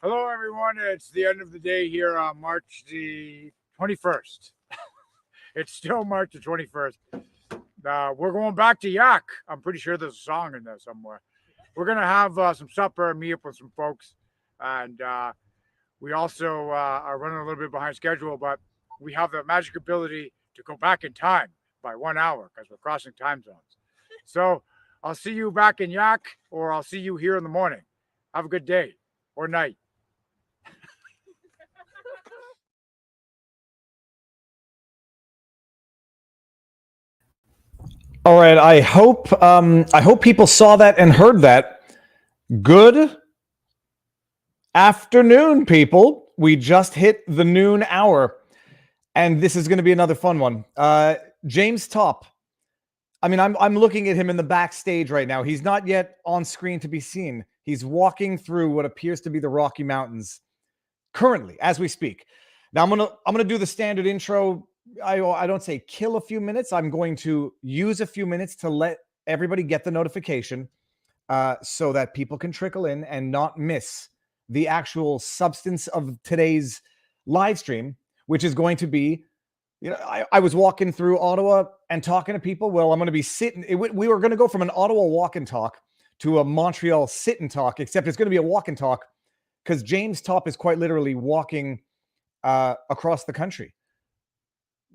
Hello, everyone. It's the end of the day here on March the 21st. It's still March the 21st. We're going back to Yak. I'm pretty sure there's a song in there somewhere. We're going to have some supper and meet up with some folks. And we also are running a little bit behind schedule, but we have the magic ability to go back in time by 1 hour because we're crossing time zones. So I'll see you back in Yak, or I'll see you here in the morning. Have a good day or night. All right. I hope people saw that and heard that. Good afternoon, people. We just hit the noon hour, and this is going to be another fun one. James Topp. I mean, I'm looking at him in the backstage right now. He's not yet on screen to be seen. He's walking through what appears to be the Rocky Mountains currently, as we speak. Now I'm gonna do the standard intro. I don't say kill a few minutes. I'm going to use a few minutes to let everybody get the notification so that people can trickle in and not miss the actual substance of today's live stream, which is going to be, I was walking through Ottawa and talking to people. Well, I'm going to be sitting. We were going to go from an Ottawa walk and talk to a Montreal sit and talk, except it's going to be a walk and talk because James Topp is quite literally walking across the country.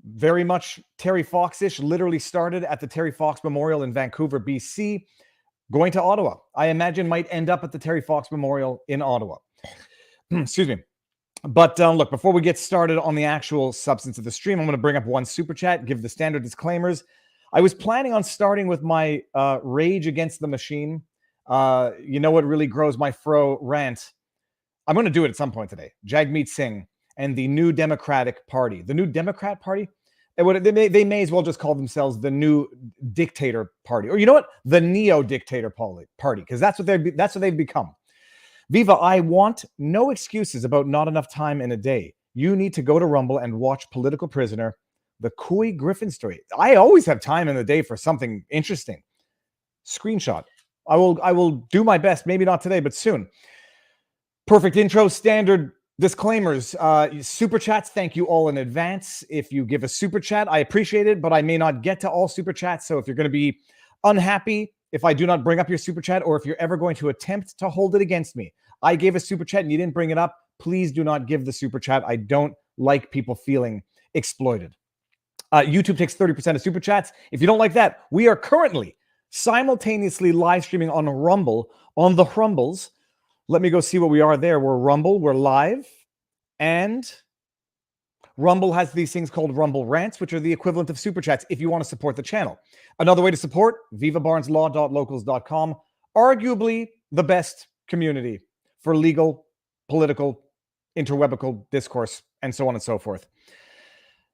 Very much Terry Fox-ish, literally started at the Terry Fox Memorial in Vancouver, BC, going to Ottawa. I imagine might end up at the Terry Fox Memorial in Ottawa. Excuse me. But look, before we get started on the actual substance of the stream, I'm going to bring up one super chat, give the standard disclaimers. I was planning on starting with my Rage Against the Machine. You know what really grows my fro rant? I'm going to do it at some point today. Jagmeet Singh and the New Democratic Party. The New Democrat Party? They may as well just call themselves the New Dictator Party. Or you know what? The Neo-Dictator Party, because that's what they've become. Viva, I want no excuses about not enough time in a day. You need to go to Rumble and watch Political Prisoner, the Coy Griffin story. I always have time in the day for something interesting. Screenshot. I will do my best. Maybe not today, but soon. Perfect intro, standard disclaimers. Super chats, thank you all in advance. If you give a super chat, I appreciate it, but I may not get to all super chats. So if you're going to be unhappy if I do not bring up your super chat, or if you're ever going to attempt to hold it against me, I gave a super chat and you didn't bring it up, please do not give the super chat. I don't like people feeling exploited. YouTube takes 30% of super chats. If you don't like that, we are currently simultaneously live streaming on Rumble, on the Rumbles. Let me go see what we are there. We're Rumble, we're live, and Rumble has these things called Rumble Rants, which are the equivalent of super chats if you want to support the channel. Another way to support, vivabarneslaw.locals.com, arguably the best community for legal, political, interwebical discourse, and so on and so forth.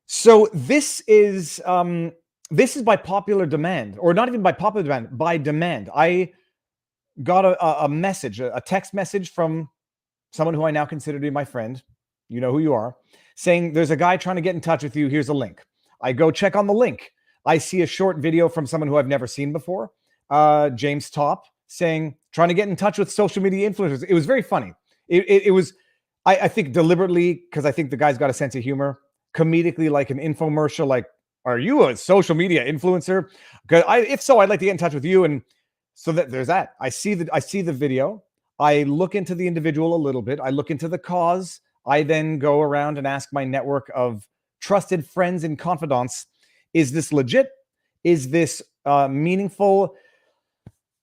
So this is by popular demand, or not even by popular demand, by demand. I got a message, a text message from someone who I now consider to be my friend. You know who you are, saying there's a guy trying to get in touch with you. Here's a link. I go check on the link. I see a short video from someone who I've never seen before, James Topp, saying trying to get in touch with social media influencers. It was very funny. It was, I think, deliberately, because I think the guy's got a sense of humor, comedically, like an infomercial, like, are you a social media influencer? Because if so, I'd like to get in touch with you. And so that there's that. I see the video. I look into the individual a little bit. I look into the cause. I then go around and ask my network of trusted friends and confidants, is this legit? Is this meaningful?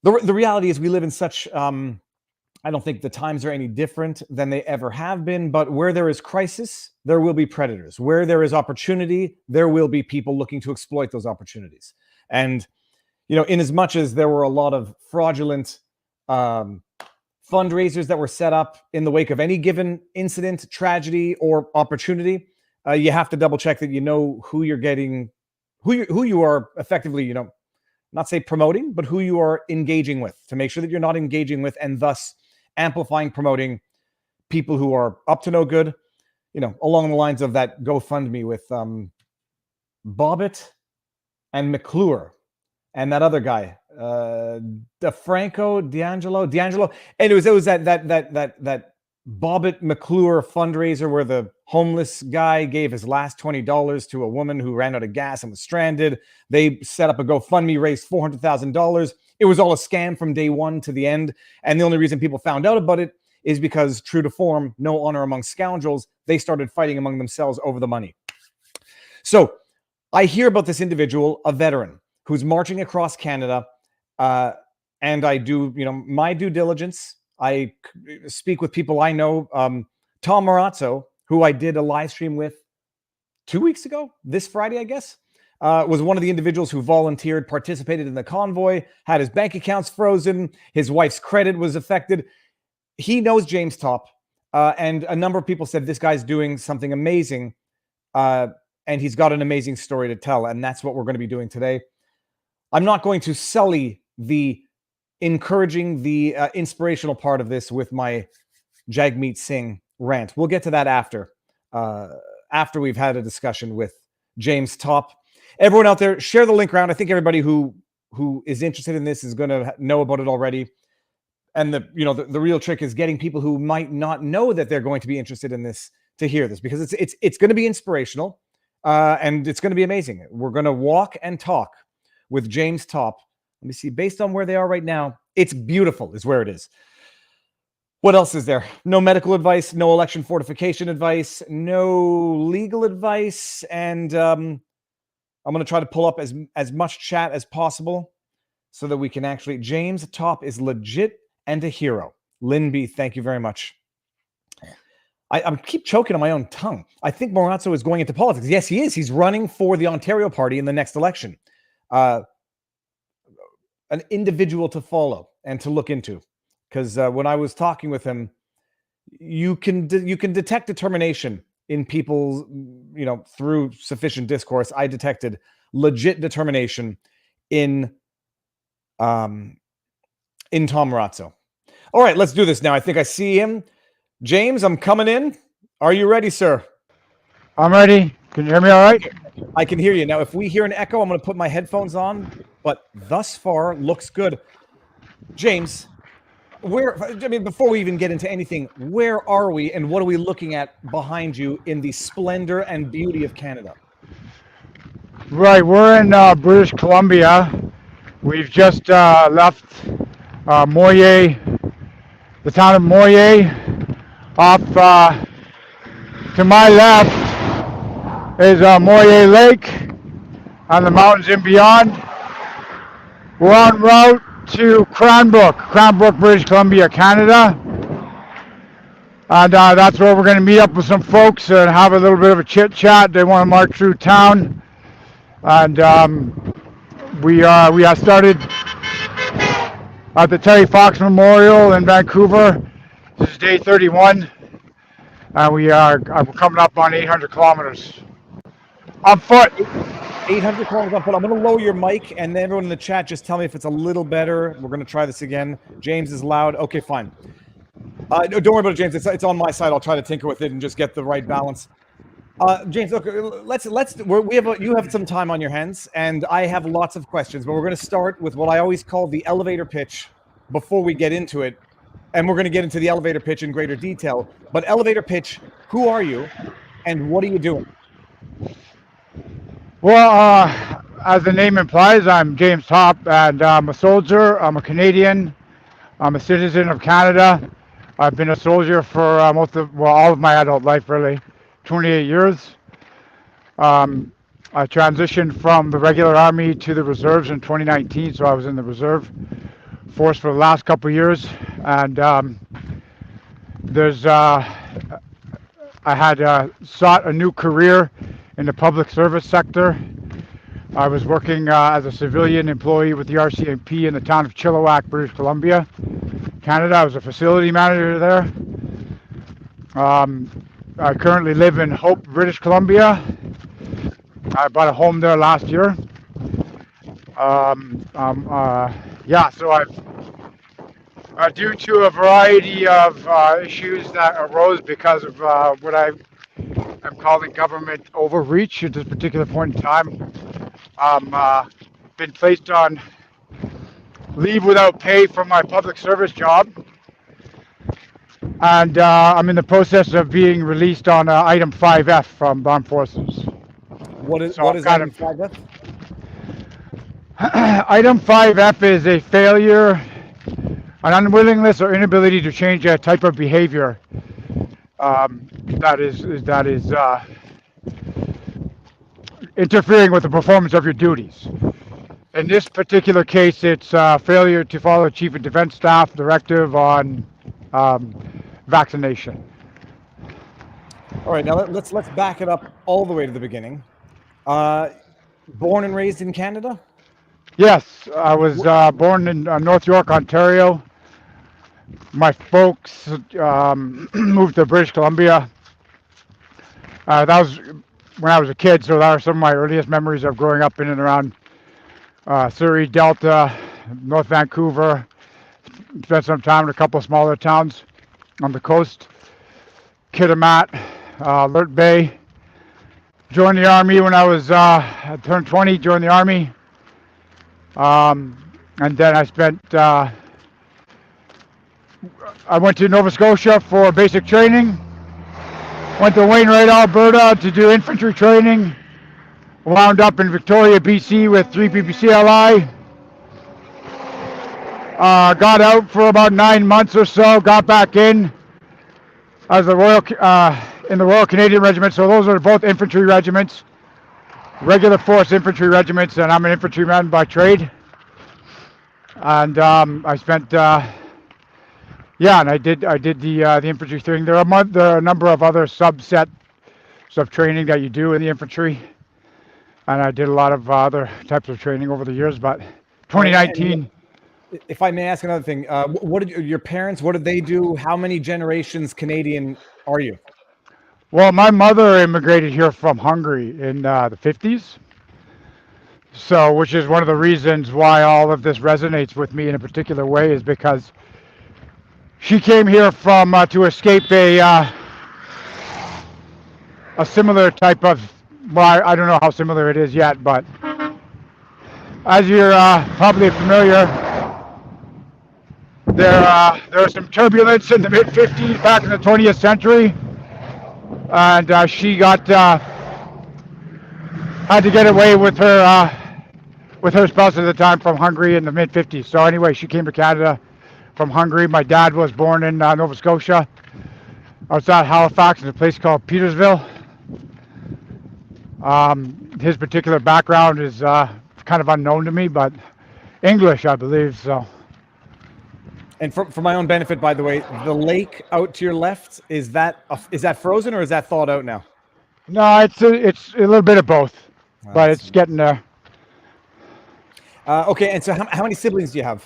The reality is we live in such, I don't think the times are any different than they ever have been, but where there is crisis, there will be predators. Where there is opportunity, there will be people looking to exploit those opportunities. And, in as much as there were a lot of fraudulent fundraisers that were set up in the wake of any given incident, tragedy, or opportunity, you have to double check that you know who you're getting, who you are effectively, not say promoting, but who you are engaging with, to make sure that you're not engaging with and thus amplifying, promoting people who are up to no good, along the lines of that GoFundMe with Bobbitt and McClure and that other guy, D'Angelo, and it was that Bobbitt McClure fundraiser where the homeless guy gave his last $20 to a woman who ran out of gas and was stranded. They set up a GoFundMe, raised $400,000. It was all a scam from day one to the end. And the only reason people found out about it is because, true to form, no honor among scoundrels, they started fighting among themselves over the money. So I hear about this individual, a veteran, who's marching across Canada, and I do, my due diligence. I speak with people I know. Tom Marazzo, who I did a live stream with 2 weeks ago, this Friday, I guess, was one of the individuals who volunteered, participated in the convoy, had his bank accounts frozen, his wife's credit was affected. He knows James Topp, and a number of people said this guy's doing something amazing, and he's got an amazing story to tell, and that's what we're going to be doing today. I'm not going to sully the encouraging, the inspirational part of this with my Jagmeet Singh rant. We'll get to that after we've had a discussion with James Topp. Everyone out there, share the link around. I think everybody who is interested in this is going to know about it already. And the real trick is getting people who might not know that they're going to be interested in this to hear this, because it's going to be inspirational, and it's going to be amazing. We're going to walk and talk with James Topp. Let me see. Based on where they are right now, it's beautiful is where it is. What else is there? No medical advice, no election fortification advice, no legal advice. And I'm going to try to pull up as much chat as possible so that we can actually... James Topp is legit and a hero. Lynn B., thank you very much. I keep choking on my own tongue. I think Marazzo is going into politics. Yes, he is. He's running for the Ontario Party in the next election. An individual to follow and to look into, because when I was talking with him, you can detect determination in people, through sufficient discourse. I detected legit determination in Tom Marazzo. All right, let's do this now. I think I see him. James, I'm coming in. Are you ready, sir? I'm ready. Can you hear me all right? I can hear you. Now, if we hear an echo, I'm going to put my headphones on, but thus far looks good. James, before we even get into anything, where are we and what are we looking at behind you in the splendor and beauty of Canada? Right, we're in British Columbia. We've just left Moyer, the town of Moyer. Off to my left is Moyer Lake and the mountains in beyond. We're en route to Cranbrook, British Columbia, Canada. And that's where we're going to meet up with some folks and have a little bit of a chit chat. They want to march through town. And we are started at the Terry Fox Memorial in Vancouver. This is day 31. And we're coming up on 800 kilometers on foot. 800 kilometers on foot. I'm going to lower your mic, and then everyone in the chat, just tell me if it's a little better. We're going to try this again. James is loud. Okay, fine. No, don't worry about it, James. It's on my side. I'll try to tinker with it and just get the right balance. James, look, you have some time on your hands, and I have lots of questions, but we're going to start with what I always call the elevator pitch before we get into it. And we're going to get into the elevator pitch in greater detail. But elevator pitch, who are you and what are you doing? Well, as the name implies, I'm James Topp, and I'm a soldier. I'm a Canadian. I'm a citizen of Canada. I've been a soldier for all of my adult life, really, 28 years. I transitioned from the regular army to the reserves in 2019, so I was in the reserve force for the last couple of years, and I had sought a new career in the public service sector. I was working as a civilian employee with the RCMP in the town of Chilliwack, British Columbia, Canada. I was a facility manager there. I currently live in Hope, British Columbia. I bought a home there last year. So I've due to a variety of issues that arose because of what I'm calling government overreach at this particular point in time. Been placed on leave without pay from my public service job. and I'm in the process of being released on item 5F from Armed Forces. What is So what I'm is kind item 5F? Item 5F is a failure, an unwillingness or inability to change a type of behavior that is interfering with the performance of your duties. In this particular case, it's failure to follow Chief of Defense Staff directive on vaccination. All right, now let's back it up all the way to the beginning. Born and raised in Canada? Yes, I was born in North York, Ontario. My folks moved to British Columbia. That was when I was a kid, so that are some of my earliest memories of growing up in and around Surrey, Delta, North Vancouver. Spent some time in a couple of smaller towns on the coast. Kitimat, Alert Bay. Joined the Army when I turned 20, joined the Army. And then I went to Nova Scotia for basic training. Went to Wainwright, Alberta to do infantry training. Wound up in Victoria, BC with 3 PPCLI. Got out for about 9 months or so, got back in as in the Royal Canadian Regiment. So those are both infantry regiments, regular force infantry regiments, and I'm an infantryman by trade. And I spent, and I did the infantry thing. There are a number of other subsets of training that you do in the infantry, and I did a lot of other types of training over the years. But 2019. If I may ask another thing, what did your parents? What did they do? How many generations Canadian are you? Well, my mother immigrated here from Hungary in the 50s. So, which is one of the reasons why all of this resonates with me in a particular way, is because she came here from to escape a similar type of. Well, I don't know how similar it is yet, but as you're probably familiar, there was some turbulence in the mid 50s back in the 20th century, and she had to get away with her spouse at the time from Hungary in the mid 50s. So anyway, she came to Canada from Hungary. My dad was born in Nova Scotia, outside Halifax, in a place called Petersville. His particular background is kind of unknown to me, but English, I believe. So. And for my own benefit, by the way, the lake out to your left, is that frozen or is that thawed out now? No, it's a little bit of both, but it's getting there. Okay, and so how many siblings do you have?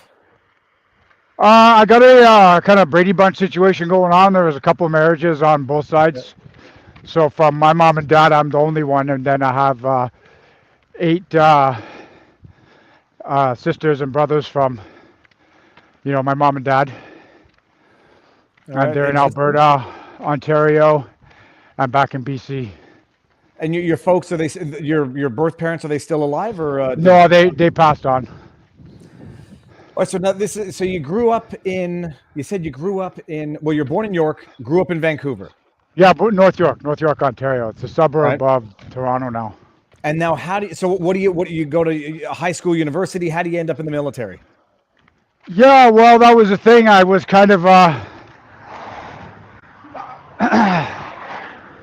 I got a kind of Brady Bunch situation going on. There was a couple of marriages on both sides. Yeah. So from my mom and dad, I'm the only one, and then I have 8 sisters and brothers from, my mom and dad. And they're in Alberta, Ontario, and back in BC. And your folks, are they your birth parents? Are they still alive or? No, they passed on. All right, so now so you grew up in. You said you grew up in. Well, you're born in York, grew up in Vancouver. Yeah, North York, Ontario. It's a suburb of Toronto now. And now, what do you go to high school, university? How do you end up in the military? Yeah, well, that was the thing. I was kind of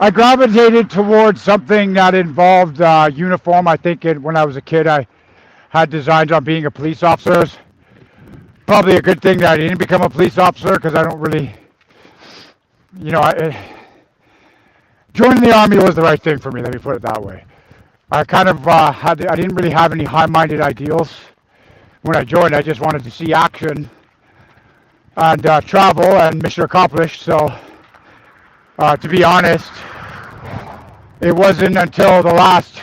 I gravitated towards something that involved uniform. I think when I was a kid, I had designs on being a police officer. Probably a good thing that I didn't become a police officer, because I don't really, joining the Army was the right thing for me. Let me put it that way. I kind of I didn't really have any high-minded ideals when I joined. I just wanted to see action and travel and mission accomplished. So, to be honest, it wasn't until the last,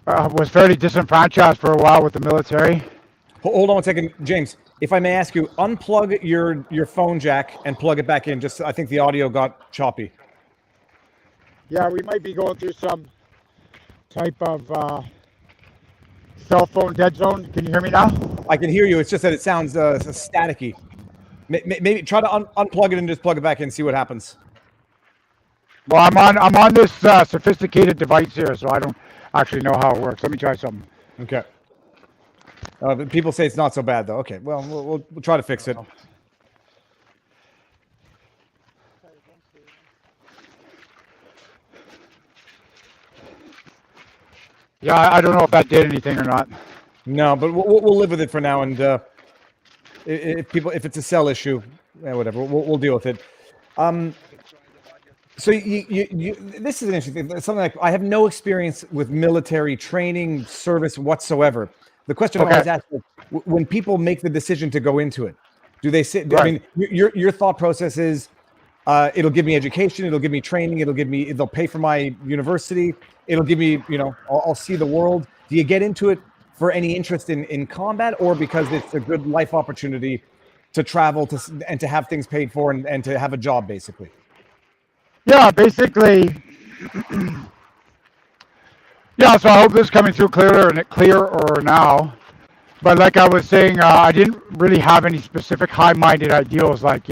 was fairly disenfranchised for a while with the military. Hold on one second, James. If I may ask you, unplug your phone jack and plug it back in. Just, I think the audio got choppy. Yeah, we might be going through some type of cell phone dead zone. Can you hear me now? I can hear you. It's just that it sounds staticky. Maybe try to unplug it and just plug it back in and see what happens. Well, I'm on this sophisticated device here, so I don't actually know how it works. Let me try something. Okay. But people say it's not so bad, though. Okay, well, we'll try to fix it. Yeah, I don't know if that did anything or not. No, but we'll live with it for now. And if it's a cell issue, whatever, we'll deal with it. So this is an interesting thing. Something like, I have no experience with military training service whatsoever. The question I always ask, when people make the decision to go into it, do they sit? Right. I mean, your thought process is, it'll give me education, it'll give me training, they'll pay for my university, it'll give me, I'll see the world. Do you get into it for any interest in combat, or because it's a good life opportunity to travel and to have things paid for and to have a job, basically? Yeah, basically. Yeah, so I hope this is coming through clearer now. But like I was saying, I didn't really have any specific high-minded ideals like,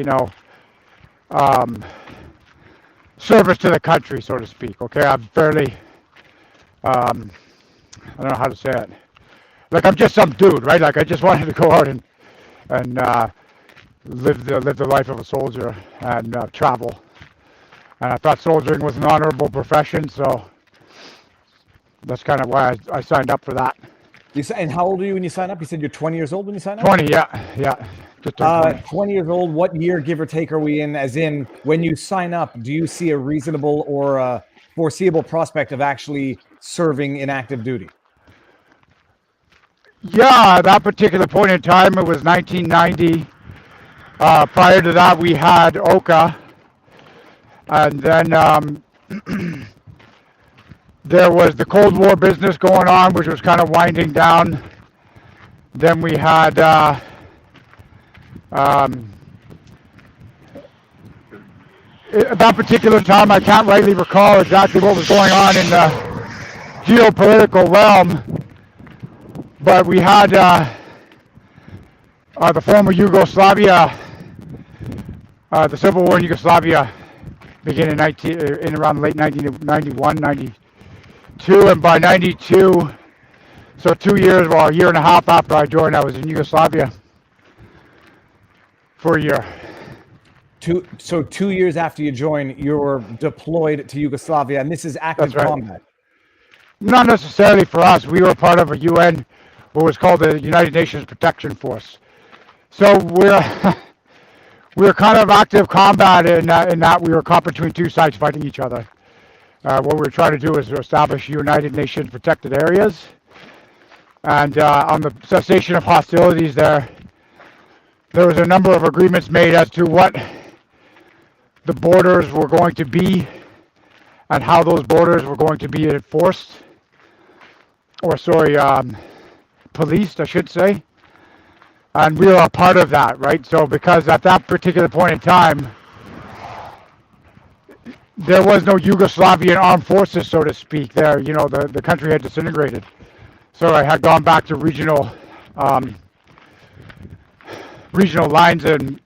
service to the country, so to speak. Okay, I'm fairly, I don't know how to say it. Like, I'm just some dude, right? Like, I just wanted to go out and live the life of a soldier and travel. And I thought soldiering was an honorable profession, so that's kind of why I signed up for that. And how old are you when you sign up? You said you're 20 years old when you sign up? 20, yeah. Just 20 years old. What year, give or take, are we in? As in, when you sign up, do you see a reasonable or foreseeable prospect of actually serving in active duty? Yeah, at that particular point in time, it was 1990. Prior to that, we had Oka. And then there was the Cold War business going on, which was kind of winding down. Then we had at that particular time, I can't rightly recall exactly what was going on in the geopolitical realm, but we had the former Yugoslavia, the civil war in Yugoslavia began in around late 1991, 92, and by 92, so 2 years, well, a year and a half after I joined, I was in Yugoslavia for a year. So 2 years after you join, you're deployed to Yugoslavia, and this is active combat. Not necessarily for us. We were part of a UN, what was called the United Nations Protection Force. So we're kind of active combat in that we were caught between two sides fighting each other. What we were trying to do is to establish United Nations protected areas. And on the cessation of hostilities there was a number of agreements made as to what the borders were going to be and how those borders were going to be enforced. Policed, I should say. And we were a part of that, right? So because at that particular point in time, there was no Yugoslavian armed forces, so to speak, there. The country had disintegrated. So I had gone back to regional lines, and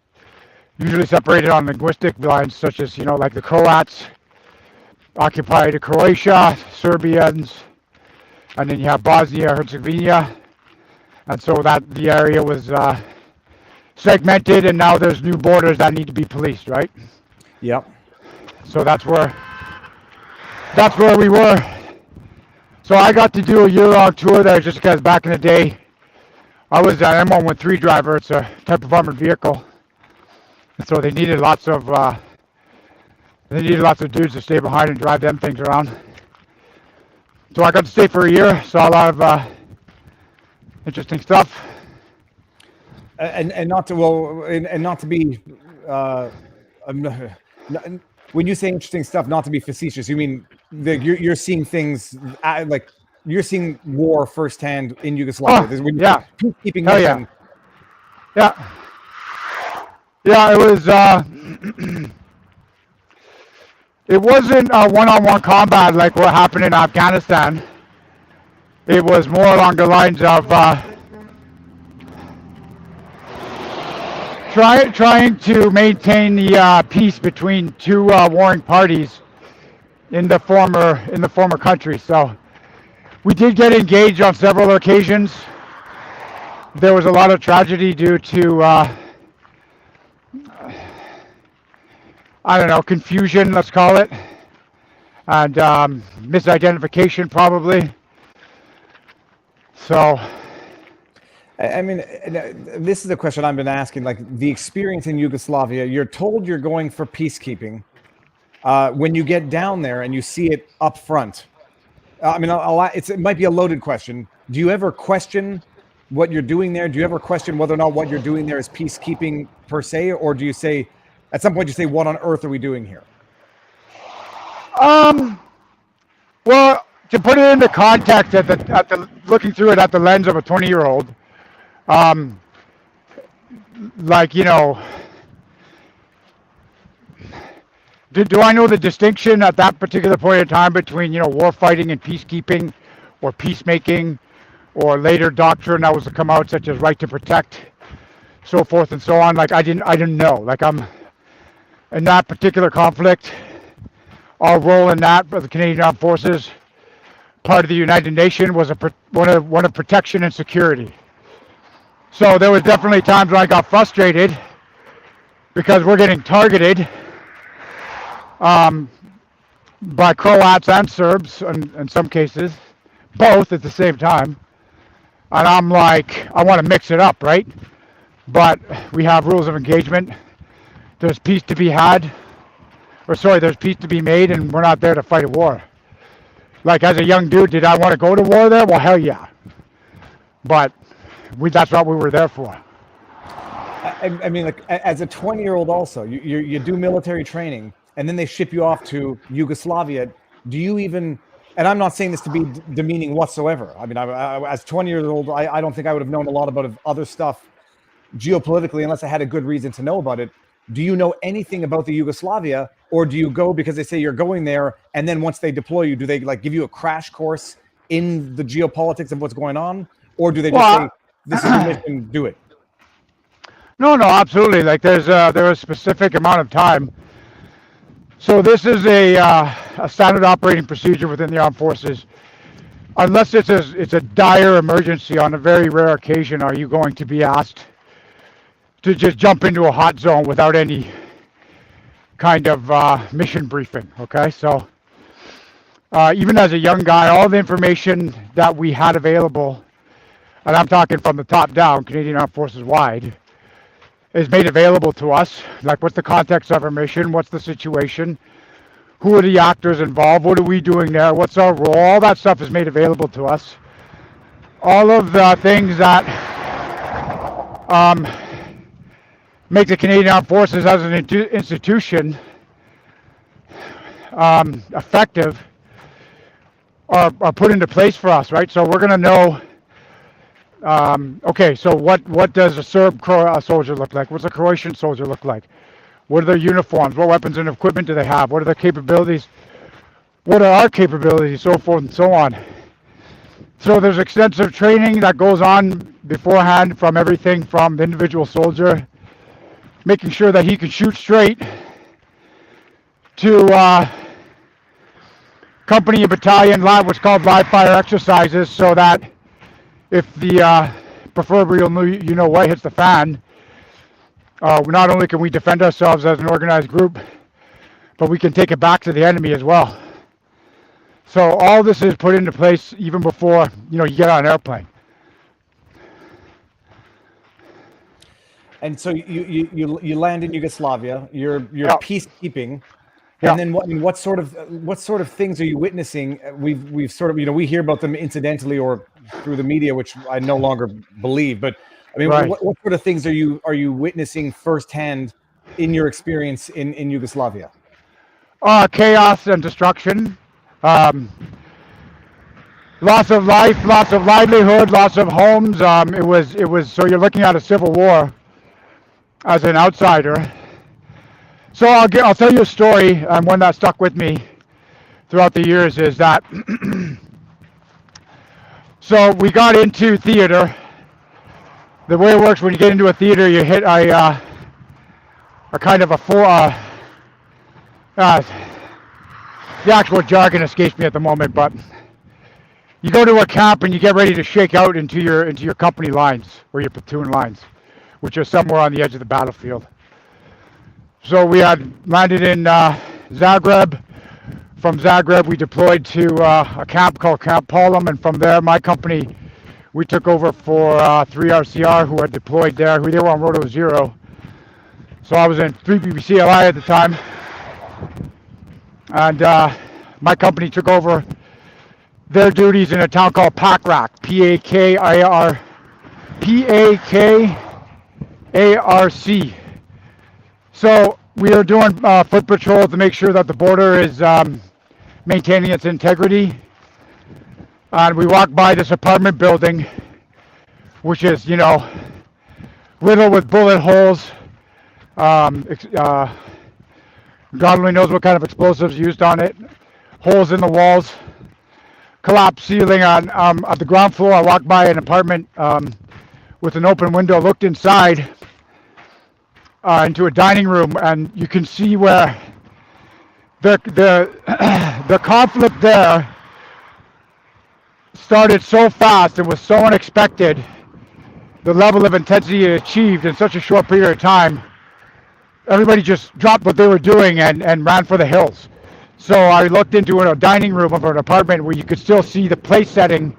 usually separated on linguistic lines, such as, like the Croats occupied Croatia, Serbians, and then you have Bosnia, Herzegovina. And so that the area was segmented, and now there's new borders that need to be policed, right? Yep. So that's where we were. So I got to do a year-long tour there just because back in the day, I was an M113 driver. It's a type of armored vehicle. And so they needed lots of dudes to stay behind and drive them things around. So I got to stay for a year, saw a lot of interesting stuff. And not to be when you say interesting stuff, not to be facetious, you mean you're seeing things like you're seeing war firsthand in Yugoslavia. Yeah. Peacekeeping. Yeah. It was. It wasn't one-on-one combat like what happened in Afghanistan. It was more along the lines of trying to maintain the peace between two warring parties in the former country. So we did get engaged on several occasions. There was a lot of tragedy due to I don't know, confusion, let's call it, and misidentification probably. So I mean, this is a question I've been asking. Like the experience in Yugoslavia, you're told you're going for peacekeeping. When you get down there and you see it up front, I mean, it might be a loaded question. Do you ever question what you're doing there? Do you ever question whether or not what you're doing there is peacekeeping per se, or do you say, at some point, you say, "What on earth are we doing here?" Well, to put it into context, at the looking through it at the lens of a 20-year-old, like, you know, do I know the distinction at that particular point in time between, you know, war fighting and peacekeeping, or peacemaking, or later doctrine that was to come out, such as right to protect, so forth and so on? Like, I didn't know. Like, I'm in that particular conflict. Our role in that for the Canadian Armed Forces, part of the United Nations, was one of protection and security. So there was definitely times when I got frustrated because we're getting targeted by Croats and Serbs, in some cases, both at the same time. And I'm like, I want to mix it up, right? But we have rules of engagement. There's peace to be had. There's peace to be made, and we're not there to fight a war. Like, as a young dude, did I want to go to war there? Well, hell yeah. But that's what we were there for. I mean, like, as a 20-year-old also, you do military training, and then they ship you off to Yugoslavia. Do you even, and I'm not saying this to be demeaning whatsoever. I mean, as 20 years old, I don't think I would have known a lot about other stuff geopolitically unless I had a good reason to know about it. Do you know anything about the Yugoslavia, or do you go because they say you're going there, and then once they deploy you, do they like give you a crash course in the geopolitics of what's going on, or do they just say, "This is your mission, do it"? No, absolutely. Like, there's a specific amount of time. So this is a standard operating procedure within the armed forces. Unless it's a dire emergency, on a very rare occasion are you going to be asked to just jump into a hot zone without any kind of mission briefing. Okay, so even as a young guy, all the information that we had available, and I'm talking from the top down, Canadian Armed Forces wide, is made available to us. Like, what's the context of our mission? What's the situation? Who are the actors involved? What are we doing there? What's our role? All that stuff is made available to us. All of the things that make the Canadian Armed Forces as an institution effective are put into place for us, right? So we're going to know, okay, so what does a Serb soldier look like? What's a Croatian soldier look like? What are their uniforms? What weapons and equipment do they have? What are their capabilities? What are our capabilities? So forth and so on. So there's extensive training that goes on beforehand, from everything from the individual soldier, making sure that he can shoot straight, to company and battalion what's called live fire exercises, so that if the proverbial what hits the fan, not only can we defend ourselves as an organized group, but we can take it back to the enemy as well. So all this is put into place even before you get on an airplane. And so you land in Yugoslavia. You're peacekeeping, Yeah. and then what sort of things are you witnessing? We've sort of we hear about them incidentally or through the media, which I no longer believe. But I mean, Right. what sort of things are you witnessing firsthand in your experience in Yugoslavia? Chaos and destruction, loss of life, loss of livelihood, loss of homes. It was so you're looking at a civil war as an outsider. So I'll tell you a story, one that stuck with me throughout the years is that so we got into theater. The way it works, when you get into a theater, you hit a kind of a the actual jargon escapes me at the moment, but you go to a camp and you get ready to shake out into your company lines or your platoon lines, which are somewhere on the edge of the battlefield. So we had landed in Zagreb. From Zagreb, we deployed to a camp called Camp Palom, and from there, my company, we took over for 3RCR, who had deployed there, who they were on Roto 0. So I was in 3BBCLI at the time, and my company took over their duties in a town called Pakrak, P-A-K-A-R-C. So we are doing foot patrol to make sure that the border is maintaining its integrity. And we walk by this apartment building, which is, riddled with bullet holes. God only knows what kind of explosives used on it. Holes in the walls. Collapsed ceiling on the ground floor. I walked by an apartment with an open window, looked inside into a dining room, and you can see where the conflict there started so fast and was so unexpected. The level of intensity it achieved in such a short period of time, everybody just dropped what they were doing and ran for the hills. So I looked into a dining room of an apartment where you could still see the place setting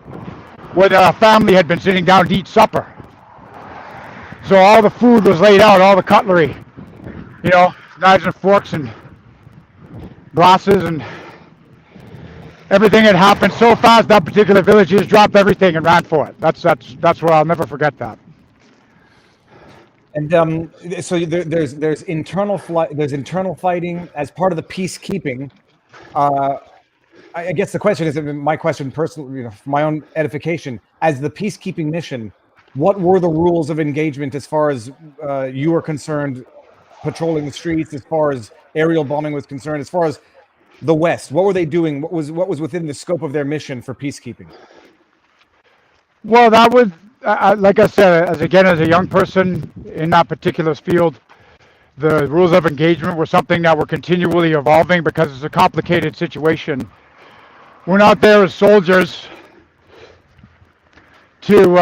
where the family had been sitting down to eat supper. So all the food was laid out, all the cutlery, knives and forks and glasses, and everything had happened so fast. That particular village just dropped everything and ran for it. That's where I'll never forget that. And so there's internal fighting as part of the peacekeeping. I guess the question is, my question personally, for my own edification, as the peacekeeping mission, what were the rules of engagement as far as you were concerned, patrolling the streets, as far as aerial bombing was concerned, as far as the West? What were they doing? What was within the scope of their mission for peacekeeping? Well, that was, like I said, as a young person in that particular field, the rules of engagement were something that were continually evolving because it's a complicated situation. We're not there as soldiers to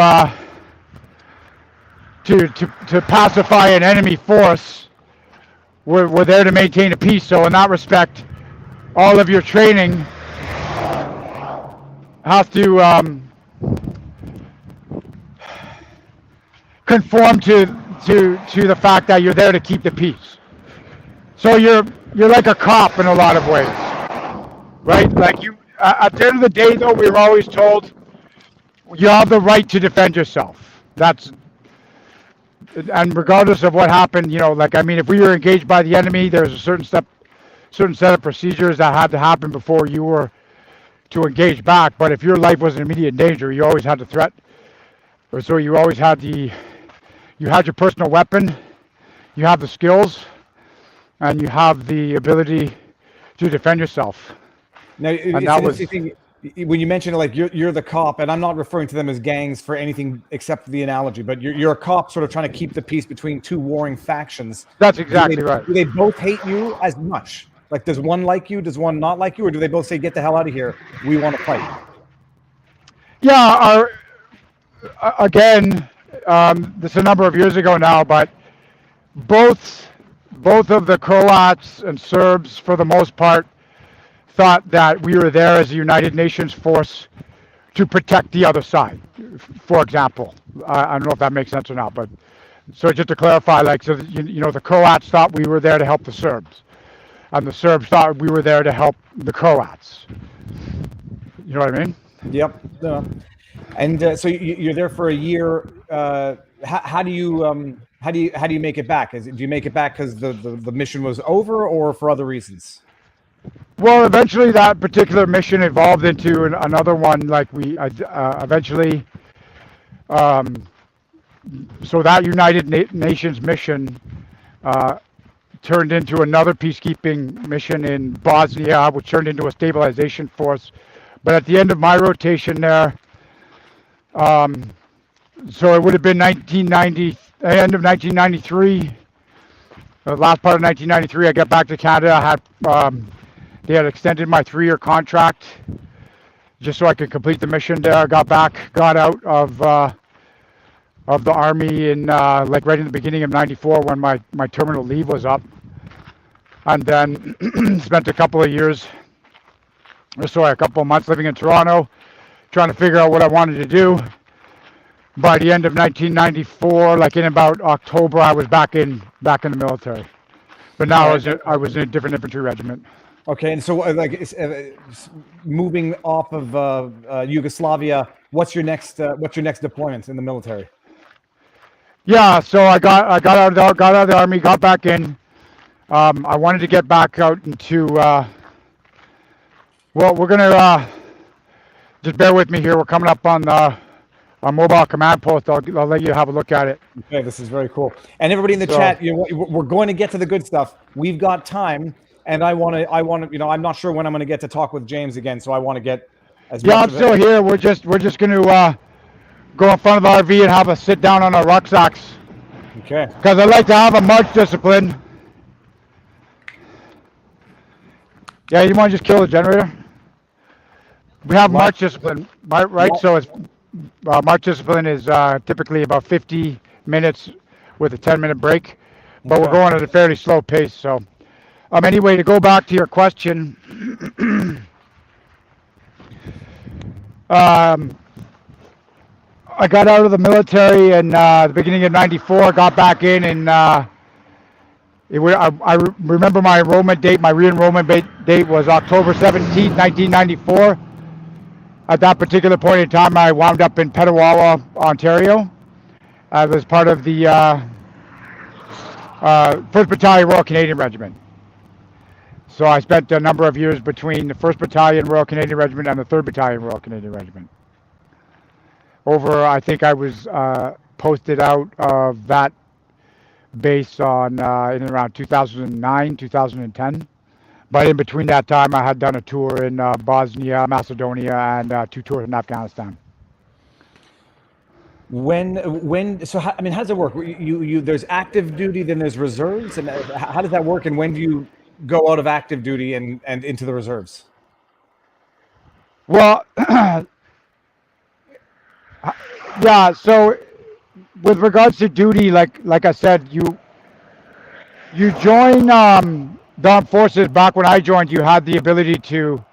pacify an enemy force. We're there to maintain a peace. So in that respect, all of your training has to conform to the fact that you're there to keep the peace. So you're like a cop in a lot of ways, right? Like you, at the end of the day, though, we were always told you have the right to defend yourself. And regardless of what happened, if we were engaged by the enemy, there's a certain set of procedures that had to happen before you were to engage back. But if your life was in immediate danger, you always had the threat, or so you always had you had your personal weapon, you have the skills, and you have the ability to defend yourself. Now, and that was when you mentioned like you're the cop, and I'm not referring to them as gangs for anything except the analogy, but you're a cop sort of trying to keep the peace between two warring factions. That's exactly right. Do they both hate you as much? Like, does one like you? Does one not like you? Or do they both say, get the hell out of here, we want to fight? Yeah, again, this is a number of years ago now, but both of the Croats and Serbs, for the most part, thought that we were there as a United Nations force to protect the other side. For example, I don't know if that makes sense or not, but so just to clarify, the Croats thought we were there to help the Serbs, and the Serbs thought we were there to help the Croats. You know what I mean? Yep. And so you're there for a year. How do you make it back? Do you make it back because the mission was over, or for other reasons? Well, eventually that particular mission evolved into another one. Like we eventually, so that United Nations mission turned into another peacekeeping mission in Bosnia, which turned into a stabilization force. But at the end of my rotation there, so it would have been end of 1993. The last part of 1993, I got back to Canada. They had extended my 3-year contract just so I could complete the mission there. I got out of the army in like right in the beginning of '94 when my terminal leave was up, and then spent a couple of years, or sorry, a couple of months living in Toronto, trying to figure out what I wanted to do. By the end of 1994, like in about October, I was back in the military, but now I was in a different infantry regiment. Okay, and so moving off of Yugoslavia, what's your next deployment in the military? Yeah, so I got out of the army, got back in. I wanted to get back out into. Well, we're gonna just bear with me here. We're coming up on our mobile command post. I'll let you have a look at it. Okay, this is very cool. And everybody in the chat, we're going to get to the good stuff. We've got time, and I want to. I'm not sure when I'm going to get to talk with James again, so I want to get as much. Yeah, I'm still here. We're just going to go in front of the RV and have a sit down on our rucksacks. Okay. Because I like to have a march discipline. Yeah, you want to just kill the generator? We have march discipline, right? So it's march discipline is typically about 50 minutes with a 10-minute break, but we're going at a fairly slow pace. So, anyway, to go back to your question, I got out of the military in the beginning of '94. Got back in, and I remember my enrollment date. My re-enrollment date was October 17th, 1994. At that particular point in time, I wound up in Petawawa, Ontario. I was part of the 1st Battalion Royal Canadian Regiment. So I spent a number of years between the 1st Battalion Royal Canadian Regiment and the 3rd Battalion Royal Canadian Regiment. I think I was posted out of that base in around 2009, 2010. But in between that time, I had done a tour in Bosnia, Macedonia, and 2 tours in Afghanistan. So how does it work? There's active duty, then there's reserves, and how does that work? And when do you go out of active duty and into the reserves? Well, yeah. So with regards to duty, like I said, you join the armed forces. Back when I joined, you had the ability to.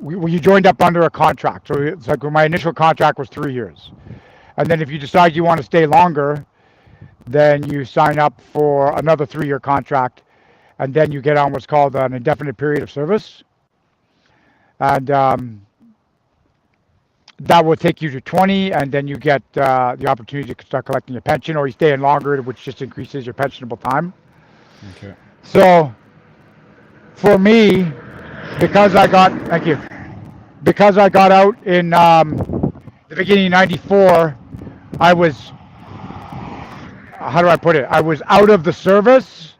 You joined up under a contract. So it's like my initial contract was 3 years, and then if you decide you want to stay longer, then you sign up for another 3-year contract, and then you get on what's called an indefinite period of service, and that will take you to 20, and then you get the opportunity to start collecting your pension, or you stay in longer, which just increases your pensionable time. Okay. So for me, because I got out in the beginning of '94, I was, how do I put it? I was out of the service,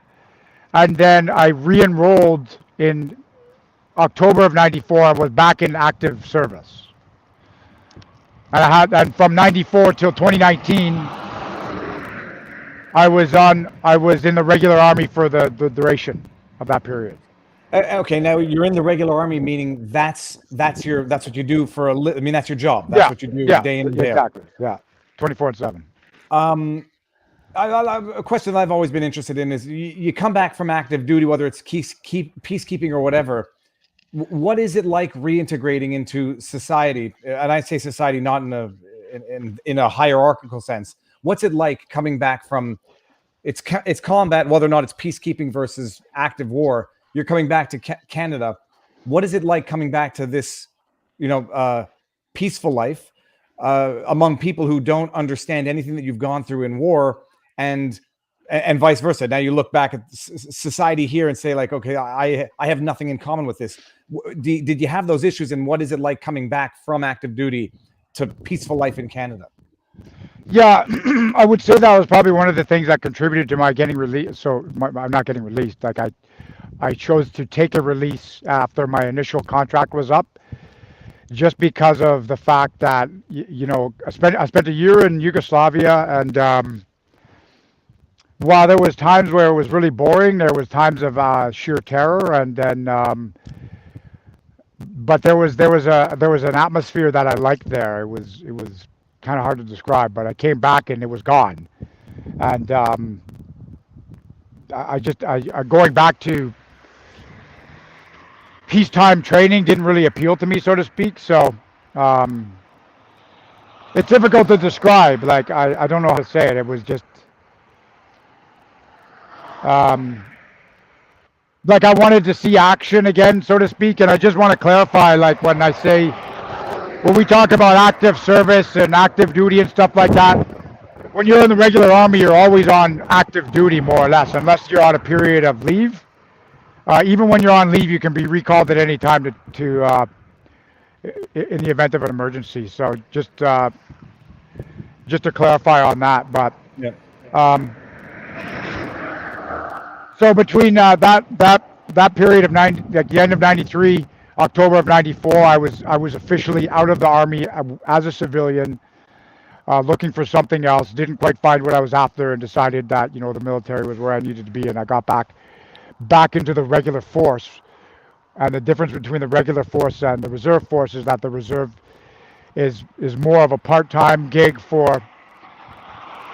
and then I re-enrolled in October of '94. I was back in active service, and from '94 till 2019, I was in the regular army for the duration of that period. Okay, now you're in the regular army, meaning that's what you do for that's your job. That's what you do day in and day out. Exactly. Yeah, 24/7. A question that I've always been interested in is you come back from active duty, whether it's peacekeeping or whatever. What is it like reintegrating into society? And I say society not in a hierarchical sense. What's it like coming back from it's combat, whether or not it's peacekeeping versus active war? You're coming back to Canada. What is it like coming back to this, peaceful life among people who don't understand anything that you've gone through in war, and vice versa? Now you look back at society here and say, like, okay, I have nothing in common with this. Did you have those issues, and what is it like coming back from active duty to peaceful life in Canada? Yeah, I would say that was probably one of the things that contributed to my getting released. So I'm not getting released. Like I chose to take a release after my initial contract was up, just because of the fact that I spent a year in Yugoslavia, and while there was times where it was really boring, there was times of sheer terror, and then but there was an atmosphere that I liked there. It was kind of hard to describe, but I came back and it was gone. And I going back to peacetime training didn't really appeal to me, so to speak. So it's difficult to describe. Like I don't know how to say it. It was just um, like I wanted to see action again, so to speak. And I just want to clarify, like when we talk about active service and active duty and stuff like that, when you're in the regular army, you're always on active duty, more or less, unless you're on a period of leave. Even when you're on leave, you can be recalled at any time in the event of an emergency. So just to clarify on that, but Yeah. So between that period of at the end of '93, October of '94, I was officially out of the army as a civilian, looking for something else. Didn't quite find what I was after, and decided that the military was where I needed to be, and I got back into the regular force. And the difference between the regular force and the reserve force is that the reserve is more of a part-time gig for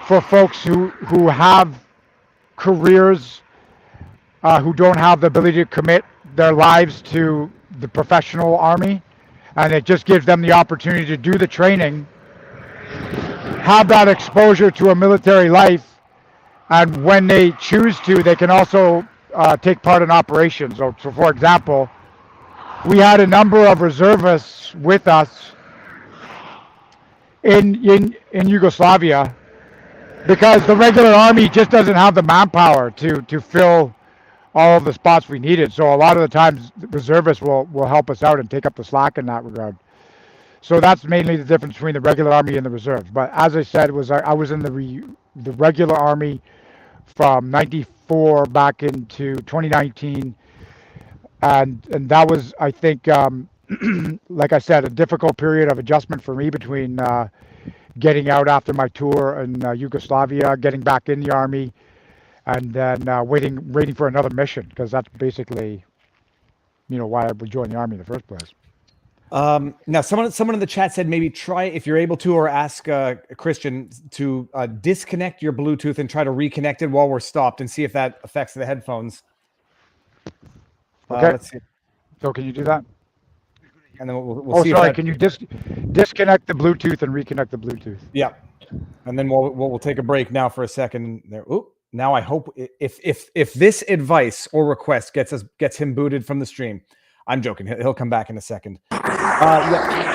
folks who have careers, who don't have the ability to commit their lives to the professional army, and it just gives them the opportunity to do the training, have that exposure to a military life, and when they choose to, they can also take part in operations. So for example, we had a number of reservists with us in Yugoslavia, because the regular army just doesn't have the manpower to fill all of the spots we needed. So a lot of the times, the reservists will help us out and take up the slack in that regard. So that's mainly the difference between the regular army and the reserves. But as I said, I was in the regular army from '94 back into 2019, and that was, I think, like I said, a difficult period of adjustment for me between getting out after my tour in Yugoslavia, getting back in the army, and then waiting for another mission, because that's basically why I would join the army in the first place. Now, someone in the chat said maybe try, if you're able to, or ask Christian to disconnect your Bluetooth and try to reconnect it while we're stopped, and see if that affects the headphones. Okay. Let's see. So can you do that? And then we'll see. Sorry. Can you disconnect the Bluetooth and reconnect the Bluetooth? Yeah. And then we'll take a break now for a second. There. Ooh. Now I hope if this advice or request gets him booted from the stream, I'm joking. He'll come back in a second. Yeah.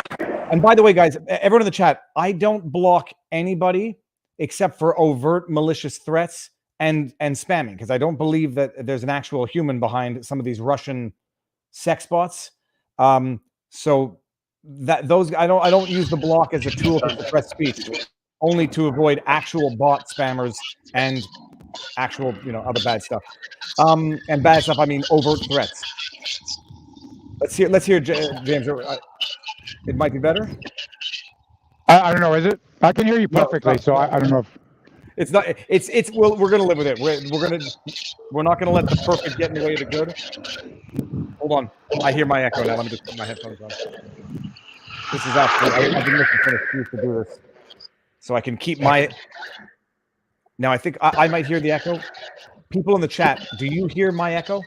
And by the way, guys, everyone in the chat, I don't block anybody except for overt malicious threats and spamming, because I don't believe that there's an actual human behind some of these Russian sex bots. So that those I don't use the block as a tool to suppress speech, only to avoid actual bot spammers and actual other bad stuff. And bad stuff, I mean overt threats. Let's hear James. It might be better. I don't know. Is it? I can hear you perfectly. No, so I don't know if it's not. It's. Well, we're gonna live with it. We're not gonna let the perfect get in the way of the good. Hold on. I hear my echo now. Let me just put my headphones on. This is actually. I've been looking for an excuse to do this, so I can keep my. Now I think I might hear the echo. People in the chat, do you hear my echo?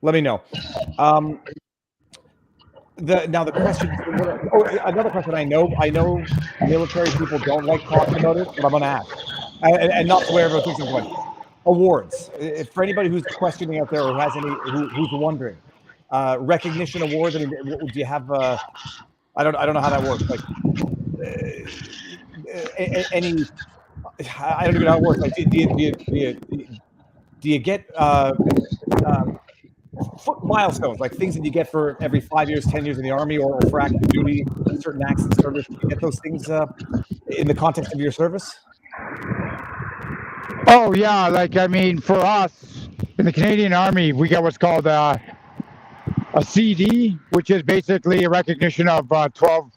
Let me know. The question. Another question. I know military people don't like talking about it, but I'm going to ask, and not where everyone thinks I'm going. Awards. For anybody who's questioning out there or has who's wondering, recognition awards. I mean, do you have? I don't know how that works. Like any. I don't even know how it works. Like, do you get milestones, like things that you get for every 5 years, 10 years in the army, or for active duty, certain acts in service? Do you get those things in the context of your service? Oh yeah, like I mean, for us in the Canadian Army, we get what's called a CD, which is basically a recognition of 12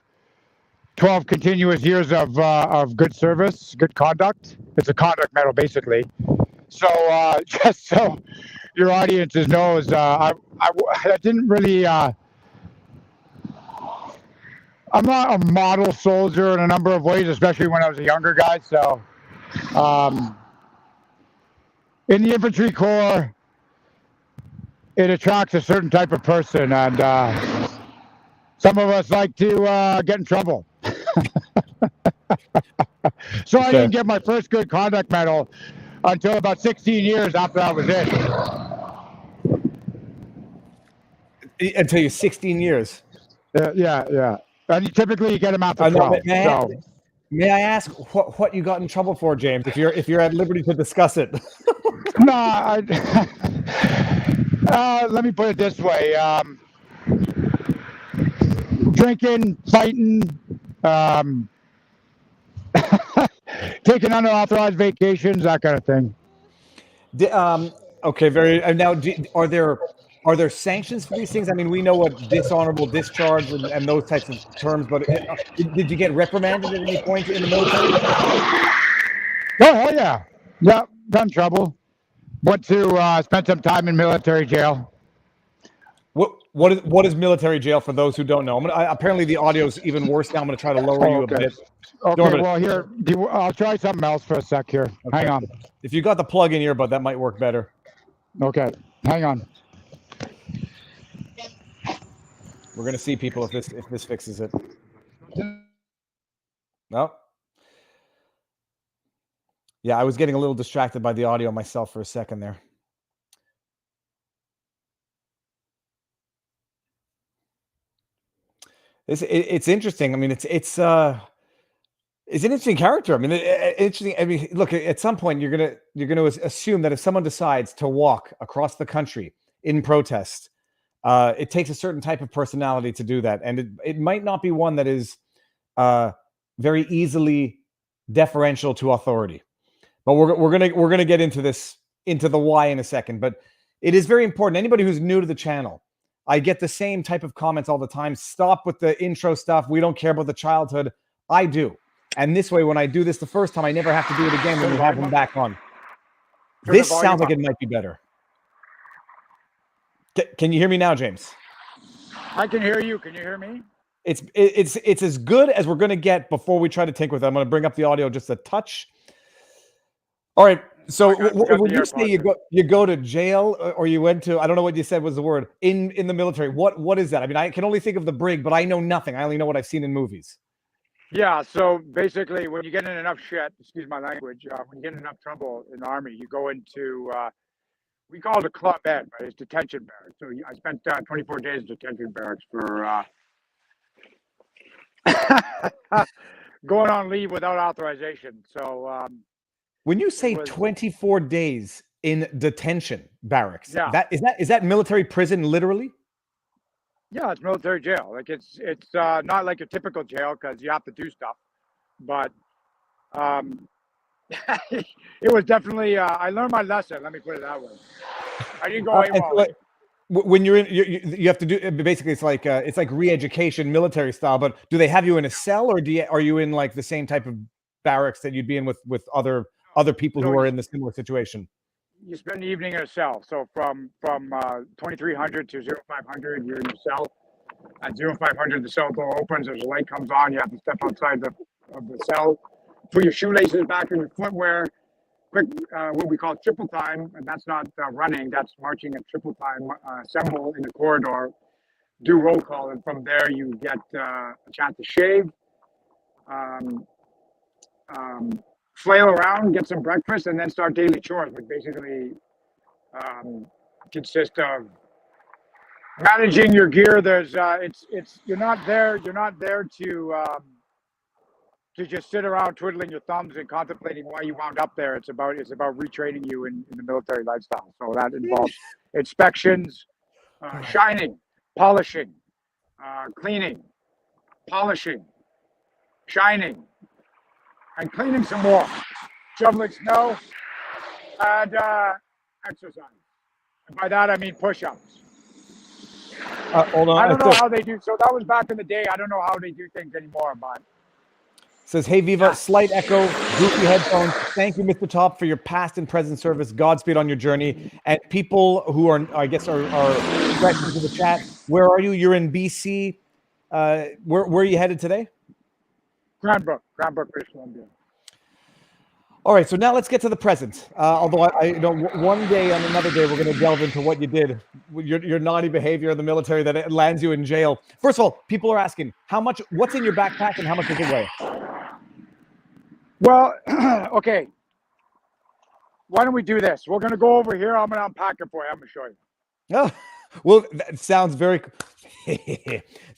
continuous years of good service, good conduct. It's a conduct medal, basically. So just so your audiences knows, I didn't really. I'm not a model soldier in a number of ways, especially when I was a younger guy. So, in the infantry corps, it attracts a certain type of person, and some of us like to get in trouble. So I didn't get my first good conduct medal until about 16 years after I was in. Until you're 16 years. Yeah. And typically you get them after 12. May I ask what you got in trouble for, James? If you're at liberty to discuss it. No, let me put it this way: drinking, fighting, taking unauthorized vacations, that kind of thing. Okay, now. Are there sanctions for these things? I mean, we know what dishonorable discharge and those types of terms, but did you get reprimanded at any point in the military? Oh, hell yeah. Yeah, got in trouble. Went to spend some time in military jail. What is military jail for those who don't know? Apparently the audio's even worse now. I'm going to try to lower you a bit. Okay, well, here, I'll try something else for a sec here. Okay. Hang on. If you got the plug-in earbud, that might work better. Okay, hang on. We're going to see, people, if this fixes it. No. Yeah, I was getting a little distracted by the audio myself for a second there. It's interesting. I mean, it's an interesting character. I mean, interesting. I mean, look, at some point you're gonna assume that if someone decides to walk across the country in protest, it takes a certain type of personality to do that, and it might not be one that is very easily deferential to authority. But we're gonna get into the why in a second. But it is very important. Anybody who's new to the channel, I get the same type of comments all the time. Stop with the intro stuff. We don't care about the childhood. I do. And this way, when I do this the first time, I never have to do it again when we have them back on. This sounds like it might be better. Can you hear me now, James? I can hear you. Can you hear me? It's as good as we're going to get before we try to tinker with it. I'm going to bring up the audio just a touch. All right. So when you say you go to jail, or you went to, I don't know what you said was the word, in the military, what is that? I mean, I can only think of the brig, but I know nothing. I only know what I've seen in movies. Yeah, so basically when you get in enough shit, excuse my language, when you get in enough trouble in the Army, you go into, we call it a club ed, but it's detention barracks. So I spent 24 days in detention barracks for going on leave without authorization. So when you say 24 days in detention barracks, yeah. Is that military prison literally? Yeah, it's military jail. Like it's not like a typical jail because you have to do stuff, but it was definitely. I learned my lesson. Let me put it that way. I didn't go AWOL. When you're in, you have to do. Basically, it's like re-education, military style. But do they have you in a cell, or are you in like the same type of barracks that you'd be in with other people who are in the similar situation? You spend the evening in a cell. So from 2300 to 0500, you're in your cell. At 0500, the cell door opens. As the light comes on, you have to step outside of the cell, put your shoelaces back in your footwear. Quick, what we call triple time, and that's not running. That's marching at triple time. Assemble in the corridor, do roll call, and from there you get a chance to shave. Flail around, get some breakfast, and then start daily chores, which basically consist of managing your gear. There's you're not there to just sit around twiddling your thumbs and contemplating why you wound up there. It's about retraining you in the military lifestyle. So that involves inspections, shining, polishing, cleaning, polishing, shining, and cleaning some more, shoveling snow, and exercise. And by that I mean push-ups. Hold on. I don't know how they do. So that was back in the day. I don't know how they do things anymore, but Says, hey, Viva, slight echo, goofy headphones. Thank you, Mr. Top, for your past and present service. Godspeed on your journey. And people who are, I guess, are fresh into the chat, where are you? You're in BC. Where are you headed today? Cranbrook, British Columbia. All right, so now let's get to the present. Although I know one day on another day, we're going to delve into what you did, your naughty behavior in the military that it lands you in jail. First of all, people are asking what's in your backpack and how much does it weigh? Well, okay. Why don't we do this? We're going to go over here. I'm going to unpack it for you. I'm going to show you. Oh, well, that sounds very.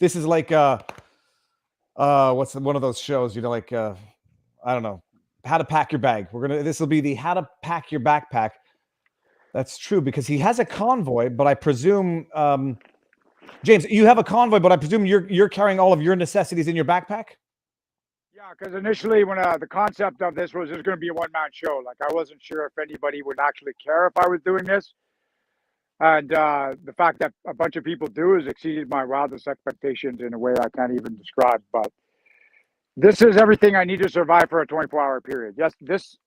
This is like what's one of those shows? You know, like I don't know, how to pack your bag. This will be the how to pack your backpack. That's true because he has a convoy, but I presume, James, you have a convoy, but I presume you're carrying all of your necessities in your backpack. Yeah, because initially when the concept of this was going to be a one-man show, like I wasn't sure if anybody would actually care if I was doing this. And the fact that a bunch of people do has exceeded my wildest expectations in a way I can't even describe. But this is everything I need to survive for a 24-hour period. Yes,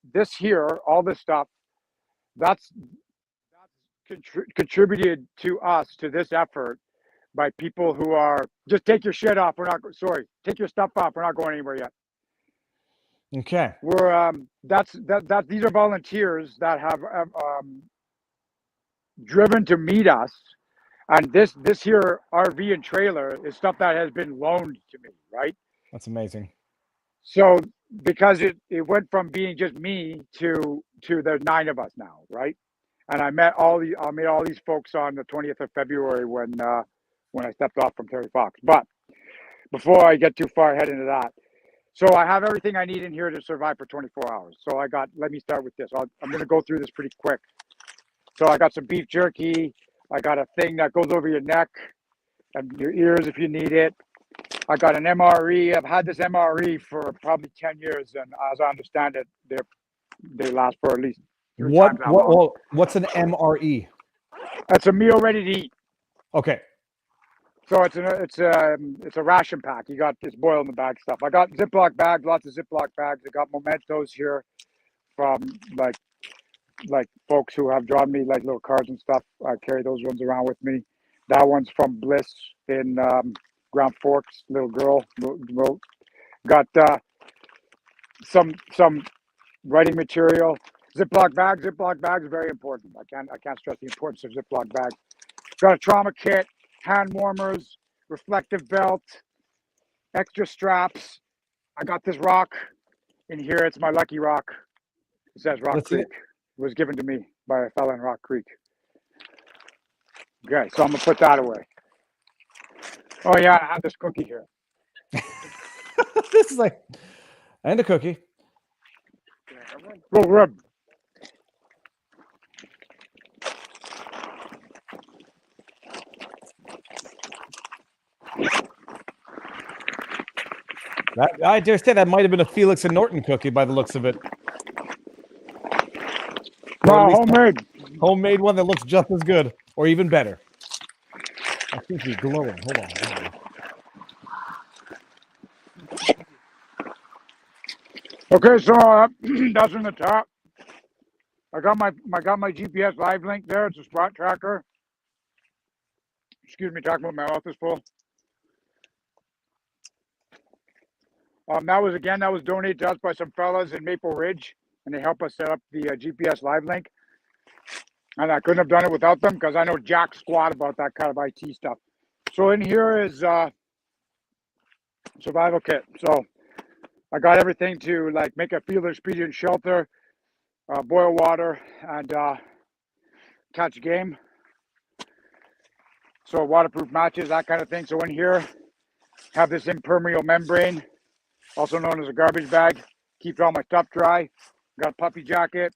this here, all this stuff, that's contributed to us, to this effort, by people who are just take your shit off. Take your stuff off. We're not going anywhere yet. Okay. We're these are volunteers that have driven to meet us, and this here RV and trailer is stuff that has been loaned to me, right? That's amazing. So because it went from being just me to there's 9 of us now, right? And I met all these folks on the 20th of February when I stepped off from Terry Fox. But before I get too far ahead into that, so I have everything I need in here to survive for 24 hours. So let me start with this. I'm going to go through this pretty quick. So I got some beef jerky. I got a thing that goes over your neck and your ears if you need it. I got an MRE. I've had this MRE for probably 10 years, and as I understand it, they last for at least 3 times that long. What's an MRE? That's a meal ready to eat. Okay. So it's a ration pack. You got this boil in the bag stuff. I got Ziploc bags, lots of Ziploc bags. I got mementos here from like folks who have drawn me like little cards and stuff. I carry those ones around with me. That one's from Bliss in Grand Forks. Little girl wrote. Got some writing material. Ziploc bags. Ziploc bags are very important. I can't stress the importance of Ziploc bags. Got a trauma kit, hand warmers, reflective belt, extra straps. I got this rock in here. It's my lucky rock. It says Rock Creek. It was given to me by a fella in Rock Creek. Okay, so I'm gonna put that away. Oh yeah, I have this cookie here. This is like, and a cookie. Go rub. I dare say that might have been a Felix and Norton cookie by the looks of it. No, homemade. Homemade one that looks just as good, or even better. I think he's glowing. Hold on. Okay, so that's in the top. I got my GPS live link there. It's a spot tracker. Excuse me, talking about my mouth is full. That was donated to us by some fellas in Maple Ridge, and they helped us set up the GPS live link. And I couldn't have done it without them because I know jack squat about that kind of IT stuff. So in here is survival kit. So I got everything to like make a field expedient shelter, boil water, and catch game. So waterproof matches, that kind of thing. So in here, have this impermeable membrane, also known as a garbage bag. Keeps all my stuff dry. Got a puppy jacket.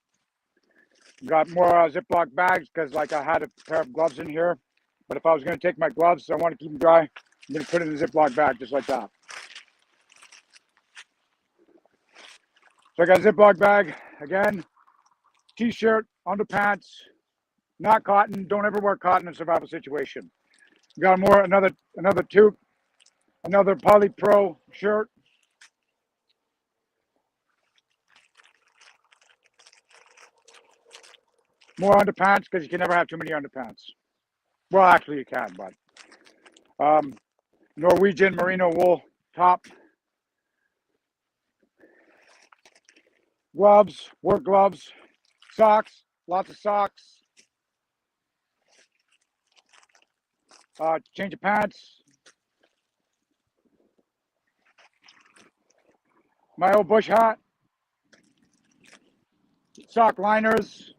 Got more Ziploc bags because like I had a pair of gloves in here. But if I was going to take my gloves, I want to keep them dry. I'm going to put it in a Ziploc bag just like that. So I got a Ziploc bag again. T-shirt, underpants, not cotton. Don't ever wear cotton in a survival situation. Got another toque, another Poly Pro shirt. More underpants because you can never have too many underpants. Well, actually you can, but Norwegian merino wool top. Gloves, work gloves, socks, lots of socks. Change of pants. My old bush hat. Sock liners.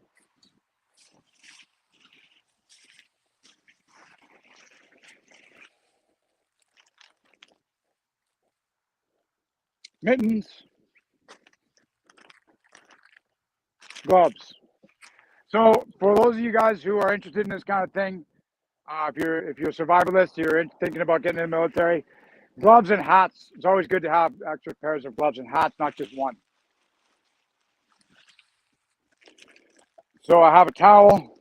Mittens. Gloves. So for those of you guys who are interested in this kind of thing, if you're a survivalist, thinking about getting in the military, gloves and hats. It's always good to have extra pairs of gloves and hats, not just one. So I have a towel.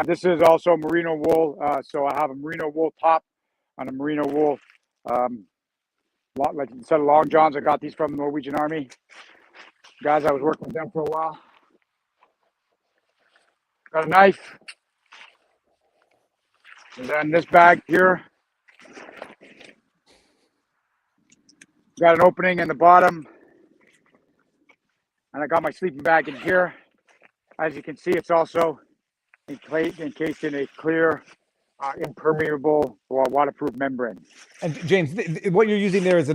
This is also merino wool. So I have a merino wool top and a merino wool, like instead of long johns. I got these from the Norwegian Army. Guys, I was working with them for a while. Got a knife. And then this bag here. Got an opening in the bottom. And I got my sleeping bag in here. As you can see, it's also encased in a clear, impermeable or waterproof membrane. And James, what you're using there is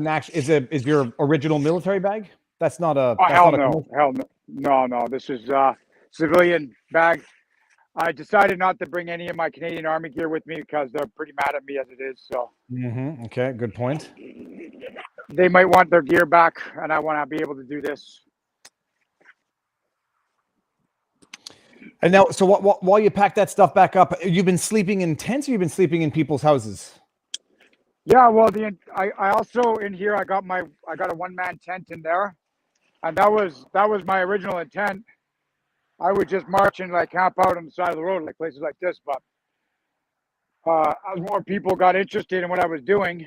your original military bag? That's not a. Oh, hell no. No. This is civilian bag. I decided not to bring any of my Canadian Army gear with me because they're pretty mad at me as it is. So. Okay, good point. They might want their gear back, and I want to be able to do this. And now, so while you pack that stuff back up, you've been sleeping in tents, or you've been sleeping in people's houses? Yeah, well, I also in here I got a one-man tent in there, and that was my original intent. I would just march and like camp out on the side of the road, like places like this. But as more people got interested in what I was doing,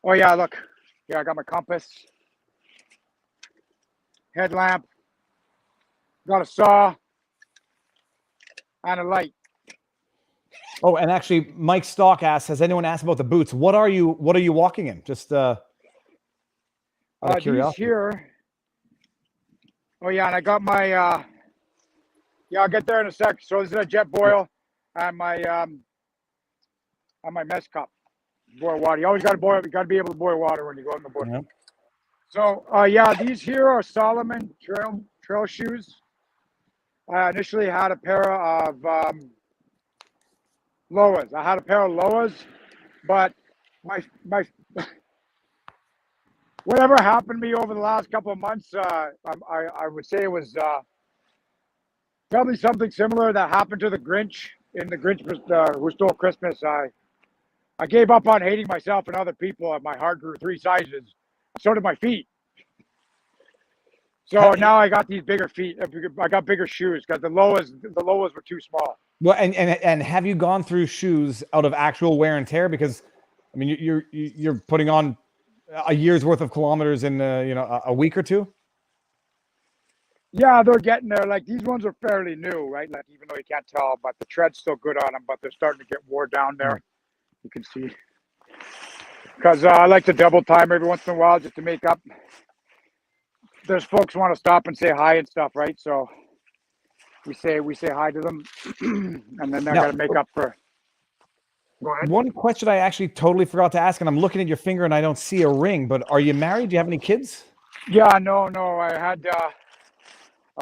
oh yeah, look, yeah, I got my compass, headlamp, got a saw, and a light. Oh, and actually, Mike Stock asks, has anyone asked about the boots? What are you walking in? Just out of curiosity. These here. Oh yeah, and I got my I'll get there in a sec. So this is a jet boil and my mess cup. Boil water. You always gotta be able to boil water when you go in the bush. Yep. So these here are Solomon trail shoes. I initially had a pair of Loas. I had a pair of Loas, but my whatever happened to me over the last couple of months, I would say it was probably something similar that happened to the Grinch in the Grinch Who Stole Christmas. I gave up on hating myself and other people, and my heart grew 3 sizes. So did my feet. So now I got these bigger feet. I got bigger shoes because the Loas were too small. Well, and have you gone through shoes out of actual wear and tear? Because I mean, you're putting on a year's worth of kilometers in a week or two. Yeah, they're getting there. Like these ones are fairly new, right? Like even though you can't tell, but the tread's still good on them, but they're starting to get wore down there. You can see. Because I like to double time every once in a while just to make up. There's folks who want to stop and say hi and stuff, right? So we say hi to them, and then they're going to make up for. Go ahead. One question I actually totally forgot to ask, and I'm looking at your finger and I don't see a ring, but are you married? Do you have any kids? Yeah, no. I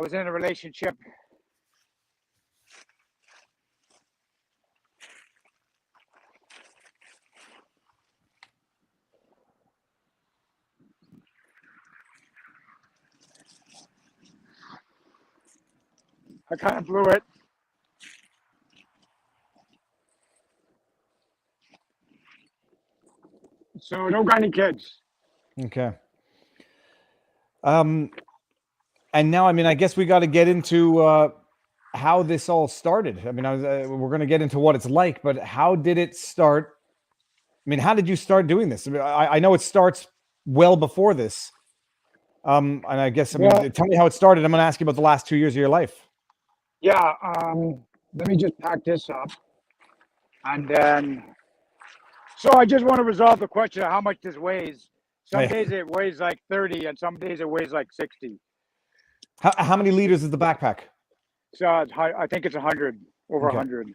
was in a relationship. I kind of blew it. So don't got any kids. Okay. And now, I mean, I guess we got to get into how this all started. I mean, we're going to get into what it's like, but how did it start? I mean, how did you start doing this? I mean, I know it starts well before this, And I guess, Well, tell me how it started. I'm going to ask you about the last 2 years of your life. yeah. Let me just pack this up, and then. So I just want to resolve the question of how much this weighs. Some Yeah. days it weighs like 30, and some days it weighs like 60. How many liters is the backpack? So I think it's 100, over Okay. 100. I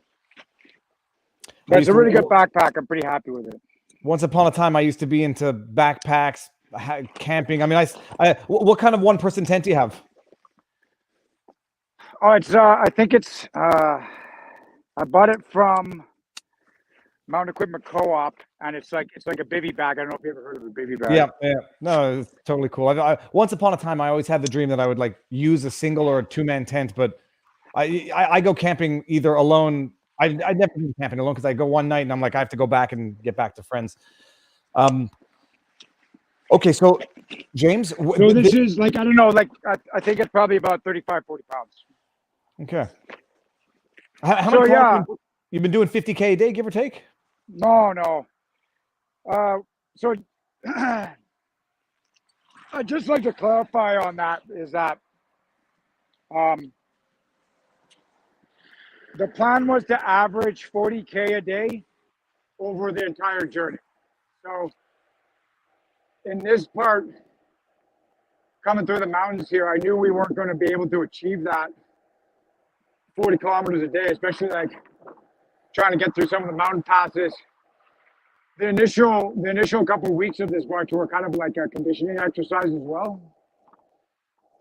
But it's used a really to, good backpack. I'm pretty happy with it. once upon a time, I used to be into backpacks, camping. I mean, what kind of one-person tent do you have? Oh, it's I think it's I bought it from Mountain Equipment Co-op, and it's like a bivy bag. I don't know if you ever heard of a bivy bag. Yeah, yeah. No, it's totally cool. Once upon a time, I always had the dream that I would like use a single or a two-man tent, but I go camping either alone. I never do camping alone because I go one night and I'm like, I have to go back and get back to friends. Okay, so James, So this is like, I don't know, like I think it's probably about 35, 40 pounds. okay. How So many yeah, you've been doing 50K a day, give or take? no. So I'd just like to clarify on that is that the plan was to average 40K a day over the entire journey. So in this part, coming through the mountains here, I knew we weren't going to be able to achieve that 40 kilometers a day, especially like trying to get through some of the mountain passes. The initial couple of weeks of this march were kind of like a conditioning exercise as well.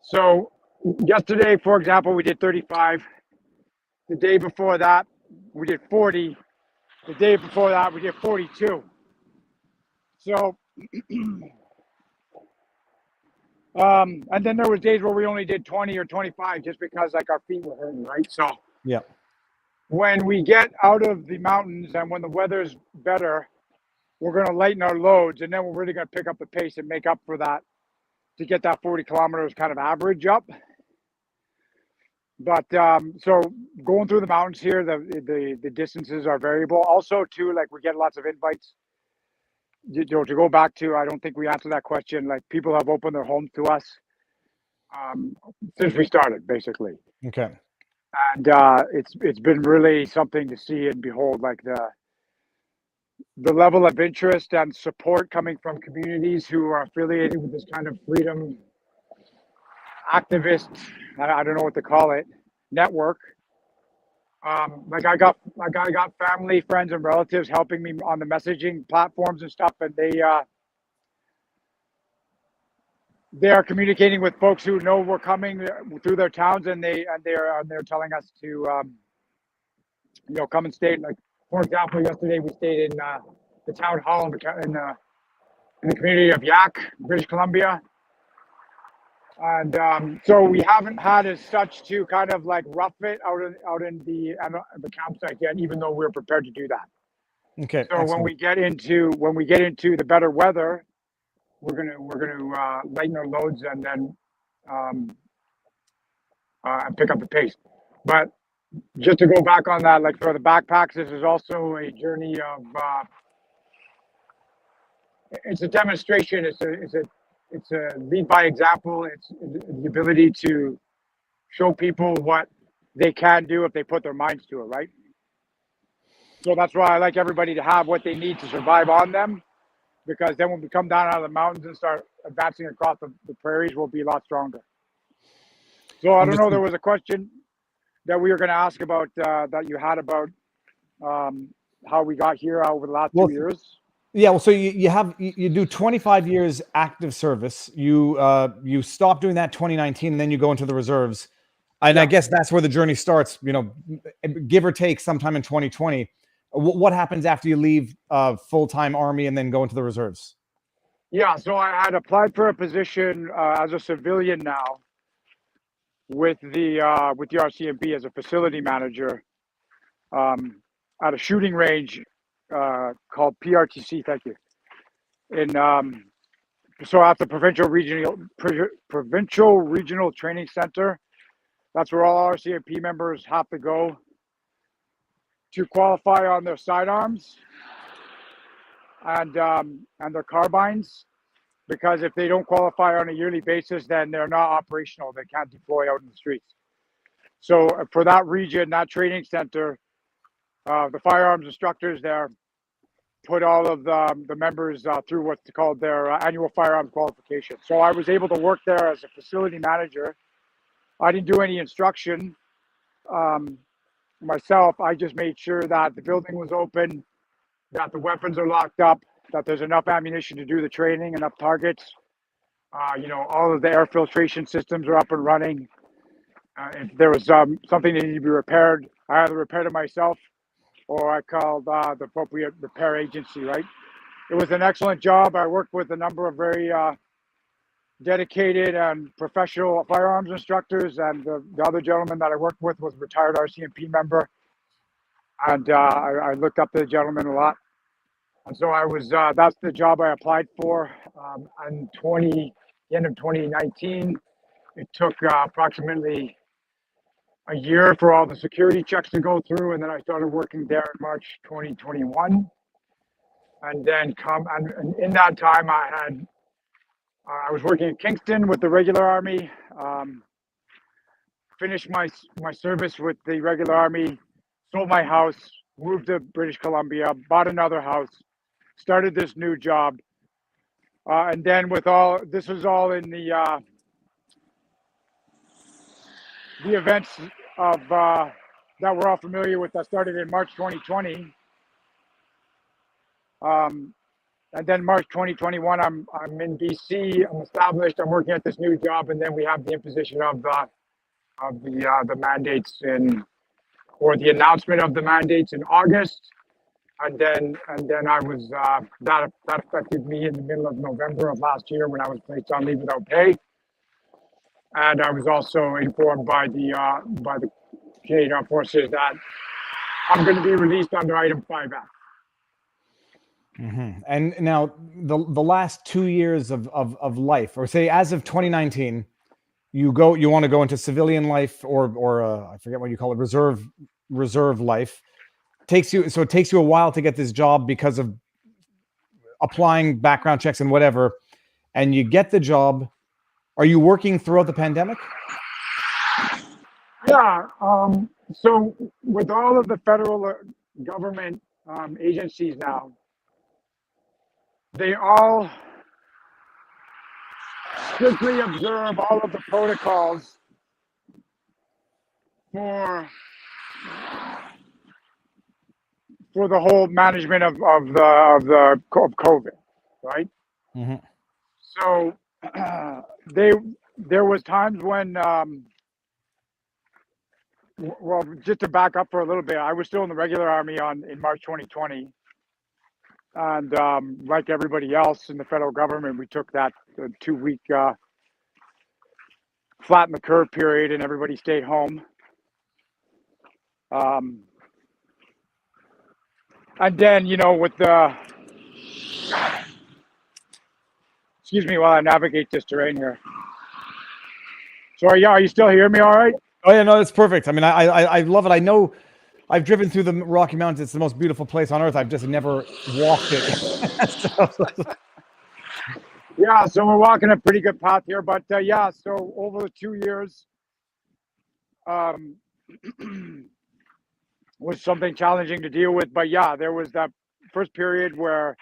So yesterday, for example, we did 35. The day before that, we did 40. The day before that, we did 42. So, and then there was days where we only did 20 or 25 just because like our feet were hurting, right? So Yeah. when we get out of the mountains and when the weather's better, we're going to lighten our loads, and then we're really going to pick up the pace and make up for that to get that 40 kilometers kind of average up. But so going through the mountains here, the distances are variable. Also, too, like we get lots of invites. You know, to go back to, I don't think we answered that question. Like people have opened their homes to us since we started, basically. Okay. And it's been really something to see and behold, like the level of interest and support coming from communities who are affiliated with this kind of freedom activist, I don't know what to call it, network. Like I got family, friends, and relatives helping me on the messaging platforms and stuff, and they are communicating with folks who know we're coming through their towns, and they're telling us to you know, come and stay. Like for example, yesterday we stayed in the town hall in the community of Yak, British Columbia. And so we haven't had as such to kind of like rough it out in the campsite yet, even though we're prepared to do that. Okay. So excellent. when we get into the better weather, we're gonna lighten our loads and then pick up the pace. But just to go back on that, like for the backpacks, this is also a journey of it's a demonstration. It's a lead by example. It's the ability to show people what they can do if they put their minds to it, right? So that's why I like everybody to have what they need to survive on them, because then when we come down out of the mountains and start advancing across the prairies, we'll be a lot stronger. So I don't know, there was a question that we were going to ask about that you had about how we got here over the last 2 years. Yeah, well, so you do 25 years active service. You stop doing that 2019, and then you go into the reserves. And I guess that's where the journey starts, you know, give or take sometime in 2020. What happens after you leave full-time Army and then go into the reserves? Yeah, so I had applied for a position as a civilian now with the RCMP as a facility manager at a shooting range called PRTC. Thank you. In so at the provincial regional training center, that's where all RCMP members have to go to qualify on their sidearms and their carbines. because if they don't qualify on a yearly basis, then they're not operational. They can't deploy out in the streets. So for that region, that training center, the firearms instructors there put all of the members through what's called their annual firearms qualification. So I was able to work there as a facility manager. I didn't do any instruction myself. I just made sure that the building was open, that the weapons are locked up, that there's enough ammunition to do the training, enough targets. All of the air filtration systems are up and running. If there was something that needed to be repaired, I either repaired it myself or I called the appropriate repair agency, right? It was an excellent job. I worked with a number of very dedicated and professional firearms instructors, and the other gentleman that I worked with was a retired RCMP member, and I looked up to the gentleman a lot. And so that's the job I applied for in the end of 2019. It took approximately a year for all the security checks to go through, and then I started working there in March 2021. And then and in that time, I was working in Kingston with the regular army. Finished my service with the regular army, sold my house, moved to British Columbia, bought another house, started this new job, and then this was all in the events of that we're all familiar with that started in March 2020. And then March 2021, I'm in BC. I'm established. I'm working at this new job, and then we have the imposition of the mandates or the announcement of the mandates in August, and then I was that affected me in the middle of November of last year when I was placed on leave without pay. And I was also informed by the Canadian Armed Forces that I'm going to be released under Item 5F. Mm-hmm. And now the last 2 years of life, or say as of 2019, you want to go into civilian life or I forget what you call it, reserve life. It takes you a while to get this job because of applying background checks and whatever, and you get the job. Are you working throughout the pandemic? Yeah. So with all of the federal government agencies now, they all strictly observe all of the protocols for the whole management of COVID, right? Mm-hmm. So there was times when well, just to back up for a little bit, I was still in the regular army in March 2020, and like everybody else in the federal government, we took that 2-week flatten the curve period, and everybody stayed home. And then, with the excuse me while I navigate this terrain here. Sorry, are you still hearing me all right? Oh yeah, no, that's perfect. I mean, I love it. I know I've driven through the Rocky Mountains. It's the most beautiful place on earth. I've just never walked it. Yeah, so we're walking a pretty good path here, but yeah, so over the 2 years was something challenging to deal with. But yeah, there was that first period where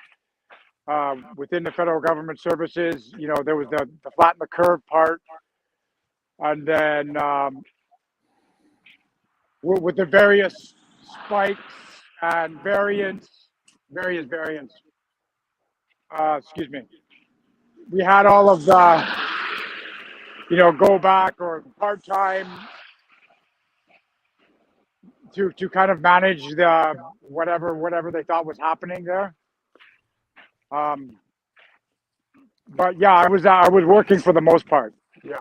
within the federal government services, there was the flatten the curve part, and then with the various spikes and various variants. Excuse me. We had all of the, go back or part time to kind of manage the whatever they thought was happening there. But yeah, I was working for the most part. Yeah.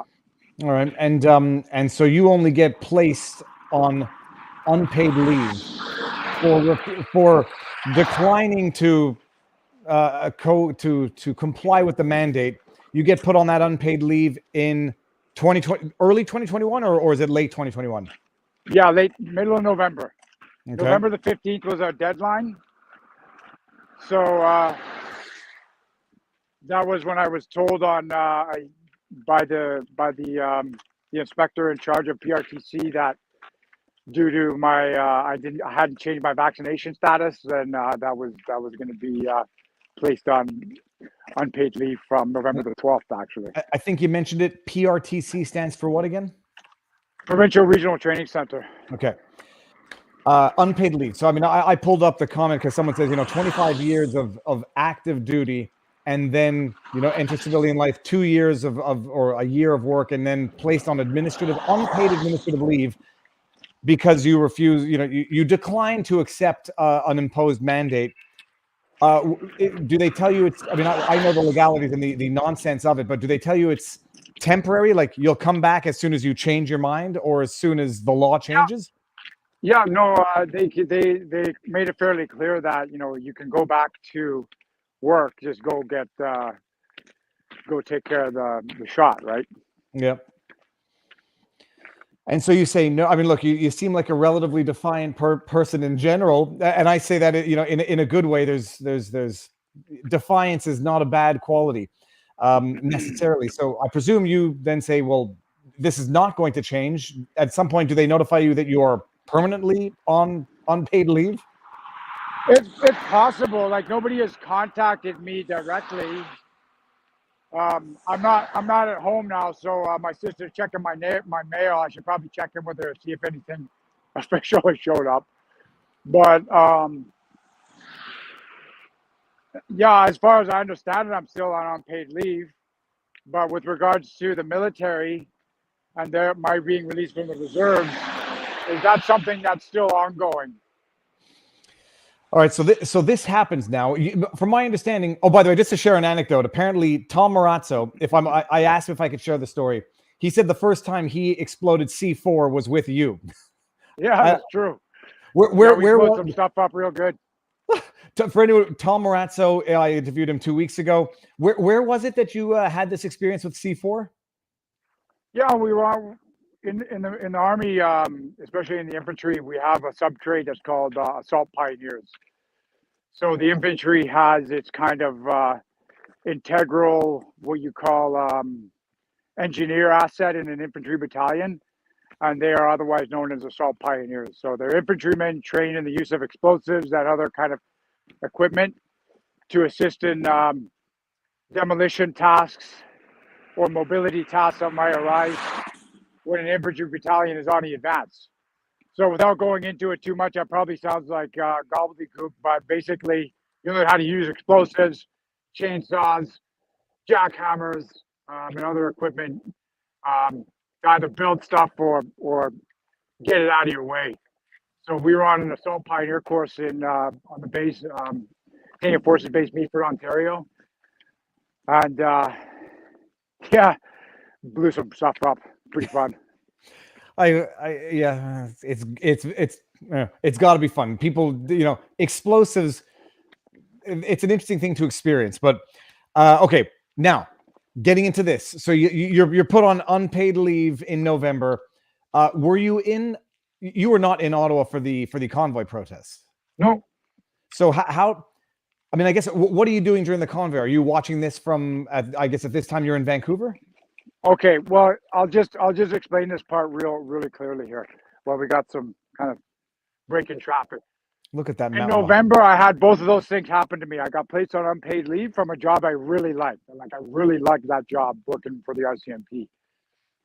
All right, and so you only get placed on unpaid leave for declining to comply with the mandate. You get put on that unpaid leave in 2020, early 2021, or is it late 2021? Yeah, middle of November. Okay. November the 15th was our deadline. So That was when I was told on by the inspector in charge of PRTC that due to my I hadn't changed my vaccination status, then that was going to be placed on unpaid leave from November the 12th. Actually, I think you mentioned it. PRTC stands for what again? Provincial Regional Training Center. Okay. Unpaid leave. So, I mean, I pulled up the comment because someone says, 25 years of active duty and then, enter civilian life, 2 years or a year of work, and then placed on unpaid administrative leave because you refuse, you decline to accept an imposed mandate. Do they tell you it's, I mean, I know the legalities and the nonsense of it, but do they tell you it's temporary? Like you'll come back as soon as you change your mind or as soon as the law changes? Yeah, no, they made it fairly clear that you can go back to work, just go take care of the shot, right? Yep. And so you say no. I mean, look, you seem like a relatively defiant person in general, and I say that in a good way. There's defiance is not a bad quality necessarily. So I presume you then say, well, this is not going to change. At some point, do they notify you that you are permanently on unpaid leave? It's possible. Like nobody has contacted me directly. I'm not at home now, so my sister's checking my mail. I should probably check in with her to see if anything official has showed up. But yeah, as far as I understand it, I'm still on unpaid leave. But with regards to the military and my being released from the reserves, is that something that's still ongoing? All right, so this happens now. From my understanding, oh, by the way, just to share an anecdote, apparently Tom Marazzo, I asked him if I could share the story. He said the first time he exploded C4 was with you. Yeah, that's true. Where blew some stuff up real good. For anyone, Tom Marazzo, I interviewed him 2 weeks ago. Where was it that you had this experience with C4? Yeah, we were in the Army, especially in the infantry. We have a sub-trade that's called Assault Pioneers. So the infantry has its kind of integral, what you call engineer asset in an infantry battalion, and they are otherwise known as Assault Pioneers. So they're infantrymen trained in the use of explosives and other kind of equipment to assist in demolition tasks or mobility tasks that might arise when an infantry battalion is on the advance. So without going into it too much, that probably sounds like gobbledygook, but basically you learn how to use explosives, chainsaws, jackhammers, and other equipment to either build stuff or get it out of your way. So we were on an Assault Pioneer course on the base, Canadian Forces Base, Meaford, Ontario. And yeah, blew some stuff up. Pretty fun. Yeah, it's got to be fun. People, explosives. It's an interesting thing to experience. But okay, now getting into this. So you're put on unpaid leave in November. Were you in? You were not in Ottawa for the convoy protests. No. So how? I mean, I guess what are you doing during the convoy? Are you watching this from? I guess at this time you're in Vancouver. Okay, well, I'll just explain this part really clearly here. Well, we got some kind of breaking traffic. Look at that. In November, I had both of those things happen to me. I got placed on unpaid leave from a job I really liked. Like I really liked that job working for the RCMP.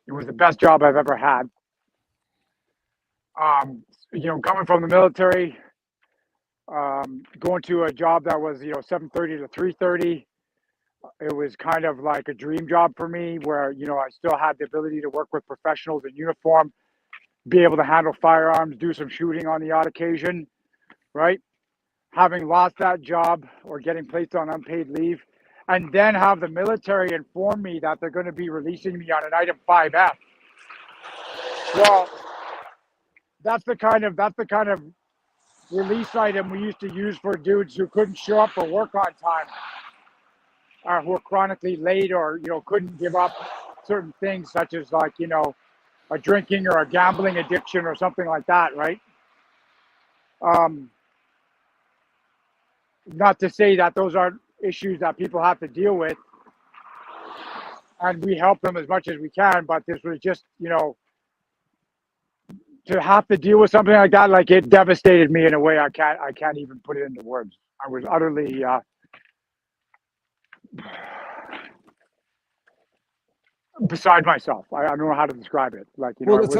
It was the best job I've ever had. Coming from the military, going to a job that was 7:30 to 3:30. It was kind of like a dream job for me where, I still had the ability to work with professionals in uniform, be able to handle firearms, do some shooting on the odd occasion, right? Having lost that job or getting placed on unpaid leave, and then have the military inform me that they're going to be releasing me on an item 5F. Well, that's the kind of release item we used to use for dudes who couldn't show up for work on time. Who are chronically late or, couldn't give up certain things such as like, a drinking or a gambling addiction or something like that, right? Not to say that those aren't issues that people have to deal with, and we help them as much as we can. But this was just, to have to deal with something like that, like it devastated me in a way I can't even put it into words. I was utterly beside myself. I don't know how to describe it. Like, Well, it was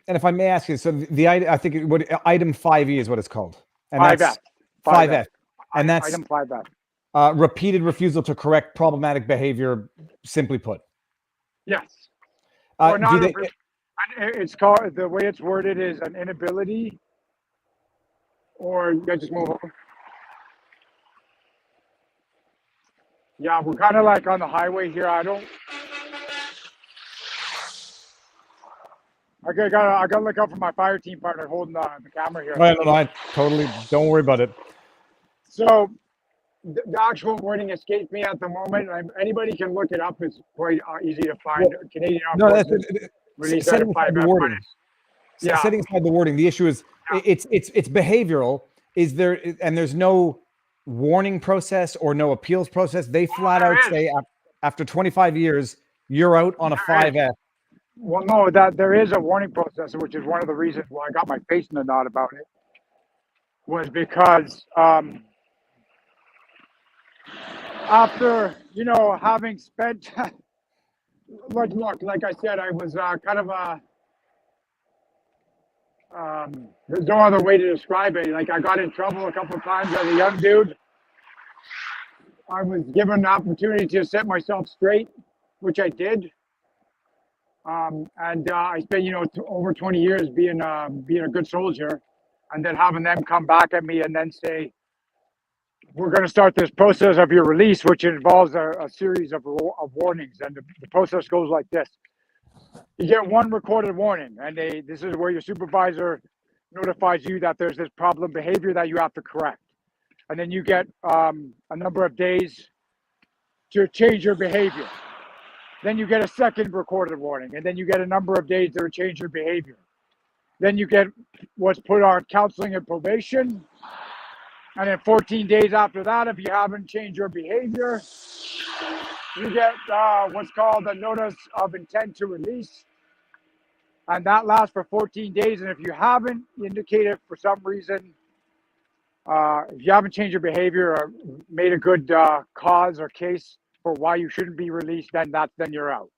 and if I may ask you, so I think item 5E is what it's called, and 5F. that's 5F, and that's item 5F. Repeated refusal to correct problematic behavior. Simply put, Yes. Do It's called, the way it's worded is an inability, or you guys just move over. Yeah, we're kind of like on the highway here. I gotta look out for my fire team partner holding the camera here. No, I totally don't worry about it. So the actual wording escapes me at the moment. Anybody can look it up. It's quite easy to find. Well, Canadian Armed No, Forces that's released setting item aside the 5F, wording. Yeah. Setting aside the wording, the issue is it's behavioral. Is there, and there's no warning process or no appeals process. They flat out say after 25 years, you're out on a 5F. Well, no, that there is a warning process, which is one of the reasons why I got my face in the knot about it, was because after, having spent, like I said, I was kind of there's no other way to describe it. Like, I got in trouble a couple of times as a young dude. I was given an opportunity to set myself straight, which I did. And I spent, over 20 years being a good soldier, and then having them come back at me and then say, we're going to start this process of your release, which involves a series of warnings. And the process goes like this. You get one recorded warning, and this is where your supervisor notifies you that there's this problem behavior that you have to correct. And then you get a number of days to change your behavior. Then you get a second recorded warning, and then you get a number of days to change your behavior. Then you get what's put on counseling and probation. And then 14 days after that, if you haven't changed your behavior, you get what's called a notice of intent to release. And that lasts for 14 days. And if you haven't indicated for some reason, if you haven't changed your behavior or made a good cause or case for why you shouldn't be released, then you're out.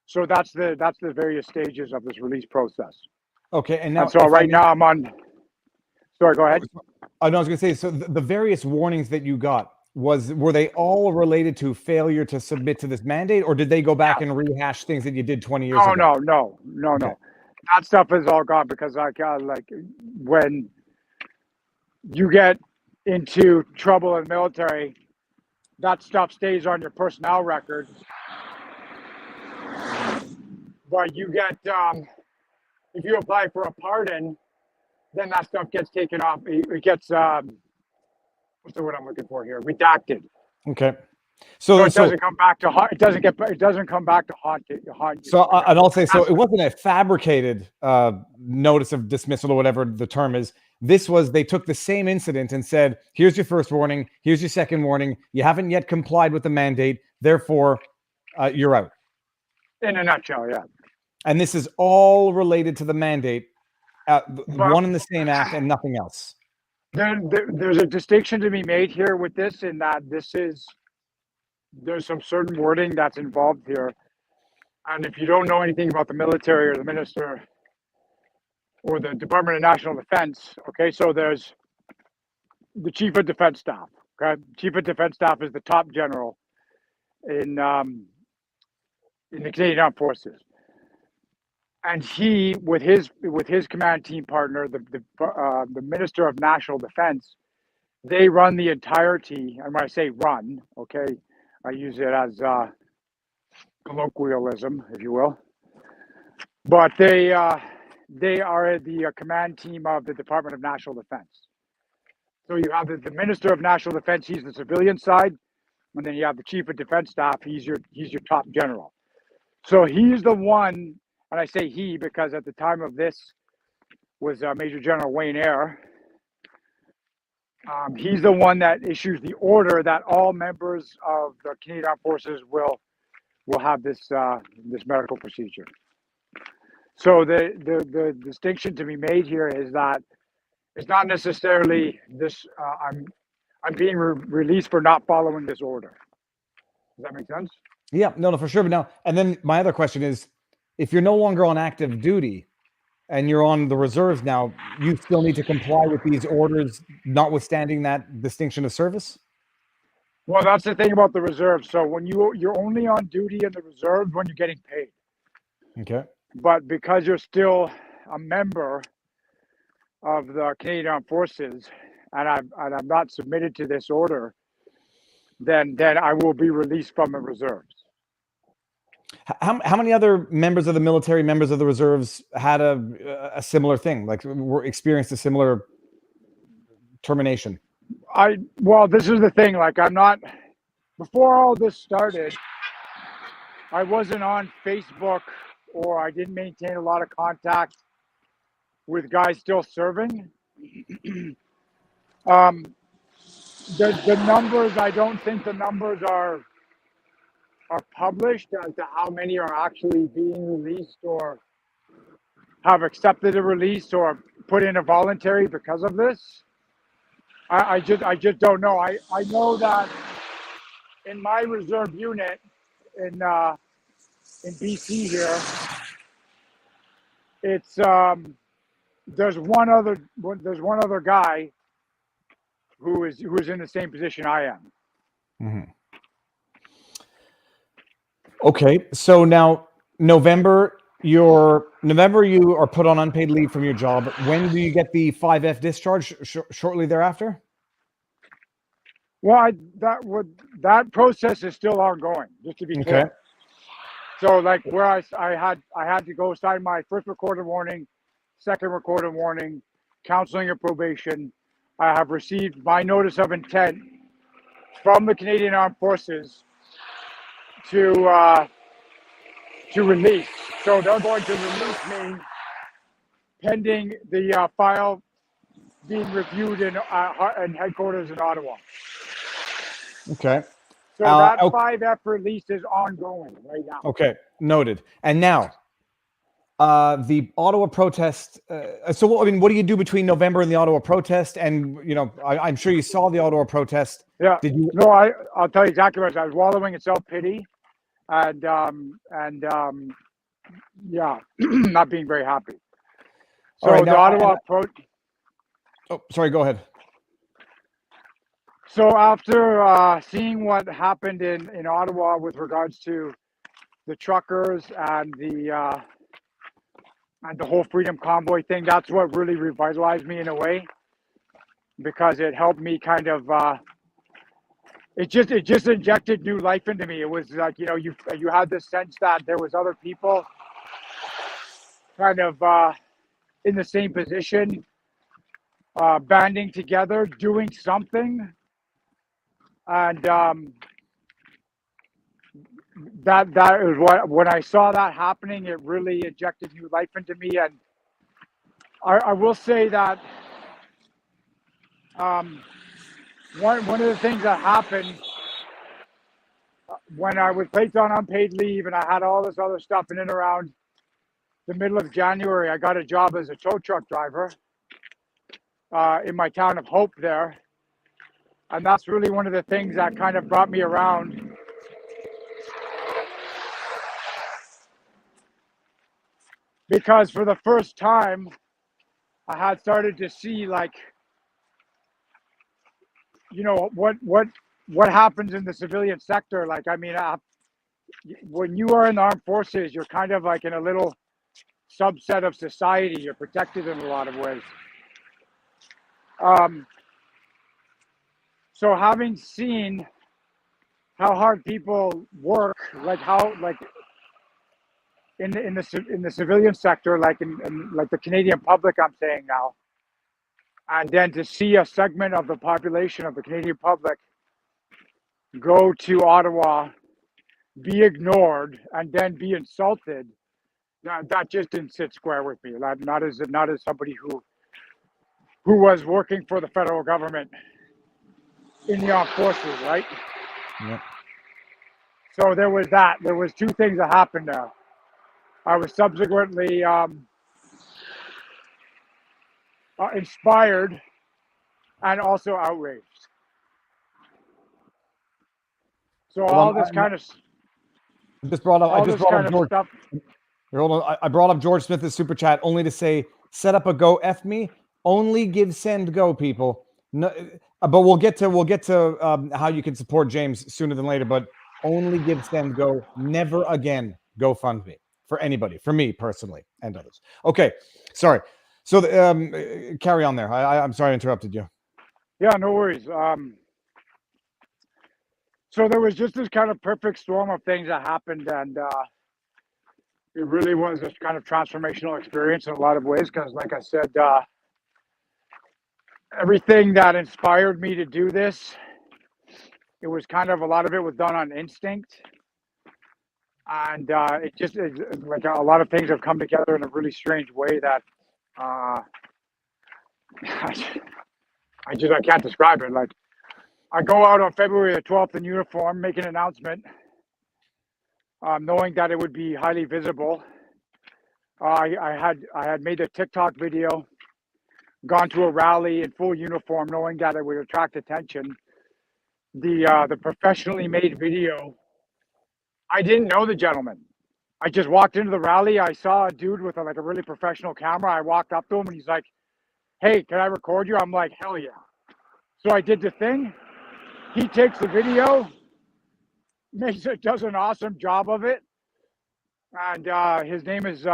So that's the various stages of this release process. Okay, and now so right now I'm on. Sorry, go ahead. I was going to say, so the various warnings that you got, were they all related to failure to submit to this mandate, or did they go back and rehash things that you did 20 years ago? No. Okay. That stuff is all gone because when you get into trouble in the military, that stuff stays on your personnel record. But you get, if you apply for a pardon, then that stuff gets taken off. It gets, what's the word I'm looking for here? Redacted. Okay. So it doesn't come back to haunt. It doesn't come back to haunt you. So and I'll say, so it wasn't a fabricated notice of dismissal or whatever the term is. This was, they took the same incident and said, here's your first warning, here's your second warning. You haven't yet complied with the mandate, therefore you're out. In a nutshell, yeah. And this is all related to the mandate, one and the same act and nothing else. There's a distinction to be made here with this, in that there's some certain wording that's involved here. And if you don't know anything about the military or the minister or the Department of National Defense, okay, so there's the Chief of Defense Staff, okay? Chief of Defense Staff is the top general in the Canadian Armed Forces. And he, with his command team partner, the Minister of National Defense, they run the entirety, and when I say run, okay, I use it as colloquialism, if you will. But they are the command team of the Department of National Defense. So you have the Minister of National Defense, he's the civilian side, and then you have the Chief of Defense Staff, he's your top general. So he's the one, and I say he because at the time of this was Major General Wayne Eyre. He's the one that issues the order that all members of the Canadian Armed Forces will will have this this medical procedure. So the distinction to be made here is that it's not necessarily this. I'm being released for not following this order. Does that make sense? Yeah, no, for sure. But now, and then my other question is, if you're no longer on active duty and you're on the reserves now, you still need to comply with these orders, notwithstanding that distinction of service? Well, that's the thing about the reserves. So when you're only on duty in the reserves when you're getting paid. Okay. But because you're still a member of the Canadian Armed Forces, and I'm not submitted to this order, then I will be released from the reserves. How many other members of the military, members of the reserves, had a similar thing, like were experienced a similar termination? Well, this is the thing. Like, I'm not. Before all this started, I wasn't on Facebook, or I didn't maintain a lot of contact with guys still serving. The numbers, I don't think the numbers are published as to how many are actually being released or have accepted a release or put in a voluntary because of this. I just don't know. I know that in my reserve unit in BC here, it's there's one other guy who is in the same position I am. Mm-hmm. Okay, so now November you are put on unpaid leave from your job. When do you get the 5F discharge? Shortly thereafter? Well, that process is still ongoing, just to be clear. Okay. So, like, where I had to go sign my first recorded warning, second recorded warning, counseling and probation. I have received my notice of intent from the Canadian Armed Forces to release. So they're going to release me pending the file being reviewed in headquarters in Ottawa. Okay. So that 5F release is ongoing right now. Okay, noted. And now, the Ottawa protest. So, I mean, what do you do between November and the Ottawa protest? And I'm sure you saw the Ottawa protest. Yeah. Did you? No, I'll tell you exactly what I was wallowing in self-pity, and yeah, not being very happy. So right, the Ottawa Oh, sorry. Go ahead. So after seeing what happened in Ottawa with regards to the truckers and the whole Freedom Convoy thing, that's what really revitalized me in a way, because it helped me kind of. It just injected new life into me. It was like, you had this sense that there was other people kind of in the same position, banding together, doing something. And that is what, when I saw that happening, it really injected new life into me. And I will say that one of the things that happened when I was placed on unpaid leave and I had all this other stuff in and around the middle of January, I got a job as a tow truck driver in my town of Hope there. And that's really one of the things that kind of brought me around. Because for the first time, I had started to see, like, what happens in the civilian sector. Like, I mean, when you are in the armed forces, you're kind of like in a little subset of society. You're protected in a lot of ways. So having seen how hard people work, like in the civilian sector, like in like the Canadian public, I'm saying now, and then to see a segment of the population of the Canadian public go to Ottawa, be ignored, and then be insulted, that just didn't sit square with me. Not as somebody who was working for the federal government in the armed forces, right? Yeah. So there was that. There was two things that happened there. I was subsequently inspired and also outraged. So all this kind of just brought up. I just brought up George. Stuff. Hold on. I brought up George Smith's super chat only to say, set up a go F me. Only give send go, people. No, but we'll get to how you can support James sooner than later. But only give send go. Never again GoFundMe for anybody. For me personally and others. Okay, sorry. So carry on there. I'm sorry I interrupted you. Yeah, no worries. So there was just this kind of perfect storm of things that happened, and it really was this kind of transformational experience in a lot of ways. Because, like I said, everything that inspired me to do this, it was kind of a lot of it was done on instinct, and it's like a lot of things have come together in a really strange way that I can't describe it. Like, I go out on February the 12th in uniform, make an announcement, knowing that it would be highly visible. I had made a TikTok video, gone to a rally in full uniform, knowing that it would attract attention. The professionally made video, I didn't know the gentleman. I just walked into the rally. I saw a dude with a really professional camera. I walked up to him and he's like, "Hey, can I record you?" I'm like, "Hell yeah." So I did the thing. He takes the video, does an awesome job of it. And his name is,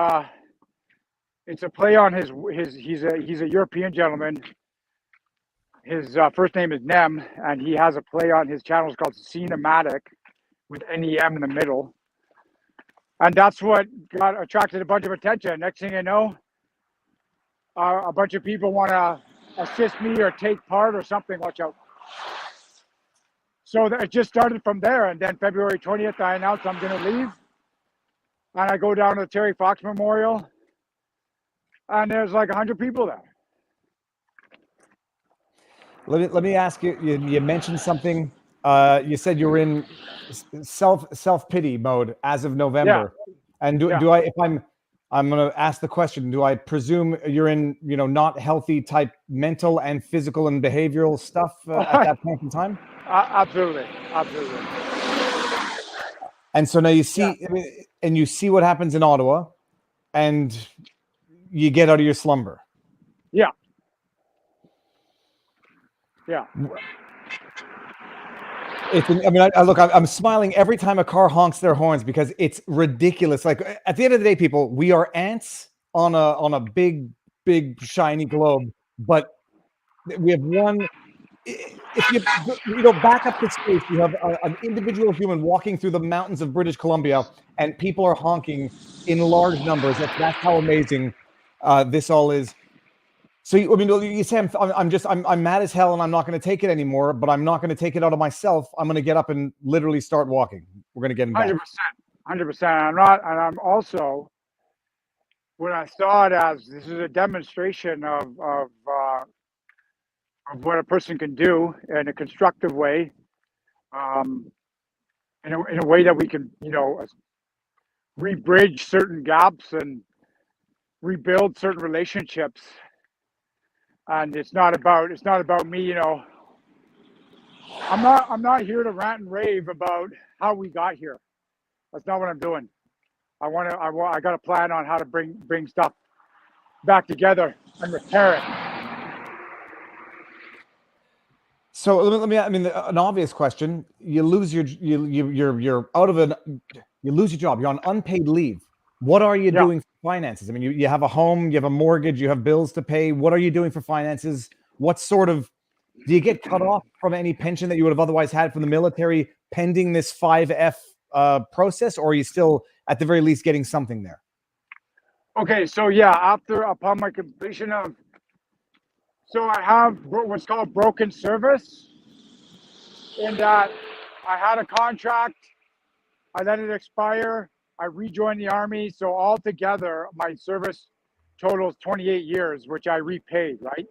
it's a play on he's a European gentleman. His first name is Nem, and he has a play on his channel. It's called Cinematic with NEM in the middle. And that's what attracted a bunch of attention. Next thing I know, a bunch of people want to assist me or take part or something. Watch out. So it just started from there. And then February 20th, I announced I'm going to leave. And I go down to the Terry Fox Memorial. And there's like 100 people there. Let me ask you, you mentioned something. You said you were in self-pity mode as of November. Yeah. And do I, if I'm going to ask the question, do I presume you're in, not healthy type mental and physical and behavioral stuff at that point in time? Absolutely. And so now you see, and you see what happens in Ottawa, and you get out of your slumber. Yeah. I'm smiling every time a car honks their horns because it's ridiculous. Like, at the end of the day, people, we are ants on a big shiny globe, but we have one. If you back up to space, you have an individual human walking through the mountains of British Columbia, and people are honking in large numbers. That's how amazing this all is. So you say I'm mad as hell and I'm not going to take it anymore, but I'm not going to take it out of myself. I'm going to get up and literally start walking. We're going to get in back. 100%. I'm not, and I'm also, when I saw it as this is a demonstration of what a person can do in a constructive way, in a way that we can, re-bridge certain gaps and rebuild certain relationships. And it's not about me, I'm not here to rant and rave about how we got here. That's not what I'm doing. I got a plan on how to bring stuff back together and repair it. So let me. An obvious question: you lose your you lose your job. You're on unpaid leave. What are you doing for finances? You have a home, you have a mortgage, you have bills to pay. What are you doing for finances? What sort of do you get cut off from any pension that you would have otherwise had from the military pending this 5F process, or are you still at the very least getting something there? Okay, so upon my completion of. So I have what's called broken service, in that I had a contract, I let it expire, I rejoined the Army. So altogether, my service totals 28 years, which I repaid, right?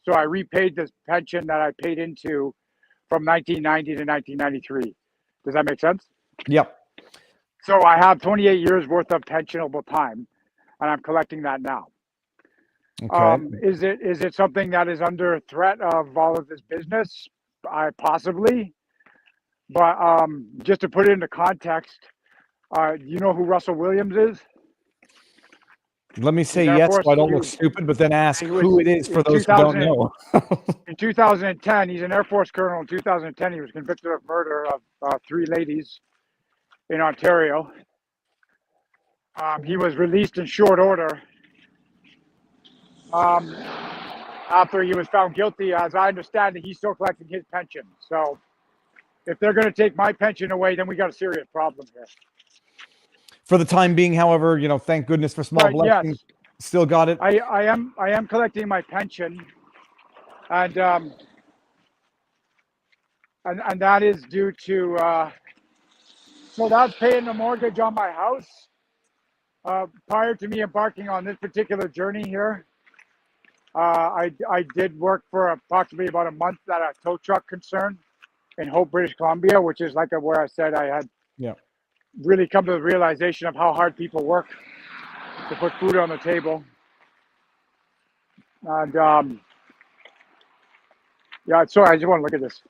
So I repaid this pension that I paid into from 1990 to 1993. Does that make sense? Yep. So I have 28 years worth of pensionable time, and I'm collecting that now. Okay. Is it something that is under threat of all of this business? I possibly, but just to put it into context, you know who Russell Williams is? Let me He's say an Air yes Force. so I don't look stupid, but then ask He who was it is for in those who don't 2000. know. In 2010, he's an Air Force colonel. In 2010, he was convicted of murder of 3 ladies in Ontario. He was released in short order after he was found guilty. As I understand it, he's still collecting his pension. So if they're going to take my pension away, then we got a serious problem here. For the time being, however, thank goodness for small But blessings. yes, Still got it. I am collecting my pension, and that is due to so that's paying the mortgage on my house. Prior to me embarking on this particular journey here, I did work for approximately about a month at a tow truck concern in Hope, British Columbia, which is like where I said I had really come to the realization of how hard people work to put food on the table. And yeah, sorry, I just want to look at this.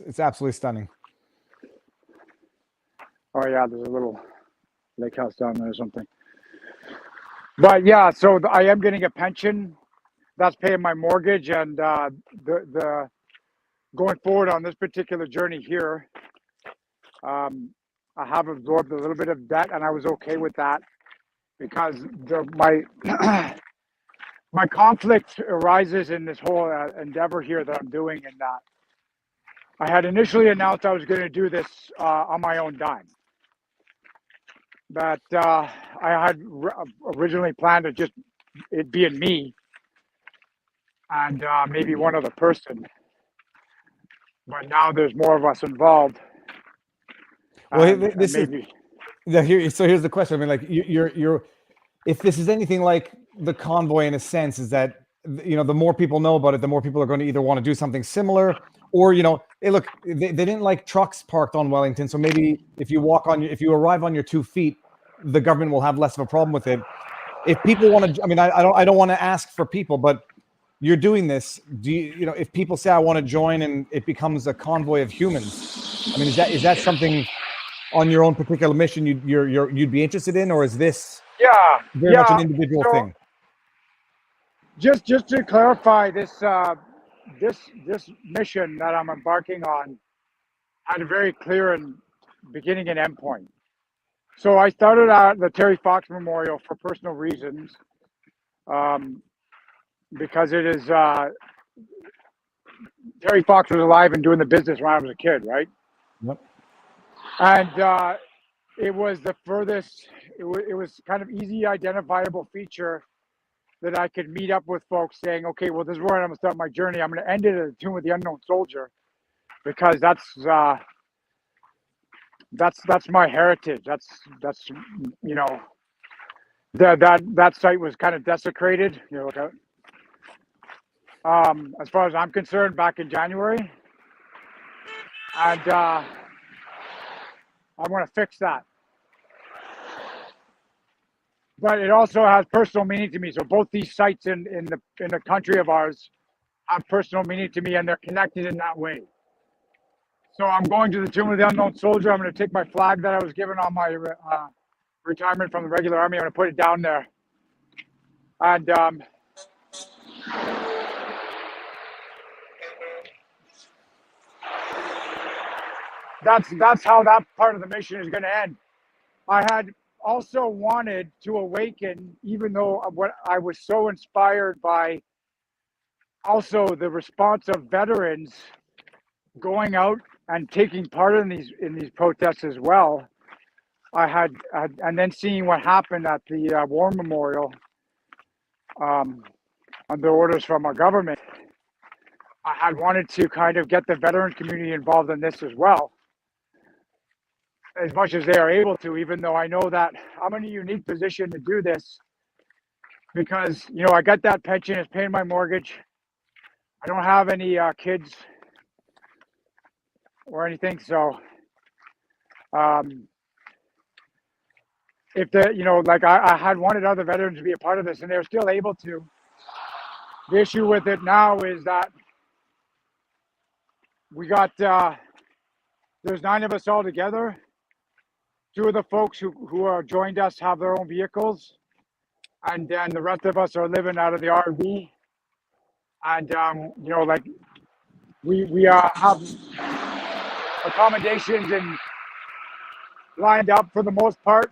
It's absolutely stunning. Oh yeah, there's a little lake house down there or something. But yeah, so I am getting a pension that's paying my mortgage, and the going forward on this particular journey here, I have absorbed a little bit of debt, and I was okay with that because my my conflict arises in this whole endeavor here that I'm doing, in that I had initially announced I was going to do this on my own dime. But I had originally planned to just it being me and maybe one other person. But now there's more of us involved. Well, And this maybe is so. Here's the question. I mean, like you're if this is anything like the Convoy in a sense, is that the more people know about it, the more people are going to either want to do something similar, or hey, look, they didn't like trucks parked on Wellington, so maybe if you arrive on your 2 feet, the government will have less of a problem with it. If people want to, I mean, I don't want to ask for people, but you're doing this. Do if people say I want to join and it becomes a convoy of humans? I mean, is that something on your own particular mission you'd be interested in, or is this very much an individual thing? Just to clarify, this mission that I'm embarking on had a very clear and beginning and end point. So I started at the Terry Fox Memorial for personal reasons, because it is Terry Fox was alive and doing the business when I was a kid, right? Yep. And it was the furthest. It was kind of easy identifiable feature that I could meet up with folks saying, okay, well, this is where I'm going to start my journey. I'm going to end it at the tomb of the unknown soldier, because that's my heritage. That's that site was kind of desecrated. As far as I'm concerned, back in January, and I want to fix that. But it also has personal meaning to me. So both these sites in the country of ours have personal meaning to me, and they're connected in that way. So I'm going to the Tomb of the Unknown Soldier. I'm going to take my flag that I was given on my retirement from the regular army. I'm going to put it down there, and that's how that part of the mission is going to end. I had also wanted to awaken, even though what I was so inspired by also the response of veterans going out and taking part in these protests as well. I had and then seeing what happened at the war memorial, under orders from our government, I had wanted to kind of get the veteran community involved in this as well, as much as they are able to, even though I know that I'm in a unique position to do this because, I got that pension, it's paying my mortgage. I don't have any kids or anything. So if like I had wanted other veterans to be a part of this, and they're still able to. The issue with it now is that we got there's 9 of us all together. 2 of the folks who are joined us have their own vehicles, and then the rest of us are living out of the RV. And like we have accommodations and lined up for the most part.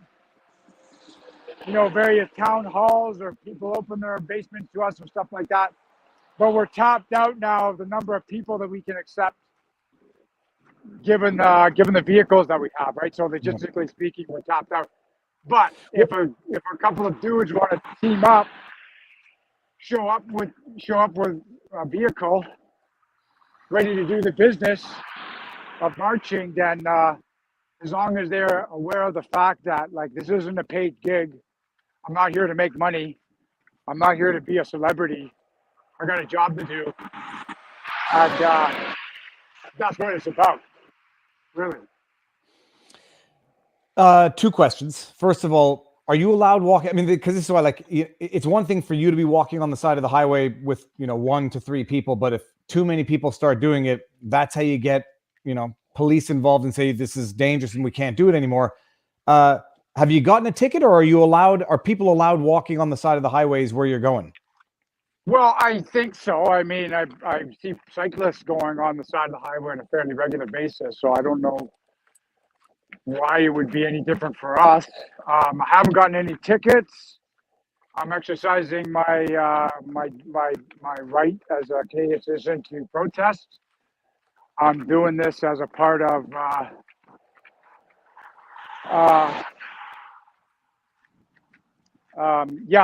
Various town halls or people open their basements to us and stuff like that. But we're tapped out now of the number of people that we can accept, given the vehicles that we have, right? So logistically speaking, we're tapped out. But if a couple of dudes want to team up, show up with a vehicle ready to do the business of marching, then as long as they're aware of the fact that, like, this isn't a paid gig, I'm not here to make money, I'm not here to be a celebrity, I got a job to do, and that's what it's about, really. 2 questions. First of all, are you allowed walking? I mean, because this is why, like, it's one thing for you to be walking on the side of the highway with 1 to 3 people, but if too many people start doing it, that's how you get police involved and say this is dangerous and we can't do it anymore. Have you gotten a ticket, or are people allowed walking on the side of the highways where you're going? Well, I think so. I mean, I see cyclists going on the side of the highway on a fairly regular basis, so I don't know why it would be any different for us. I haven't gotten any tickets. I'm exercising my right as a Canadian citizen to protest. I'm doing this as a part of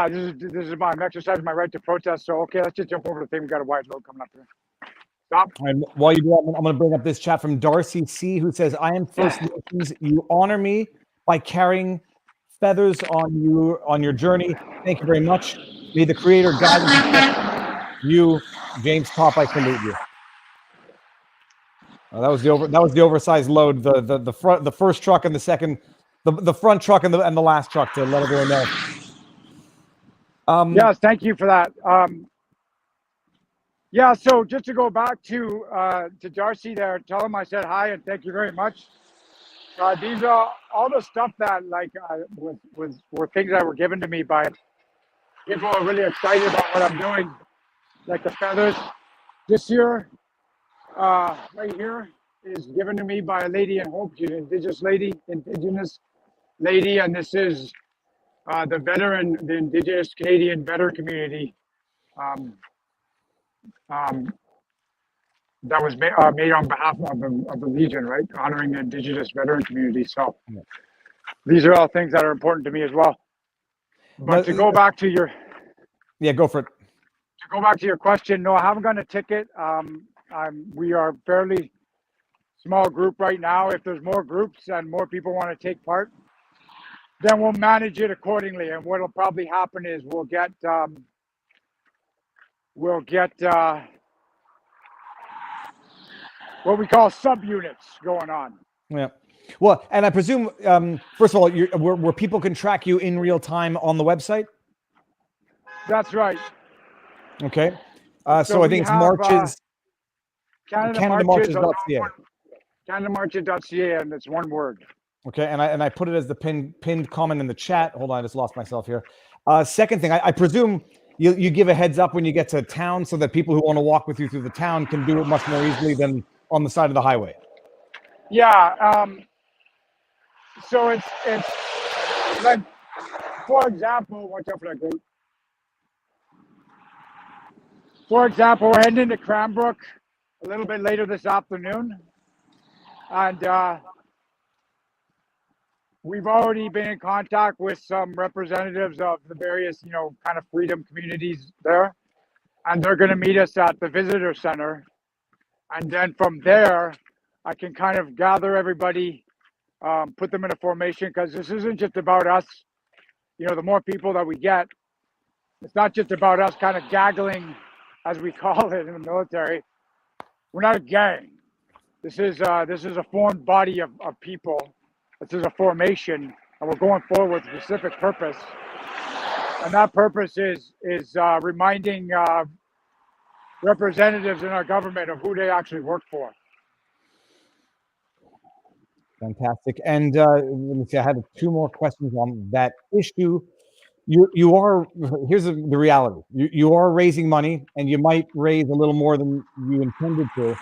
this is I'm exercising my right to protest. So okay, let's just jump over the thing. We got a wide load coming up here. Stop. And while you do that, I'm going to bring up this chat from Darcy C, who says, "I am First Nations. You honor me by carrying feathers on your journey. Thank you very much. May the Creator guide you, James Topp. I salute you." That was the oversized load. The first truck and the second, the front truck and the last truck, to let everyone know. Yes, thank you for that. So just to go back to Darcy there, tell him I said hi and thank you very much. These are all the stuff that were things that were given to me by people who are really excited about what I'm doing, like the feathers. This year, right here, is given to me by a lady in Hope. She's an Indigenous lady, and this is the Indigenous Canadian veteran community. That was made on behalf of the Legion, right? Honoring the Indigenous veteran community. So these are all things that are important to me as well. But to go back to your... Yeah, go for it. To go back to your question, no, I haven't gotten a ticket. We are a fairly small group right now. If there's more groups and more people want to take part, then we'll manage it accordingly. And what'll probably happen is we'll get what we call subunits going on. Yeah. Well, and I presume, first of all, where people can track you in real time on the website? That's right. Okay. So I think it's marches. CanadaMarches.ca. CanadaMarches.ca, and it's one word. Okay, and I put it as the pinned comment in the chat. Hold on, I just lost myself here. Second thing, I presume you give a heads up when you get to town so that people who want to walk with you through the town can do it much more easily than on the side of the highway. Yeah. So it's like, for example, watch out for that goat. For example, we're heading into Cranbrook a little bit later this afternoon, and we've already been in contact with some representatives of the various, kind of freedom communities there, and they're going to meet us at the visitor center. And then from there, I can kind of gather everybody, put them in a formation, because this isn't just about us. The more people that we get, it's not just about us kind of gaggling, as we call it in the military. We're not a gang. This is a formed body of people. This is a formation, and we're going forward with a specific purpose. And that purpose is reminding representatives in our government of who they actually work for. Fantastic. And let me see, I had two more questions on that issue. You are, here's the reality. You are raising money, and you might raise a little more than you intended to.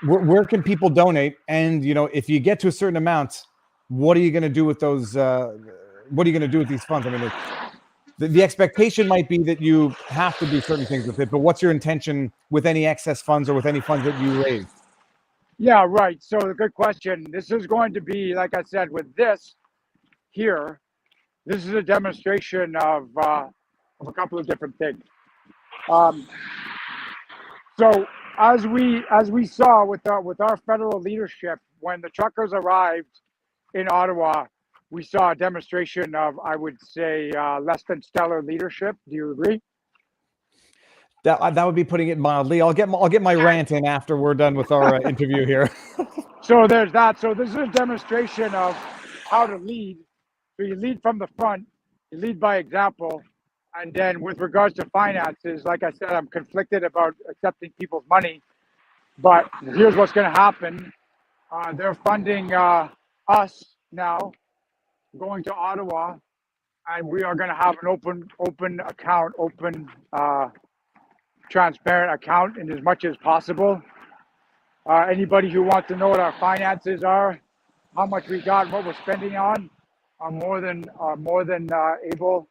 Where can people donate? And if you get to a certain amount, what are you going to do with those? What are you going to do with these funds? I mean, the expectation might be that you have to do certain things with it, but what's your intention with any excess funds or with any funds that you raise? Yeah, right. So good question. This is going to be, like I said, with this here, this is a demonstration of a couple of different things. So as we saw with our federal leadership, when the truckers arrived in Ottawa, we saw a demonstration of, I would say, less than stellar leadership. Do you agree? That would be putting it mildly. I'll get my rant in after we're done with our interview here. So there's that. So this is a demonstration of how to lead. So you lead from the front, you lead by example, and then with regards to finances, like I said, I'm conflicted about accepting people's money, but here's what's going to happen. They're funding us now, going to Ottawa, and we are going to have an open account, transparent account in as much as possible. Anybody who wants to know what our finances are, how much we got, what we're spending on, are more than able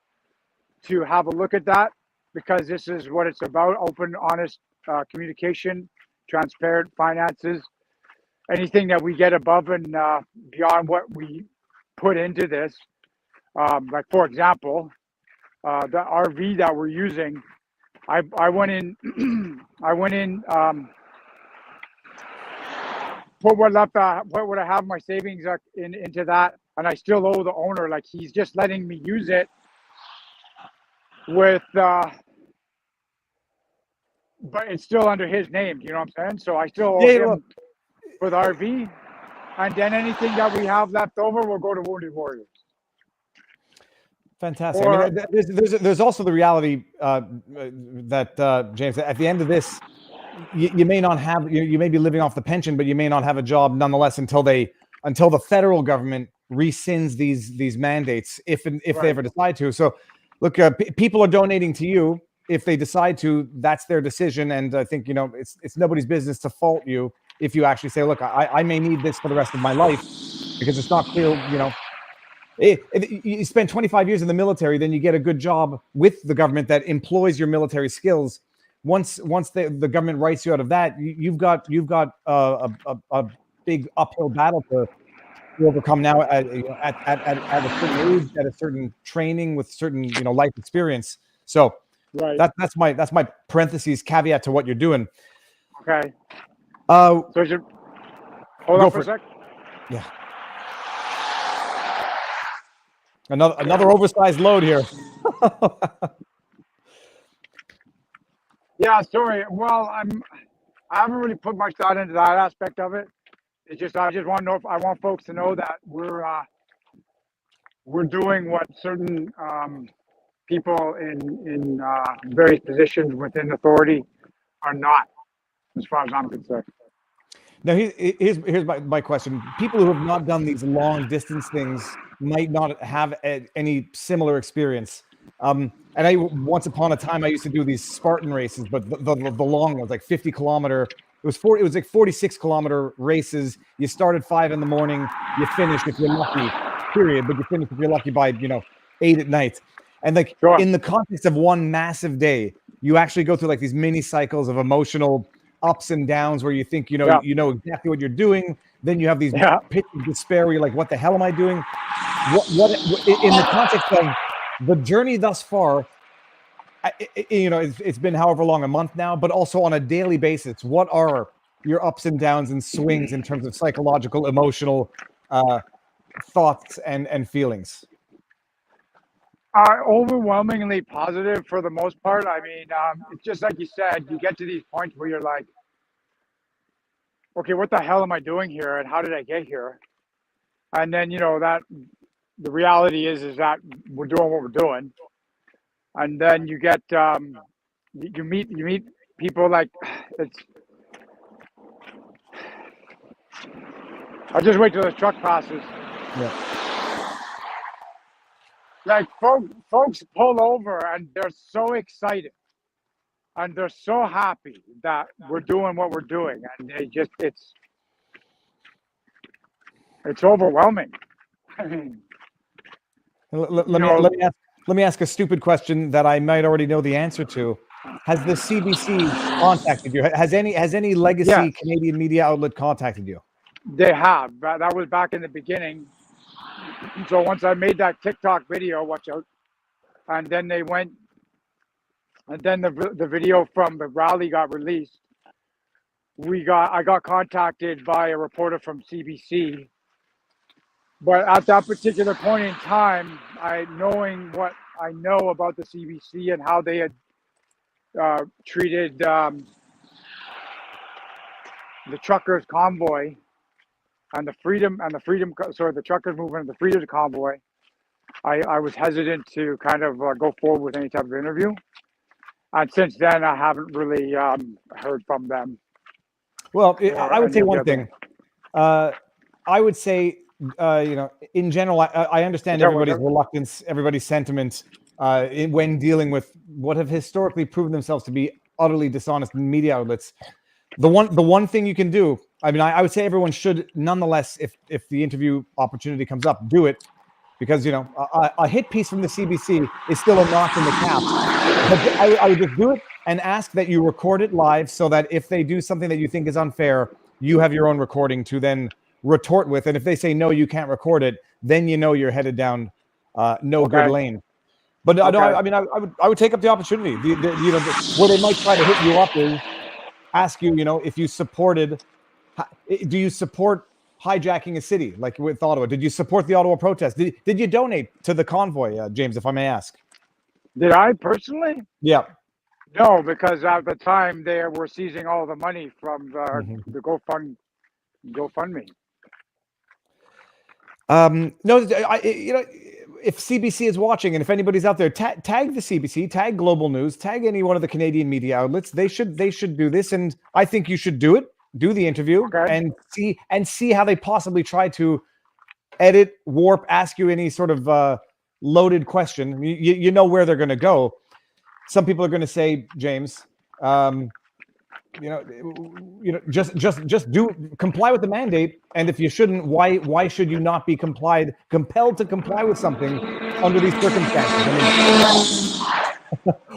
to have a look at that, because this is what it's about: open, honest communication, transparent finances. Anything that we get above and beyond what we put into this, like for example, the RV that we're using, I went in, put what left, what would I have my savings into that, and I still owe the owner. Like, he's just letting me use it with, but it's still under his name. You know what I'm saying? So I still owe him for the RV, and then anything that we have left over will go to Wounded Warriors. Fantastic. I mean, there's also the reality that James, at the end of this, you may not have, you may be living off the pension, but you may not have a job nonetheless until the federal government rescinds these mandates, if they ever decide to. So look, people are donating to you. If they decide to, that's their decision. And I think, it's nobody's business to fault you if you actually say, look, I may need this for the rest of my life, because it's not clear, you spend 25 years in the military, then you get a good job with the government that employs your military skills. Once the government writes you out of that, you've got a big uphill battle to overcome now at a certain age, at a certain training, with certain life experience. So right. That's my parentheses caveat to what you're doing. Okay. So I should hold on for a sec. Yeah. Another oversized load here. Yeah, sorry. Well, I haven't really put much thought into that aspect of it. It's just, I just want to know, I want folks to know that we're doing what certain people in various positions within authority are not, as far as I'm concerned. Now, here's my question. People who have not done these long distance things might not have any similar experience. And once upon a time, I used to do these Spartan races, but the long ones, like 50 kilometer. It was like 46 kilometer races. You start at 5 a.m, you finish if you're lucky, period. But you finish if you're lucky by 8 at night. And like in the context of one massive day, you actually go through like these mini cycles of emotional ups and downs where you think you know exactly what you're doing. Then you have these pits of despair where you're like, what the hell am I doing? What in the context of the journey thus far, it's been however long, a month now, but also on a daily basis, what are your ups and downs and swings in terms of psychological, emotional thoughts and feelings? Overwhelmingly positive for the most part. I mean, it's just like you said, you get to these points where you're like, okay, what the hell am I doing here, and how did I get here? and then that the reality is that we're doing what we're doing, and then you get you meet people like it's. I'll just wait till the truck passes. Yeah. Like folks pull over and they're so excited and they're so happy that we're doing what we're doing, and they just it's overwhelming. Let me ask a stupid question that I might already know the answer to. Has the CBC contacted you? Has any legacy Yes. Canadian media outlet contacted you? They have. That was back in the beginning. So once I made that TikTok video, watch out, and then they went, and then the video from the rally got released. I got contacted by a reporter from CBC, but at that particular point in time, knowing what I know about the CBC and how they had treated the truckers convoy and the truckers movement and the freedom convoy, I was hesitant to kind of go forward with any type of interview. And since then, I haven't really heard from them. Well, I would say one thing. I would say, in general, I understand everybody's reluctance, everybody's sentiment when dealing with what have historically proven themselves to be utterly dishonest media outlets. The one thing you can do, I mean, I would say everyone should, nonetheless, if the interview opportunity comes up, do it, because a hit piece from the CBC is still a notch in the cap. But I would just do it and ask that you record it live, so that if they do something that you think is unfair, you have your own recording to then retort with. And if they say no, you can't record it, then you're headed down good lane. But okay. I would take up the opportunity. Where they might try to hit you up is ask you, if you supported. Do you support hijacking a city like with Ottawa? Did you support the Ottawa protest? Did you donate to the convoy, James, if I may ask? Did I personally? Yeah. No, because at the time they were seizing all the money from the GoFundMe. No, if CBC is watching, and if anybody's out there, tag the CBC, tag Global News, tag any one of the Canadian media outlets. They should do this, and I think you should do it. Do the interview and see how they possibly try to edit, warp, ask you any sort of loaded question. You know where they're going to go. Some people are going to say, James, just comply with the mandate. And if you shouldn't, why should you not be compelled to comply with something under these circumstances?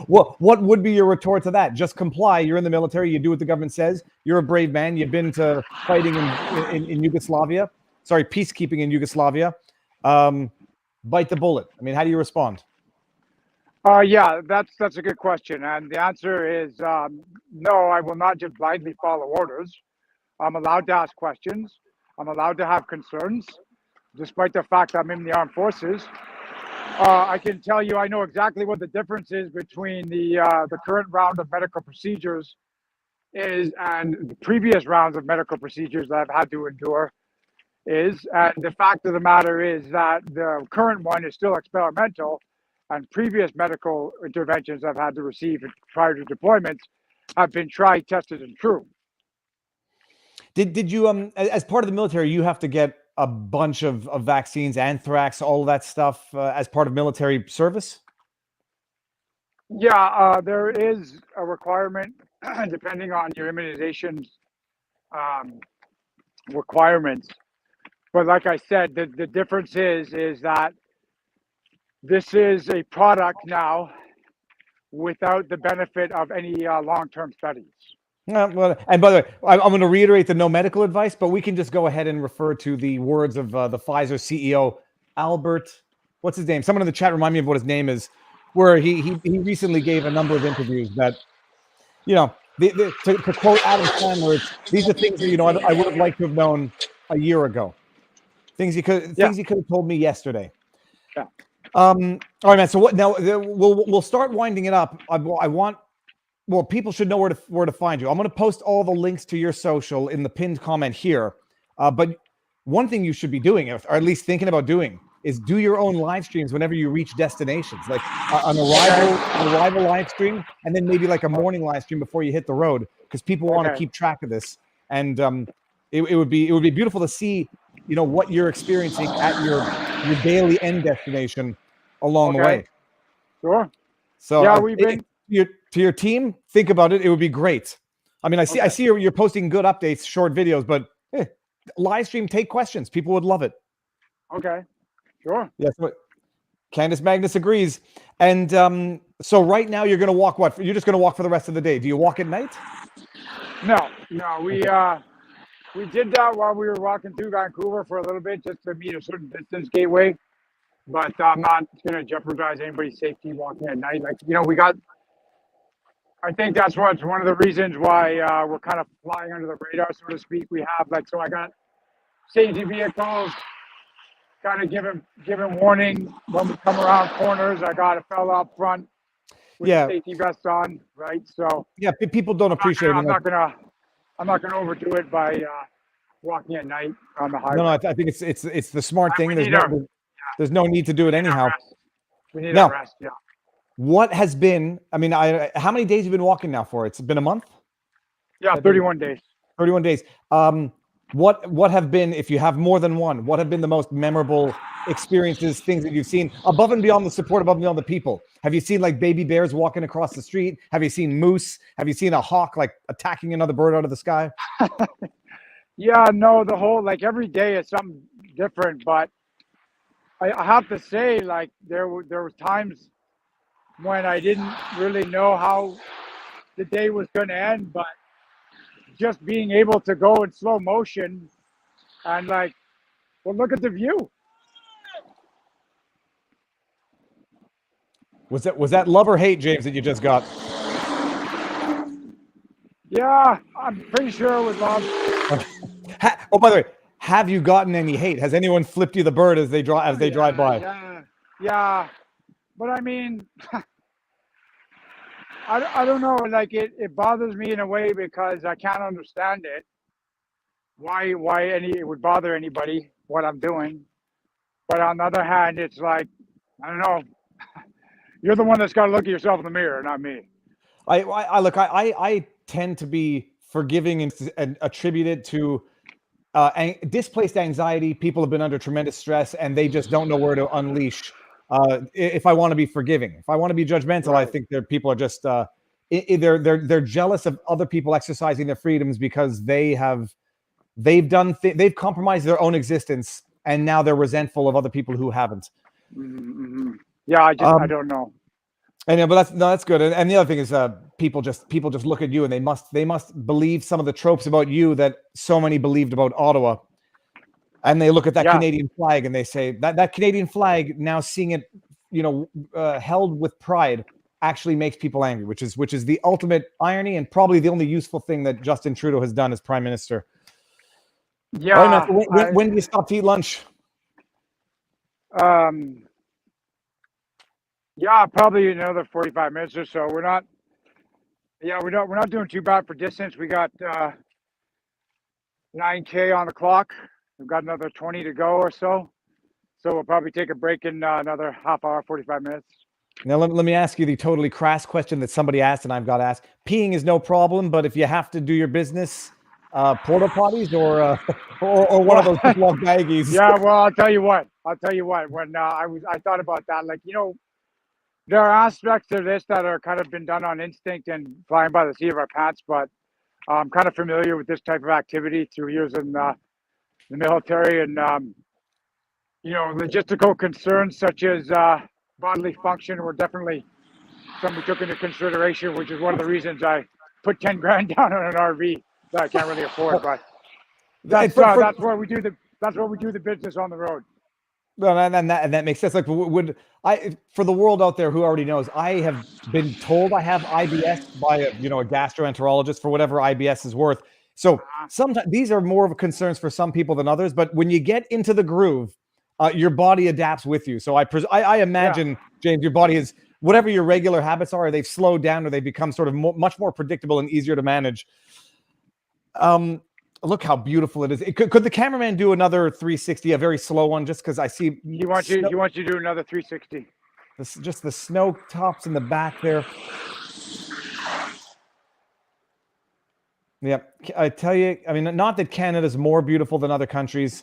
What would be your retort to that? Just comply. You're in the military. You do what the government says. You're a brave man. You've been to fighting in Yugoslavia. Sorry, peacekeeping in Yugoslavia. Bite the bullet. I mean, how do you respond? Yeah, that's a good question. And the answer is no, I will not just blindly follow orders. I'm allowed to ask questions. I'm allowed to have concerns, despite the fact I'm in the armed forces. I can tell you, I know exactly what the difference is between the current round of medical procedures and the previous rounds of medical procedures that I've had to endure is. And the fact of the matter is that the current one is still experimental, and previous medical interventions I've had to receive prior to deployments have been tried, tested, and true. Did you, as part of the military, you have to get a bunch of vaccines, anthrax, all of that stuff as part of military service? Yeah, there is a requirement depending on your immunization requirements. But like I said, the difference is that this is a product now without the benefit of any long-term studies. Well, and by the way, I'm going to reiterate the no medical advice, but we can just go ahead and refer to the words of the Pfizer CEO, Albert. What's his name? Someone in the chat remind me of what his name is. Where he recently gave a number of interviews that, to quote Adam Sandler, these are things that I would have liked to have known a year ago. Things he could have told me yesterday. Yeah. All right, man. So what now? We'll start winding it up. Well, people should know where to find you. I'm going to post all the links to your social in the pinned comment here. But one thing you should be doing, or at least thinking about doing, is do your own live streams whenever you reach destinations, like an arrival live stream, and then maybe like a morning live stream before you hit the road, because people want to keep track of this. And it would be beautiful to see, you know, what you're experiencing at your daily end destination along the way. Sure. So yeah, we've been to your team. Think about it. It would be great. I mean, I see you're posting good updates, short videos, but live stream, take questions. People would love it. Okay. Sure. Yes. Candace Magnus agrees. And so right now you're going to walk what? You're just going to walk for the rest of the day. Do you walk at night? No. We did that while we were walking through Vancouver for a little bit, just to meet a certain distance gateway. But I'm not going to jeopardize anybody's safety walking at night. Like, you know, I think that's one of the reasons why we're kind of flying under the radar, so to speak. We have so I got safety vehicles, kind of giving warning when we come around corners. I got a fella up front with safety vest on, right? So people don't appreciate it. I'm not gonna overdo it by walking at night on the highway. No, I think it's the smart thing. There's no need to do it anyhow. We need a rest. Yeah. What has been? I mean, how many days have you been walking now for? It's been a month. Yeah, 31 days. 31 days. What have been, if you have more than one, what have been the most memorable experiences, things that you've seen above and beyond the support, above and beyond the people? Have you seen like baby bears walking across the street? Have you seen moose? Have you seen a hawk like attacking another bird out of the sky? Yeah, no, the whole, every day is something different, but I have to say, there was times when I didn't really know how the day was going to end, but just being able to go in slow motion and look at the view. Was that love or hate, James, that you just got? Yeah, I'm pretty sure it was love. Oh, by the way, have you gotten any hate? Has anyone flipped you the bird as they drive by? Yeah. But I mean, I don't know. It bothers me in a way because I can't understand it. Why it would bother anybody what I'm doing. But on the other hand, it's I don't know. You're the one that's got to look at yourself in the mirror, not me. I tend to be forgiving and attribute it to displaced anxiety. People have been under tremendous stress and they just don't know where to unleash. If I want to be forgiving, if I want to be judgmental, right. I think people are just they're jealous of other people exercising their freedoms because they've compromised their own existence and now they're resentful of other people who haven't. Mm-hmm. Yeah, I don't know. I know, but that's good. And the other thing is, people just look at you and they must believe some of the tropes about you that so many believed about Ottawa. And they look at that Canadian flag and they say that Canadian flag, now seeing it, held with pride, actually makes people angry, which is the ultimate irony and probably the only useful thing that Justin Trudeau has done as Prime Minister. Yeah. Right, when do you stop to eat lunch? Yeah, probably another 45 minutes or so. We're not doing too bad for distance. We got 9K on the clock. We've got another 20 to go or so. So we'll probably take a break in another half hour, 45 minutes. Now, let me ask you the totally crass question that somebody asked and I've got asked. Peeing is no problem, but if you have to do your business, porta potties or one of those plug baggies. Yeah, well, I'll tell you what. When I thought about that, there are aspects of this that are kind of been done on instinct and flying by the seat of our pants, but I'm kind of familiar with this type of activity through years in the military, and logistical concerns such as bodily function were definitely something we took into consideration, which is one of the reasons I put 10 grand down on an RV that I can't really afford. But that's where we do the business on the road. Well, and that makes sense. For the world out there who already knows, I have been told I have IBS by a gastroenterologist for whatever IBS is worth. So sometimes these are more of a concerns for some people than others. But when you get into the groove, your body adapts with you. So I imagine, James, your body is whatever your regular habits are. They've slowed down or they become sort of much more predictable and easier to manage. Look how beautiful it is. Could the cameraman do another 360, a very slow one, just because I see He wants you to do another 360. just the snow tops in the back there. Yep. I tell you, I mean, not that Canada's more beautiful than other countries.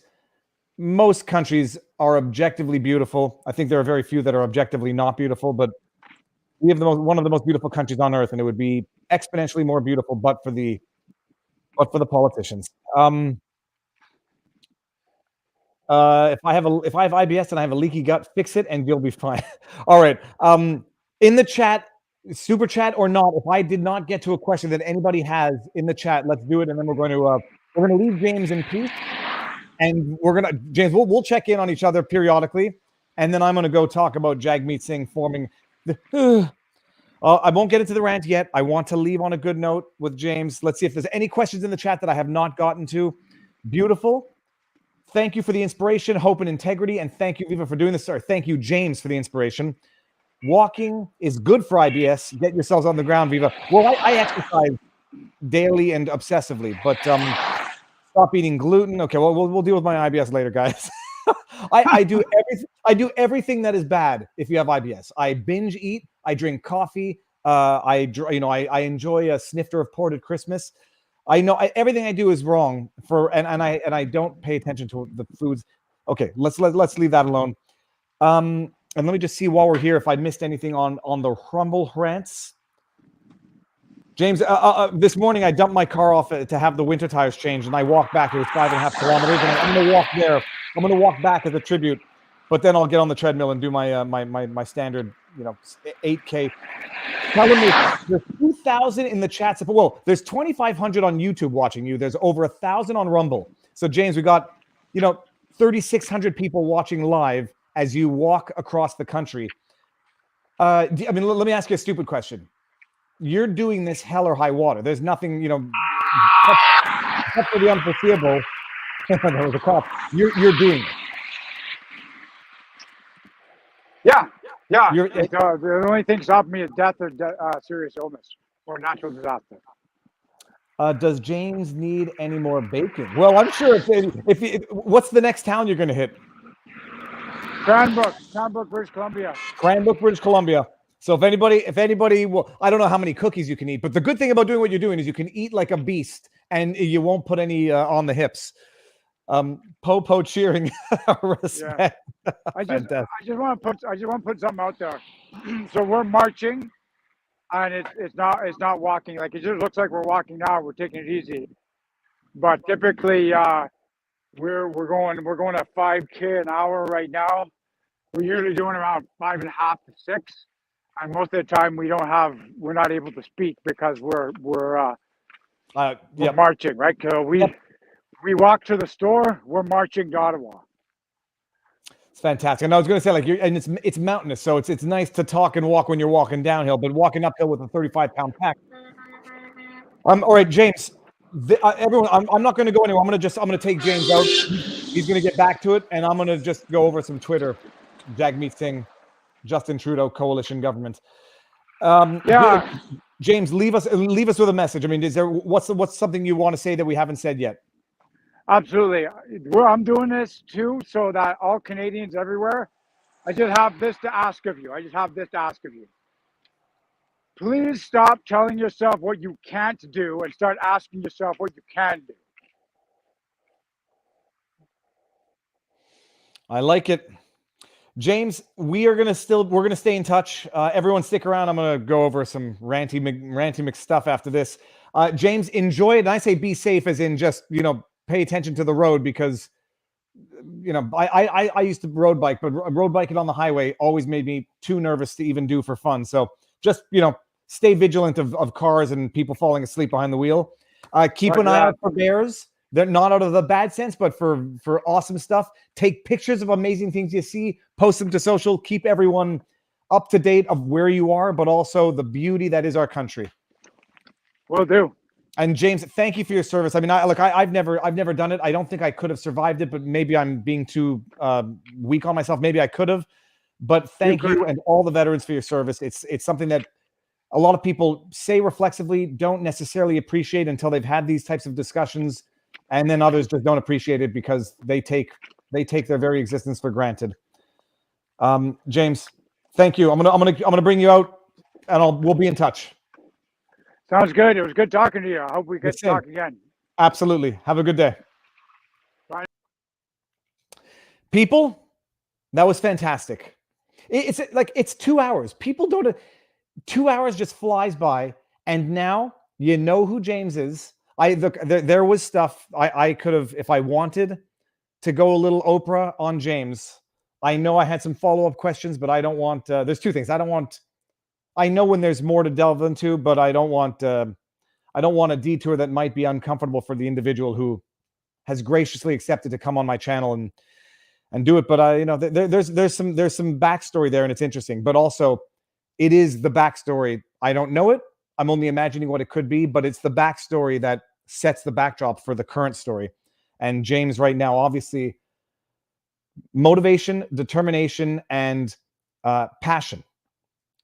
Most countries are objectively beautiful. I think there are very few that are objectively not beautiful, but we have one of the most beautiful countries on earth, and it would be exponentially more beautiful, but for the politicians. If I have IBS and I have a leaky gut, fix it and you'll be fine. All right. In the chat, super chat or not, if I did not get to a question that anybody has in the chat, let's do it, and then we're going to leave James in peace, and James, we'll check in on each other periodically, and then I'm going to go talk about Jagmeet Singh forming the. I won't get into the rant yet. I want to leave on a good note with James. Let's see if there's any questions in the chat that I have not gotten to. Beautiful. Thank you for the inspiration, hope, and integrity. And thank you, Viva, for doing this. Or thank you, James, for the inspiration. Walking is good for IBS. Get yourselves on the ground, Viva. Well, I exercise daily and obsessively, but stop eating gluten. Okay, well, we'll deal with my IBS later, guys. I do everything that is bad if you have IBS. I binge eat. I drink coffee. I enjoy a snifter of port at Christmas. I know everything I do is wrong and I don't pay attention to the foods. Okay, let's leave that alone. And let me just see while we're here if I missed anything on the Rumble rants. James, this morning I dumped my car off to have the winter tires changed, and I walked back. It was 5.5 kilometers, and I'm going to walk there. I'm going to walk back as a tribute, but then I'll get on the treadmill and do my standard, 8K. Telling me there's 2,000 in the chat. Well, there's 2,500 on YouTube watching you. There's over 1,000 on Rumble. So James, we got 3,600 people watching live as you walk across the country. Let me ask you a stupid question. You're doing this hell or high water. There's nothing, except for the unforeseeable. There was a cop. You're doing it. Yeah. The only thing stopping me is death or serious illness or natural disaster. Does James need any more bacon? Well, I'm sure if what's the next town you're going to hit? Cranbrook, British Columbia. Cranbrook, British Columbia. So if anybody will, I don't know how many cookies you can eat, but the good thing about doing what you're doing is you can eat like a beast and you won't put any on the hips. Popo cheering. Respect. Yeah. I just want to put something out there. So we're marching, and it's not walking. Like, it just looks like we're walking now. We're taking it easy, but typically we're going at 5K an hour right now. We're usually doing around 5.5 to 6, and most of the time we're not able to speak because we're marching, right? So we walk to the store. We're marching to Ottawa. It's fantastic. And I was going to say, and it's mountainous, so it's nice to talk and walk when you're walking downhill, but walking uphill with a 35-pound pack. All right, James. Everyone, I'm not going to go anywhere. I'm going to take James out. He's going to get back to it, and I'm going to just go over some Twitter. Jagmeet Singh, Justin Trudeau coalition government. James, leave us with a message. I mean, what's something you want to say that we haven't said yet? Absolutely. I'm doing this too, so that all Canadians everywhere, I just have this to ask of you. Please stop telling yourself what you can't do and start asking yourself what you can do. I like it. James, we're going to stay in touch. Everyone stick around. I'm going to go over some ranty McStuff after this. James, enjoy it. And I say be safe as in just, pay attention to the road because, I used to road bike, but road biking on the highway always made me too nervous to even do for fun. So just, stay vigilant of cars and people falling asleep behind the wheel. Keep an eye out for bears. They're not out of the bad sense, but for awesome stuff. Take pictures of amazing things you see, post them to social, keep everyone up to date of where you are, but also the beauty that is our country. Will do. And James, thank you for your service. I mean, I've never done it. I don't think I could have survived it, but maybe I'm being too weak on myself. Maybe I could have, but thank you and all the veterans for your service. It's something that a lot of people say reflexively, don't necessarily appreciate until they've had these types of discussions. and then others just don't appreciate it because they take their very existence for granted. James, thank you. I'm gonna bring you out, and we'll be in touch. Sounds good. It was good talking to you. I hope we get to talk again. Absolutely. Have a good day. Bye. People, that was fantastic. It's like it's 2 hours. People don't. 2 hours just flies by, and now you know who James is. There was stuff I could have, if I wanted to go a little Oprah on James. I know I had some follow-up questions, but I don't want. There's two things. I know when there's more to delve into, but I don't want a detour that might be uncomfortable for the individual who has graciously accepted to come on my channel and do it. But there's some backstory there, and it's interesting. But also, it is the backstory. I don't know it. I'm only imagining what it could be, but it's the backstory that sets the backdrop for the current story. And James right now, obviously, motivation, determination, and passion.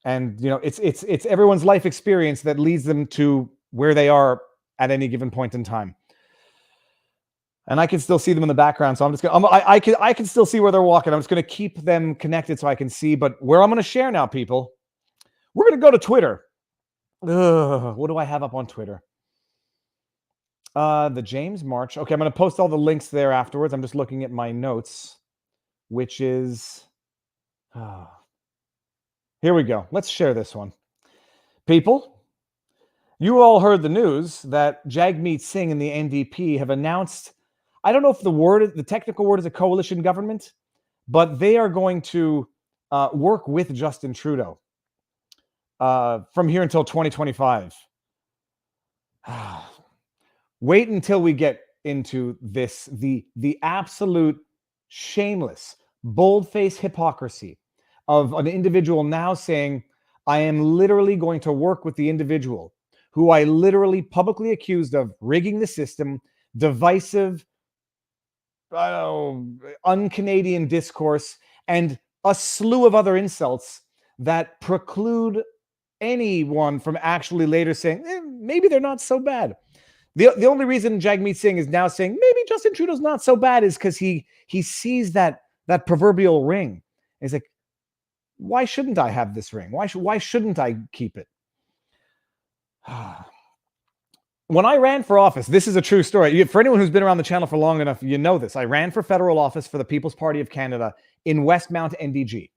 And it's everyone's life experience that leads them to where they are at any given point in time. And I can still see them in the background, so I'm just gonna. I can still see where they're walking. I'm just gonna keep them connected so I can see. But where I'm gonna share now, people, we're gonna go to Twitter. What do I have up on Twitter? The James March. Okay, I'm gonna post all the links there afterwards. I'm just looking at my notes, which is. Here we go. Let's share this one. People, you all heard the news that Jagmeet Singh and the NDP have announced, I don't know if the technical word is a coalition government, but they are going to work with Justin Trudeau from here until 2025. Wait until we get into this, the absolute shameless, bold-faced hypocrisy of an individual now saying, I am literally going to work with the individual who I literally publicly accused of rigging the system, divisive, un-Canadian discourse, and a slew of other insults that preclude anyone from actually later saying, maybe they're not so bad. The only reason Jagmeet Singh is now saying maybe Justin Trudeau's not so bad is because he sees that proverbial ring. He's like, why shouldn't I have this ring? Why shouldn't I keep it? When I ran for office, this is a true story. For anyone who's been around the channel for long enough, you know this. I ran for federal office for the People's Party of Canada in Westmount, NDG.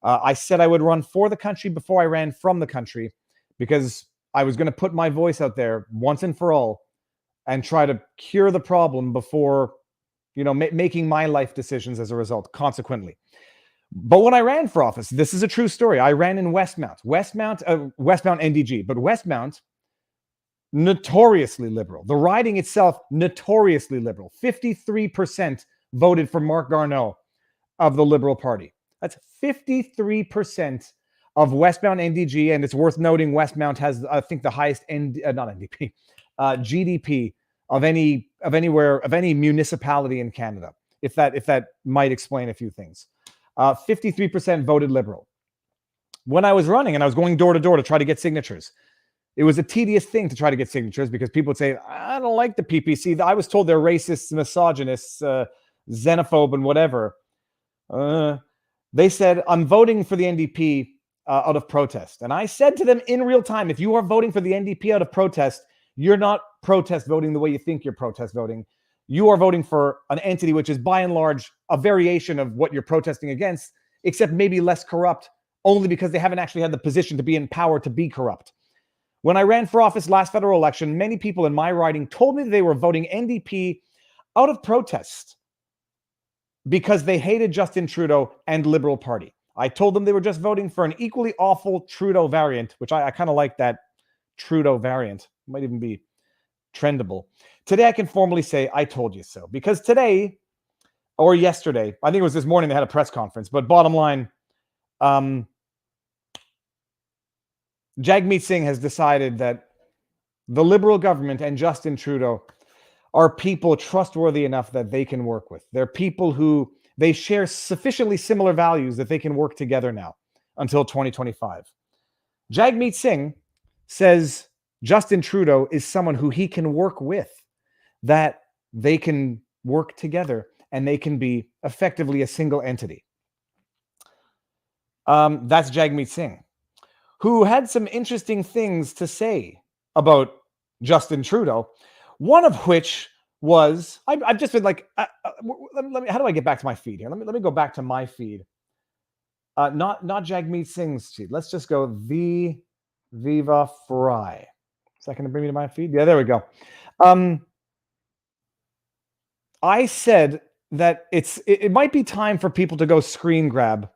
I said I would run for the country before I ran from the country because I was going to put my voice out there once and for all and try to cure the problem before, making my life decisions as a result, consequently. But when I ran for office, this is a true story. I ran in Westmount NDG, but Westmount, notoriously liberal. The riding itself, notoriously liberal. 53% voted for Mark Garneau of the Liberal Party. That's 53% of Westmount NDG, and it's worth noting Westmount has, I think, the highest GDP of any municipality in Canada. If that might explain a few things. 53% voted Liberal. When I was running and I was going door to door to try to get signatures, it was a tedious thing to try to get signatures because people would say, I don't like the PPC. I was told they're racists, misogynists, xenophobe, and whatever. They said, I'm voting for the NDP out of protest. And I said to them in real time, if you are voting for the NDP out of protest, you're not protest voting the way you think you're protest voting. You are voting for an entity which is by and large a variation of what you're protesting against, except maybe less corrupt, only because they haven't actually had the position to be in power to be corrupt. When I ran for office last federal election, many people in my riding told me they were voting NDP out of protest because they hated Justin Trudeau and Liberal Party. I told them they were just voting for an equally awful Trudeau variant, which I kind of like that Trudeau variant. Might even be trendable. Today, I can formally say, I told you so. Because today, or yesterday, I think it was this morning, they had a press conference. But bottom line, Jagmeet Singh has decided that the Liberal government and Justin Trudeau are people trustworthy enough that they can work with. They're people who they share sufficiently similar values that they can work together now until 2025. Jagmeet Singh says Justin Trudeau is someone who he can work with, that they can work together and they can be effectively a single entity. That's Jagmeet Singh, who had some interesting things to say about Justin Trudeau, one of which was, I've just been like, let me, how do I get back to my feed here? Let me go back to my feed. Not Jagmeet Singh's feed. Let's just go the Viva Frei. Is that going to bring me to my feed? Yeah, there we go. I said that it might be time for people to go screen grab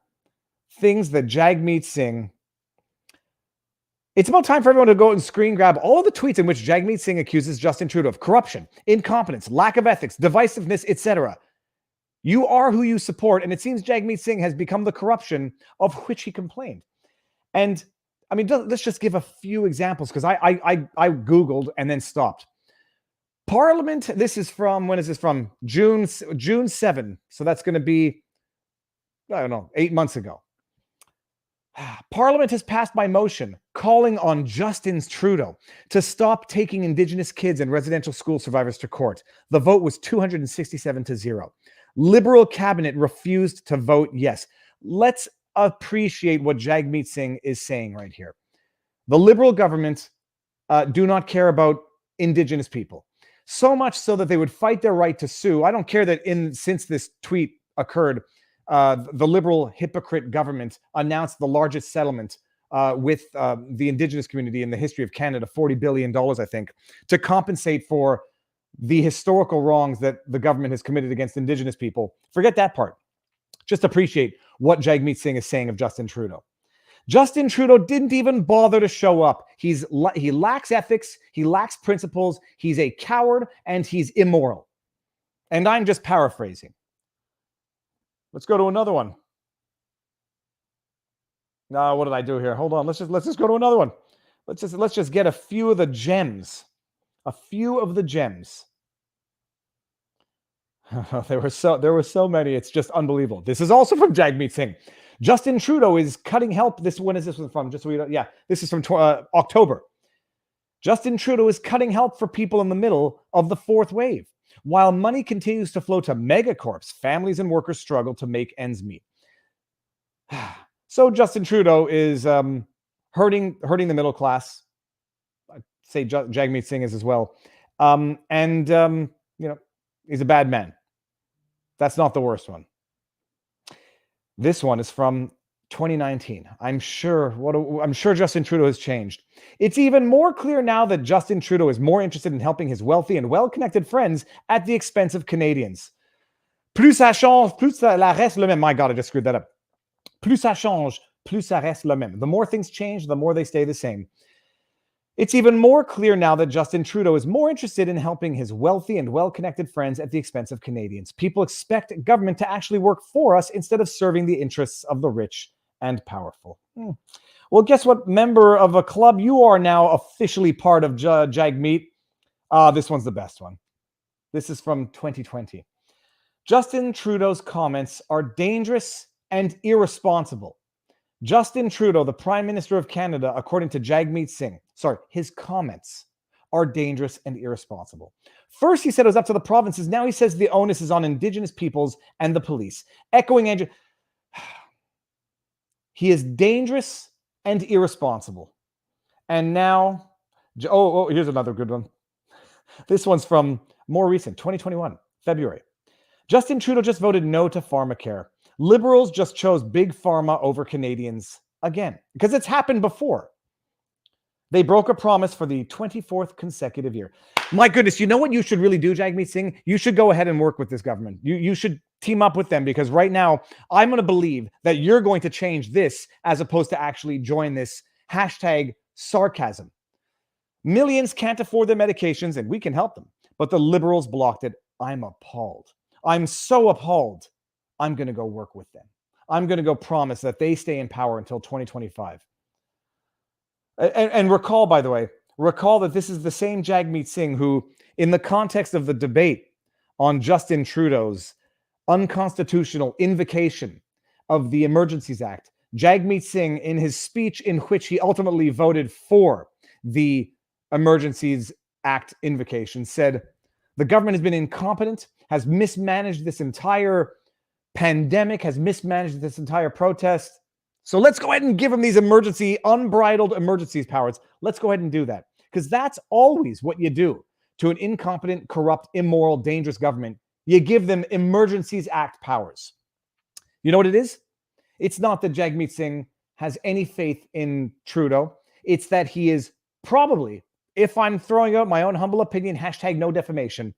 things that Jagmeet Singh. It's about time for everyone to go and screen grab all the tweets in which Jagmeet Singh accuses Justin Trudeau of corruption, incompetence, lack of ethics, divisiveness, etc. You are who you support, and it seems Jagmeet Singh has become the corruption of which he complained. And I mean, let's just give a few examples, because I Googled and then stopped. Parliament, this is from, when is this from? June 7. So that's going to be, I don't know, 8 months ago. Parliament has passed by motion calling on Justin Trudeau to stop taking Indigenous kids and residential school survivors to court. The vote was 267-0. Liberal cabinet refused to vote yes. Let's appreciate what Jagmeet Singh is saying right here. The Liberal government do not care about Indigenous people, so much so that they would fight their right to sue. I don't care that since this tweet occurred, the Liberal hypocrite government announced the largest settlement with the Indigenous community in the history of Canada, $40 billion, I think, to compensate for the historical wrongs that the government has committed against Indigenous people. Forget that part. Just appreciate what Jagmeet Singh is saying of Justin Trudeau. Justin Trudeau didn't even bother to show up. He lacks ethics. He lacks principles. He's a coward and he's immoral. And I'm just paraphrasing. Let's go to another one. Now, what did I do here? Hold on. Let's just go to another one. Let's just get a few of the gems. A few of the gems. There were so many. It's just unbelievable. This is also from Jagmeet Singh. Justin Trudeau is cutting help. When is this one from? Just so we don't. Yeah, this is from October. Justin Trudeau is cutting help for people in the middle of the fourth wave. While money continues to flow to megacorps, families and workers struggle to make ends meet. So Justin Trudeau is hurting the middle class. I'd say Jagmeet Singh is as well. You know, he's a bad man. That's not the worst one. This one is from 2019. I'm sure Justin Trudeau has changed. It's even more clear now that Justin Trudeau is more interested in helping his wealthy and well-connected friends at the expense of Canadians. Plus ça change, plus ça reste le même. My God, I just screwed that up. Plus ça change, plus ça reste le même. The more things change, the more they stay the same. It's even more clear now that Justin Trudeau is more interested in helping his wealthy and well-connected friends at the expense of Canadians. People expect government to actually work for us instead of serving the interests of the rich and powerful. Well, guess what member of a club you are now officially part of, Jagmeet? This one's the best one. This is from 2020. Justin Trudeau's comments are dangerous and irresponsible. Justin Trudeau, the Prime Minister of Canada, according to Jagmeet Singh, his comments are dangerous and irresponsible. First, he said it was up to the provinces. Now he says the onus is on Indigenous peoples and the police. Echoing Andrew. He is dangerous and irresponsible. And now, here's another good one. This one's from more recent, 2021, February. Justin Trudeau just voted no to pharmacare. Liberals just chose big pharma over Canadians again, because it's happened before. They broke a promise for the 24th consecutive year. My goodness, you know what you should really do, Jagmeet Singh? You should go ahead and work with this government. You should team up with them, because right now I'm going to believe that you're going to change this as opposed to actually join this hashtag sarcasm. Millions can't afford their medications and we can help them, but the Liberals blocked it. I'm appalled. I'm so appalled. I'm going to go work with them. I'm going to go promise that they stay in power until 2025. And recall, by the way, that this is the same Jagmeet Singh who, in the context of the debate on Justin Trudeau's unconstitutional invocation of the Emergencies Act, Jagmeet Singh, in his speech in which he ultimately voted for the Emergencies Act invocation, said, The government has been incompetent, has mismanaged this entire pandemic, has mismanaged this entire protest. So let's go ahead and give them these unbridled emergencies powers. Let's go ahead and do that. Because that's always what you do to an incompetent, corrupt, immoral, dangerous government. You give them Emergencies Act powers. You know what it is? It's not that Jagmeet Singh has any faith in Trudeau. It's that he is probably, if I'm throwing out my own humble opinion, hashtag no defamation,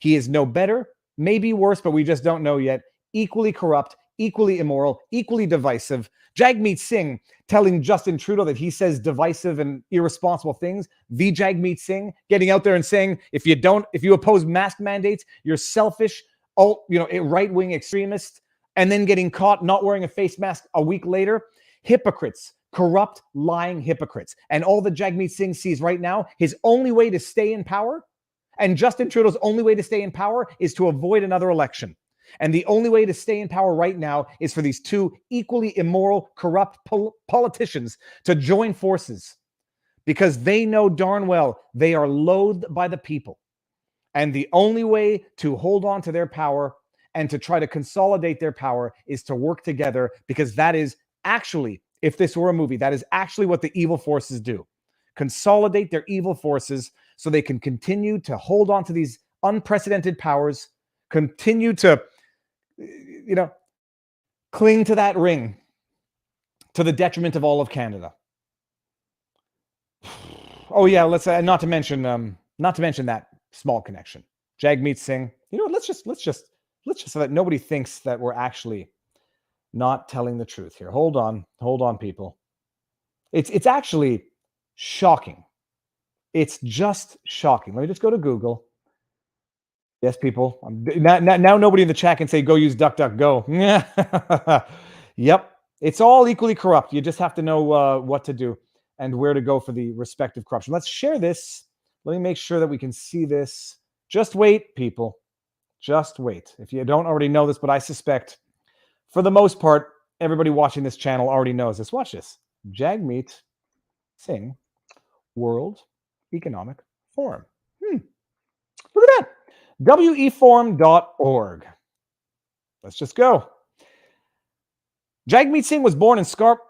he is no better, maybe worse, but we just don't know yet, equally corrupt, equally immoral, equally divisive. Jagmeet Singh telling Justin Trudeau that he says divisive and irresponsible things. The Jagmeet Singh getting out there and saying, if you oppose mask mandates, you're selfish, a right-wing extremist, and then getting caught not wearing a face mask a week later. Hypocrites, corrupt, lying hypocrites. And all that Jagmeet Singh sees right now, his only way to stay in power, and Justin Trudeau's only way to stay in power, is to avoid another election. And the only way to stay in power right now is for these two equally immoral, corrupt politicians to join forces, because they know darn well they are loathed by the people. And the only way to hold on to their power and to try to consolidate their power is to work together, because that is actually, if this were a movie, that is actually what the evil forces do. Consolidate their evil forces so they can continue to hold on to these unprecedented powers, continue to cling to that ring to the detriment of all of Canada. Oh yeah, let's not to mention that small connection. Jagmeet Singh. You know what? Let's just so that nobody thinks that we're actually not telling the truth here. Hold on, people. It's actually shocking. It's just shocking. Let me just go to Google. Yes, people. Now nobody in the chat can say, go use DuckDuckGo. Yep. It's all equally corrupt. You just have to know what to do and where to go for the respective corruption. Let's share this. Let me make sure that we can see this. Just wait, people. Just wait. If you don't already know this, but I suspect, for the most part, everybody watching this channel already knows this. Watch this. Jagmeet Singh, World Economic Forum. Look at that. weforum.org. Let's just go. Jagmeet Singh was born in Scarborough.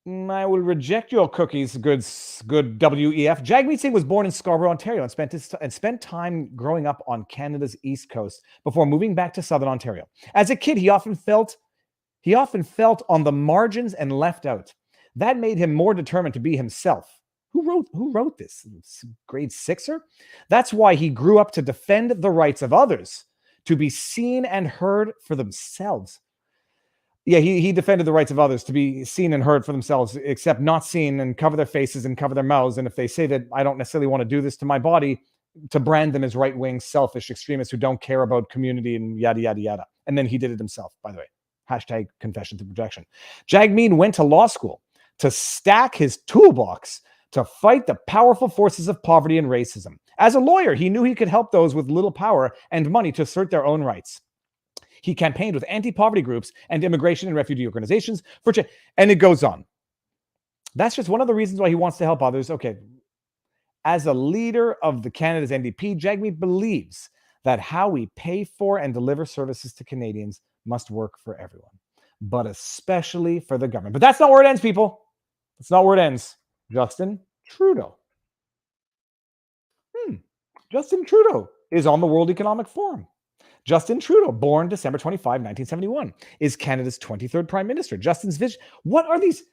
I will reject your cookies, good WEF. Jagmeet Singh was born in Scarborough, Ontario, and spent time growing up on Canada's East Coast before moving back to Southern Ontario. As a kid, he often felt on the margins and left out. That made him more determined to be himself. Who wrote this? Grade sixer? That's why he grew up to defend the rights of others, to be seen and heard for themselves. Yeah, he defended the rights of others to be seen and heard for themselves, except not seen, and cover their faces and cover their mouths. And if they say that I don't necessarily want to do this to my body, to brand them as right-wing, selfish extremists who don't care about community and yada, yada, yada. And then he did it himself, by the way. Hashtag confession to projection. Jagmeet went to law school to stack his toolbox to fight the powerful forces of poverty and racism. As a lawyer, he knew he could help those with little power and money to assert their own rights. He campaigned with anti-poverty groups and immigration and refugee organizations and it goes on. That's just one of the reasons why he wants to help others. Okay. As a leader of the Canada's NDP, Jagmeet believes that how we pay for and deliver services to Canadians must work for everyone, but especially for the government. But that's not where it ends, people. That's not where it ends. Justin Trudeau. Justin Trudeau is on the World Economic Forum. Justin Trudeau, born December 25, 1971, is Canada's 23rd Prime Minister. Justin's vision. What are these?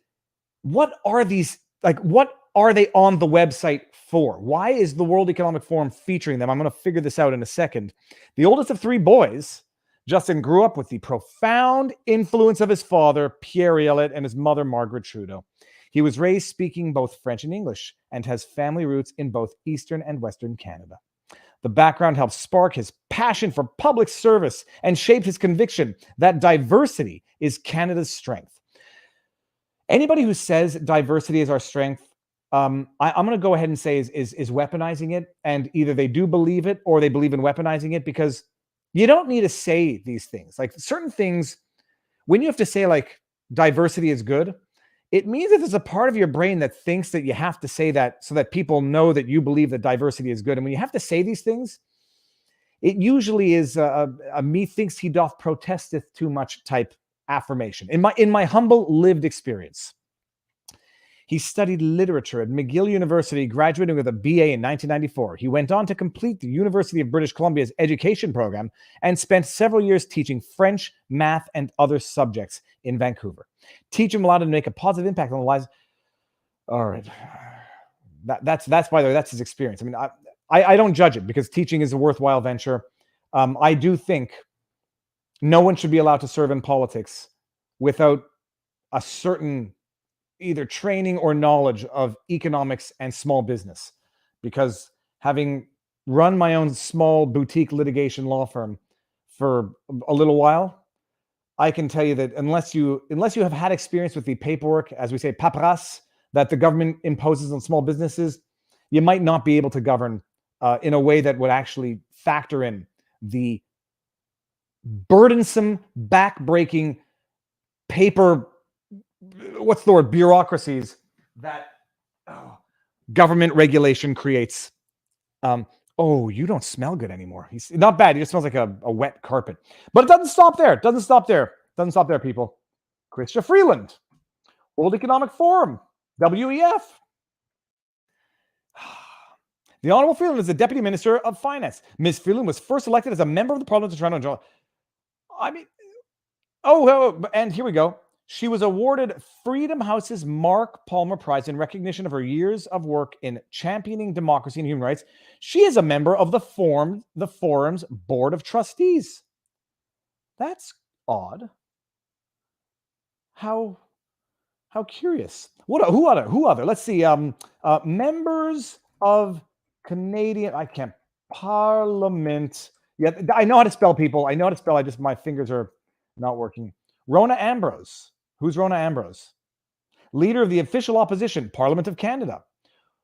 What are they on the website for? Why is the World Economic Forum featuring them? I'm going to figure this out in a second. The oldest of three boys, Justin grew up with the profound influence of his father, Pierre Elliott, and his mother, Margaret Trudeau. He was raised speaking both French and English and has family roots in both Eastern and Western Canada. The background helped spark his passion for public service and shaped his conviction that diversity is Canada's strength. Anybody who says diversity is our strength, I'm going to go ahead and say is weaponizing it, and either they do believe it or they believe in weaponizing it, because you don't need to say these things. Like certain things, when you have to say like diversity is good, it means that there's a part of your brain that thinks that you have to say that so that people know that you believe that diversity is good. And when you have to say these things, it usually is a methinks he doth protesteth too much type affirmation. In my humble lived experience, he studied literature at McGill University, graduating with a BA in 1994. He went on to complete the University of British Columbia's education program and spent several years teaching French, math, and other subjects in Vancouver. Teaching allowed him to make a positive impact on the lives. All right. That's by the way, that's his experience. I mean, I don't judge it because teaching is a worthwhile venture. I do think no one should be allowed to serve in politics without a certain either training or knowledge of economics and small business, because having run my own small boutique litigation law firm for a little while, I can tell you that unless you have had experience with the paperwork, as we say, paperasse, that the government imposes on small businesses, you might not be able to govern in a way that would actually factor in the burdensome, back-breaking paper, what's the word, bureaucracies that government regulation creates. Oh, you don't smell good anymore. He's not bad. He just smells like a wet carpet. But it doesn't stop there. It doesn't stop there. It doesn't stop there, people. Chrystia Freeland, World Economic Forum, WEF. The Honorable Freeland is the Deputy Minister of Finance. Ms. Freeland was first elected as a member of the Parliament of Toronto. I mean, and here we go. She was awarded Freedom House's Mark Palmer Prize in recognition of her years of work in championing democracy and human rights. She is a member of the Forum's Board of Trustees. That's odd. How curious. Who other? Let's see. Members of Canadian, Parliament. Yeah, I know how to spell, people. I know how to spell. My fingers are not working. Rona Ambrose. Who's Rona Ambrose? Leader of the official opposition, Parliament of Canada.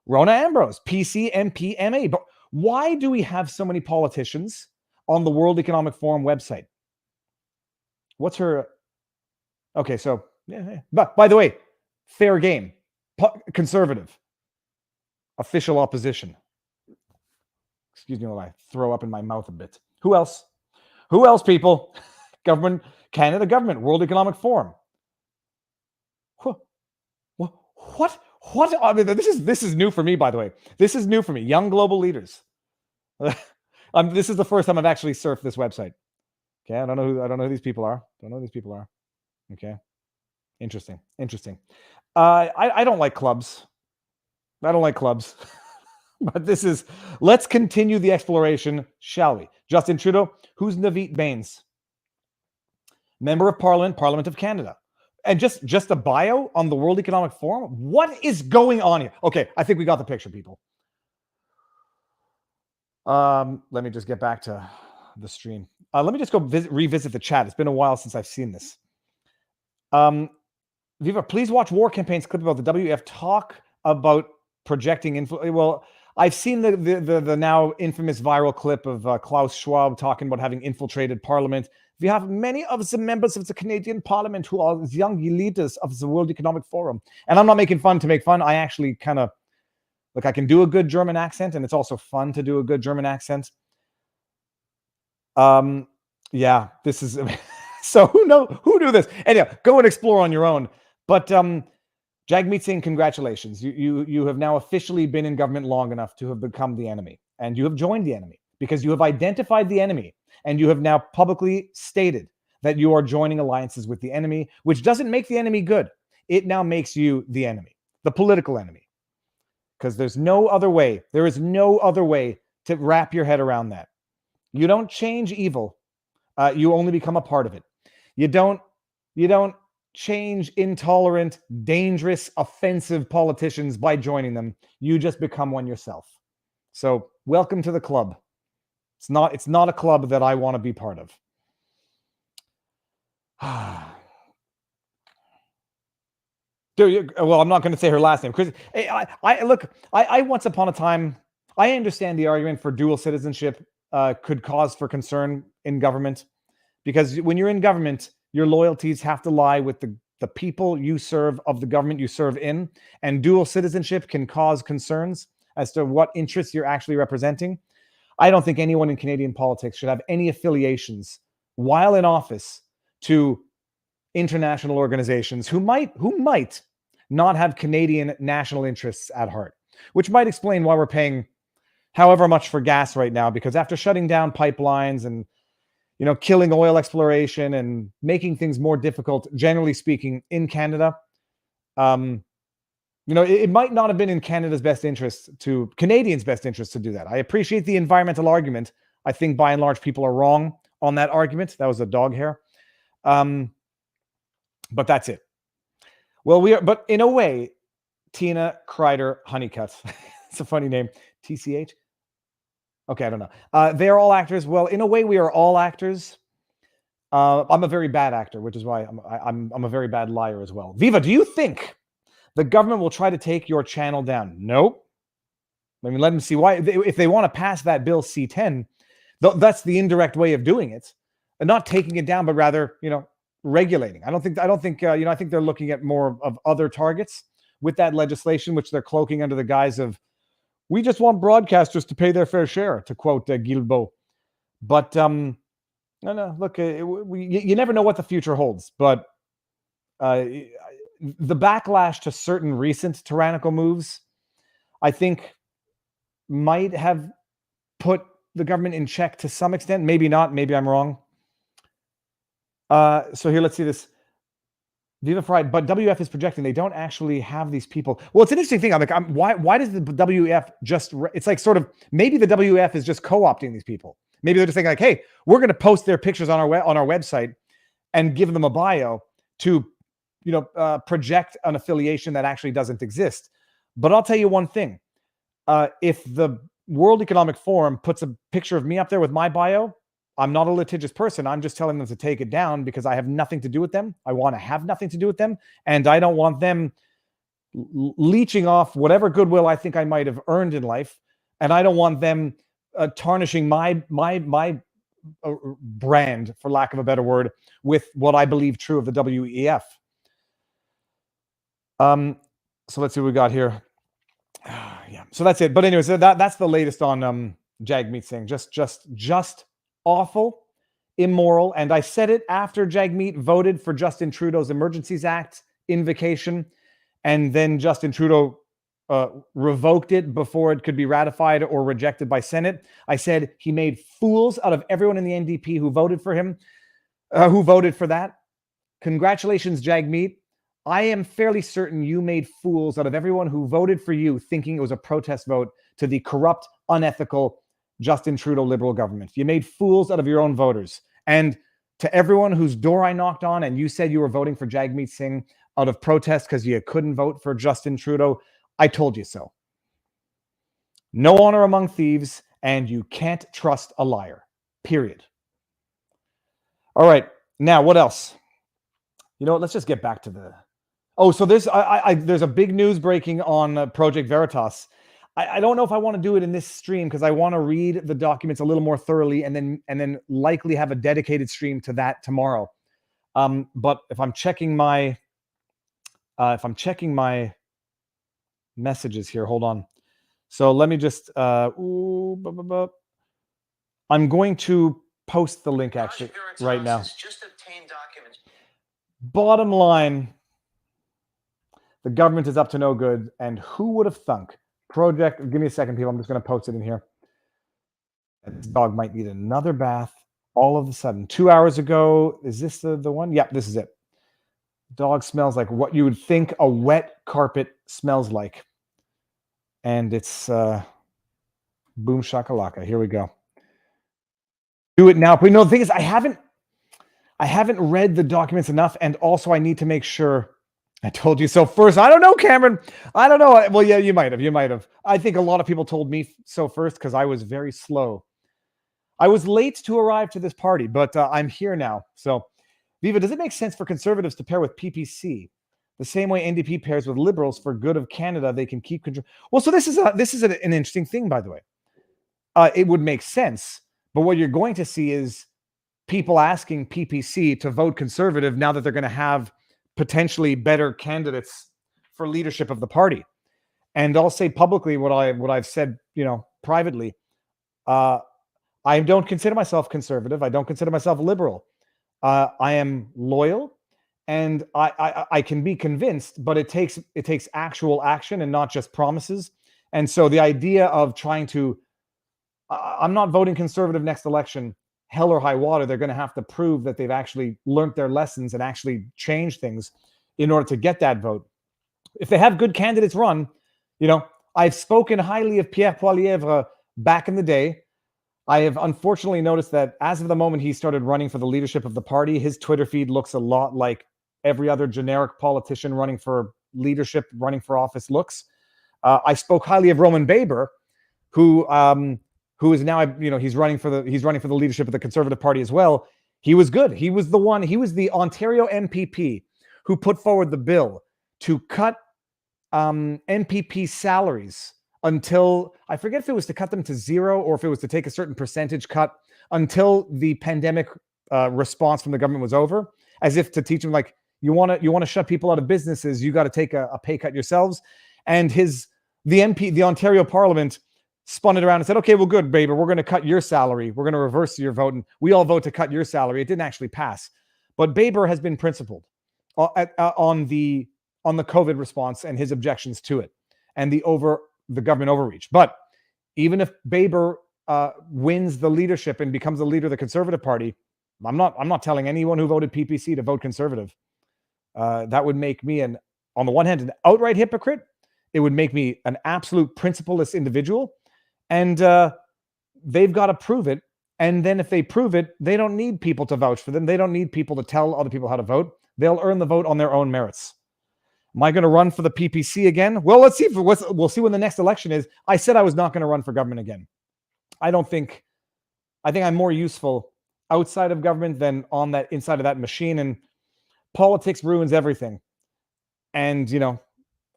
Rona Ambrose, PCMPMA. But why do we have so many politicians on the World Economic Forum website? What's her? Okay, so yeah. But by the way, fair game, conservative, official opposition. Excuse me while I throw up in my mouth a bit. Who else? Who else, people? Government, Canada government, World Economic Forum. What? I mean, this is new for me, by the way. This is new for me. Young global leaders. This is the first time I've actually surfed this website. Okay, I don't know who these people are. Okay, interesting. I don't like clubs. But let's continue the exploration, shall we? Justin Trudeau, who's Navit Bains? Member of Parliament, Parliament of Canada. And just a bio on the World Economic Forum? What is going on here? Okay, I think we got the picture, people. Let me just get back to the stream. Let me just go revisit the chat. It's been a while since I've seen this. Viva, please watch War Campaign's clip about the WF talk about projecting influence. Well, I've seen the now infamous viral clip of Klaus Schwab talking about having infiltrated Parliament. We have many of the members of the Canadian Parliament who are young leaders of the World Economic Forum. And I'm not making fun to make fun. I actually kind of, I can do a good German accent, and it's also fun to do a good German accent. Yeah, this is, so who knew this? Anyway, go and explore on your own. But Jagmeet Singh, congratulations. You have now officially been in government long enough to have become the enemy, and you have joined the enemy because you have identified the enemy. And you have now publicly stated that you are joining alliances with the enemy, which doesn't make the enemy good. It now makes you the enemy, the political enemy. Because there's no other way. There is no other way to wrap your head around that. You don't change evil. You only become a part of it. You don't change intolerant, dangerous, offensive politicians by joining them. You just become one yourself. So welcome to the club. It's not a club that I want to be part of. Well, I'm not going to say her last name. Chris, I once upon a time, I understand the argument for dual citizenship could cause for concern in government, because when you're in government, your loyalties have to lie with the people you serve, of the government you serve in, and dual citizenship can cause concerns as to what interests you're actually representing, I don't think anyone in Canadian politics should have any affiliations while in office to international organizations who might not have Canadian national interests at heart, which might explain why we're paying however much for gas right now, because after shutting down pipelines and killing oil exploration and making things more difficult, generally speaking, in Canada, it might not have been in Canadians' best interest to do that. I appreciate the environmental argument. I think by and large people are wrong on that argument. That was a dog hair. But that's it. Well, but in a way, Tina Kreider Honeycutt, it's a funny name, TCH. Okay, I don't know. They're all actors. Well, in a way, we are all actors. I'm a very bad actor, which is why I'm a very bad liar as well. Viva, do you think the government will try to take your channel down? Nope. I mean, let them see why. If they want to pass that bill C10, that's the indirect way of doing it, and not taking it down, but rather, regulating. I think they're looking at more of other targets with that legislation, which they're cloaking under the guise of, we just want broadcasters to pay their fair share, to quote Guilbeault. But no, look, you never know what the future holds. But the backlash to certain recent tyrannical moves, I think, might have put the government in check to some extent. Maybe not. Maybe I'm wrong. So here, let's see this. Viva Frei, but WF is projecting they don't actually have these people. Well, it's an interesting thing. I'm like, why does the WF just? It's like sort of maybe the WF is just co-opting these people. Maybe they're just thinking like, hey, we're going to post their pictures on our website and give them a bio to, project an affiliation that actually doesn't exist. But I'll tell you one thing: if the World Economic Forum puts a picture of me up there with my bio, I'm not a litigious person. I'm just telling them to take it down because I have nothing to do with them. I want to have nothing to do with them. And I don't want them leeching off whatever goodwill I think I might have earned in life. And I don't want them tarnishing my brand, for lack of a better word, with what I believe true of the WEF. So let's see what we got here. Yeah. So that's it. But anyways, that's the latest on Jagmeet Singh. Just awful, immoral, and I said it after Jagmeet voted for Justin Trudeau's Emergencies Act invocation, and then Justin Trudeau revoked it before it could be ratified or rejected by Senate. I said he made fools out of everyone in the NDP who voted for him, who voted for that. Congratulations, Jagmeet. I am fairly certain you made fools out of everyone who voted for you thinking it was a protest vote to the corrupt, unethical Justin Trudeau Liberal government. You made fools out of your own voters. And to everyone whose door I knocked on and you said you were voting for Jagmeet Singh out of protest because you couldn't vote for Justin Trudeau, I told you so. No honor among thieves, and you can't trust a liar. Period. All right. Now, what else? Let's just get back to the... Oh, so there's a big news breaking on Project Veritas. I don't know if I want to do it in this stream because I want to read the documents a little more thoroughly and then likely have a dedicated stream to that tomorrow. But if I'm checking my messages here, hold on. So let me just I'm going to post the link actually right now. Bottom line, the government is up to no good, and who would have thunk? Project, give me a second, people. I'm just going to post it in here. This dog might need another bath all of a sudden. 2 hours ago, is this the one? Yep, this is it. Dog smells like what you would think a wet carpet smells like. And it's boom shakalaka. Here we go. Do it now. But the thing is, I haven't read the documents enough, and also I need to make sure. I told you so first. I don't know, Cameron. I don't know. Well, yeah, you might have. I think a lot of people told me so first because I was very slow. I was late to arrive to this party, but I'm here now. So, Viva, does it make sense for conservatives to pair with PPC the same way NDP pairs with liberals for good of Canada? They can keep control. Well, so this is an interesting thing, by the way. It would make sense, but what you're going to see is people asking PPC to vote conservative now that they're going to have potentially better candidates for leadership of the party. And I'll say publicly what I've said, privately. I don't consider myself conservative. I don't consider myself liberal. I am loyal, and I can be convinced, but it takes actual action and not just promises. And so the idea of trying to, I'm not voting conservative next election, hell or high water. They're going to have to prove that they've actually learned their lessons and actually change things in order to get that vote. If they have good candidates run, I've spoken highly of Pierre Poilievre back in the day. I have unfortunately noticed that as of the moment he started running for the leadership of the party, his Twitter feed looks a lot like every other generic politician running for leadership, running for office looks. I spoke highly of Roman Baber, who is now, he's running for the leadership of the Conservative Party as well. He was good. He was the Ontario MPP who put forward the bill to cut MPP salaries until, I forget if it was to cut them to zero or if it was to take a certain percentage cut until the pandemic response from the government was over, as if to teach them, like, you want to shut people out of businesses, you got to take a pay cut yourselves. And the Ontario Parliament spun it around and said, okay, well, good, Baber, we're going to cut your salary. We're going to reverse your vote. And we all vote to cut your salary. It didn't actually pass. But Baber has been principled on the COVID response and his objections to it and the government overreach. But even if Baber wins the leadership and becomes the leader of the Conservative Party, I'm not telling anyone who voted PPC to vote Conservative. That would make me, on the one hand, an outright hypocrite. It would make me an absolute principleless individual. And they've got to prove it. And then if they prove it, they don't need people to vouch for them. They don't need people to tell other people how to vote. They'll earn the vote on their own merits. Am I going to run for the PPC again? Well, let's see. We'll see when the next election is. I said I was not going to run for government again. I think I'm more useful outside of government than on that inside of that machine. And politics ruins everything. And,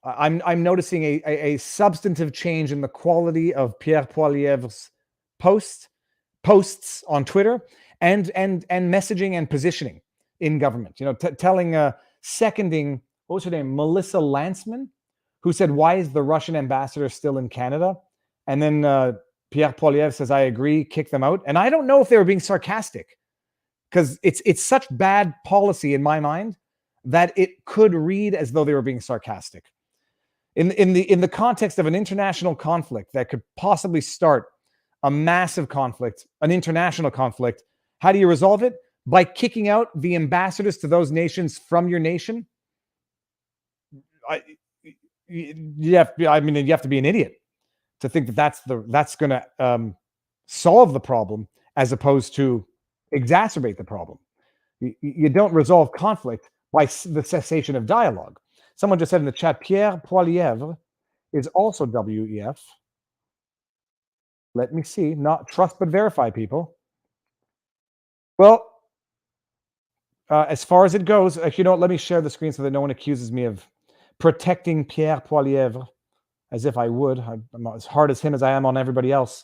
I'm noticing a substantive change in the quality of Pierre Poilievre's posts on Twitter and messaging and positioning in government. Seconding, what was her name? Melissa Lantsman, who said, why is the Russian ambassador still in Canada? And then Pierre Poilievre says, I agree, kick them out. And I don't know if they were being sarcastic, because it's such bad policy in my mind that it could read as though they were being sarcastic. In the context of an international conflict that could possibly start a massive conflict, an international conflict, how do you resolve it? By kicking out the ambassadors to those nations from your nation? You have to be an idiot to think that that's going to solve the problem as opposed to exacerbate the problem. You don't resolve conflict by the cessation of dialogue. Someone just said in the chat, Pierre Poilievre is also WEF. Let me see. Not trust but verify, people. Well, as far as it goes, let me share the screen so that no one accuses me of protecting Pierre Poilievre, as if I would. I'm not as hard as him as I am on everybody else.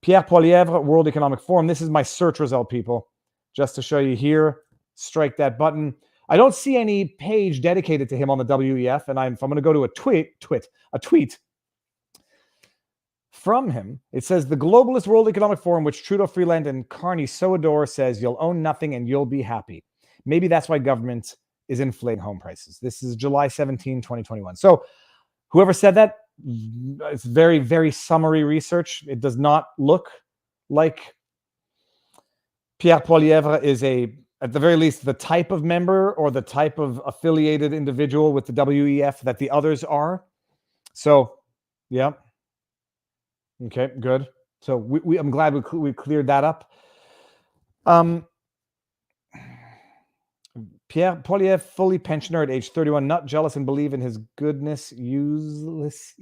Pierre Poilievre, World Economic Forum. This is my search result, people. Just to show you here, strike that button. I don't see any page dedicated to him on the WEF, and if I'm going to go to a tweet from him, it says, the globalist World Economic Forum, which Trudeau, Freeland, and Carney so adore, says you'll own nothing and you'll be happy. Maybe that's why government is inflating home prices. This is July 17, 2021. So whoever said that, it's very, very summary research. It does not look like Pierre Poilievre is at the very least, the type of member or the type of affiliated individual with the WEF that the others are. So, yeah. Okay, good. So I'm glad we cleared that up. Pierre Poilievre, fully pensioner at age 31, not jealous and believe in his goodness, useless.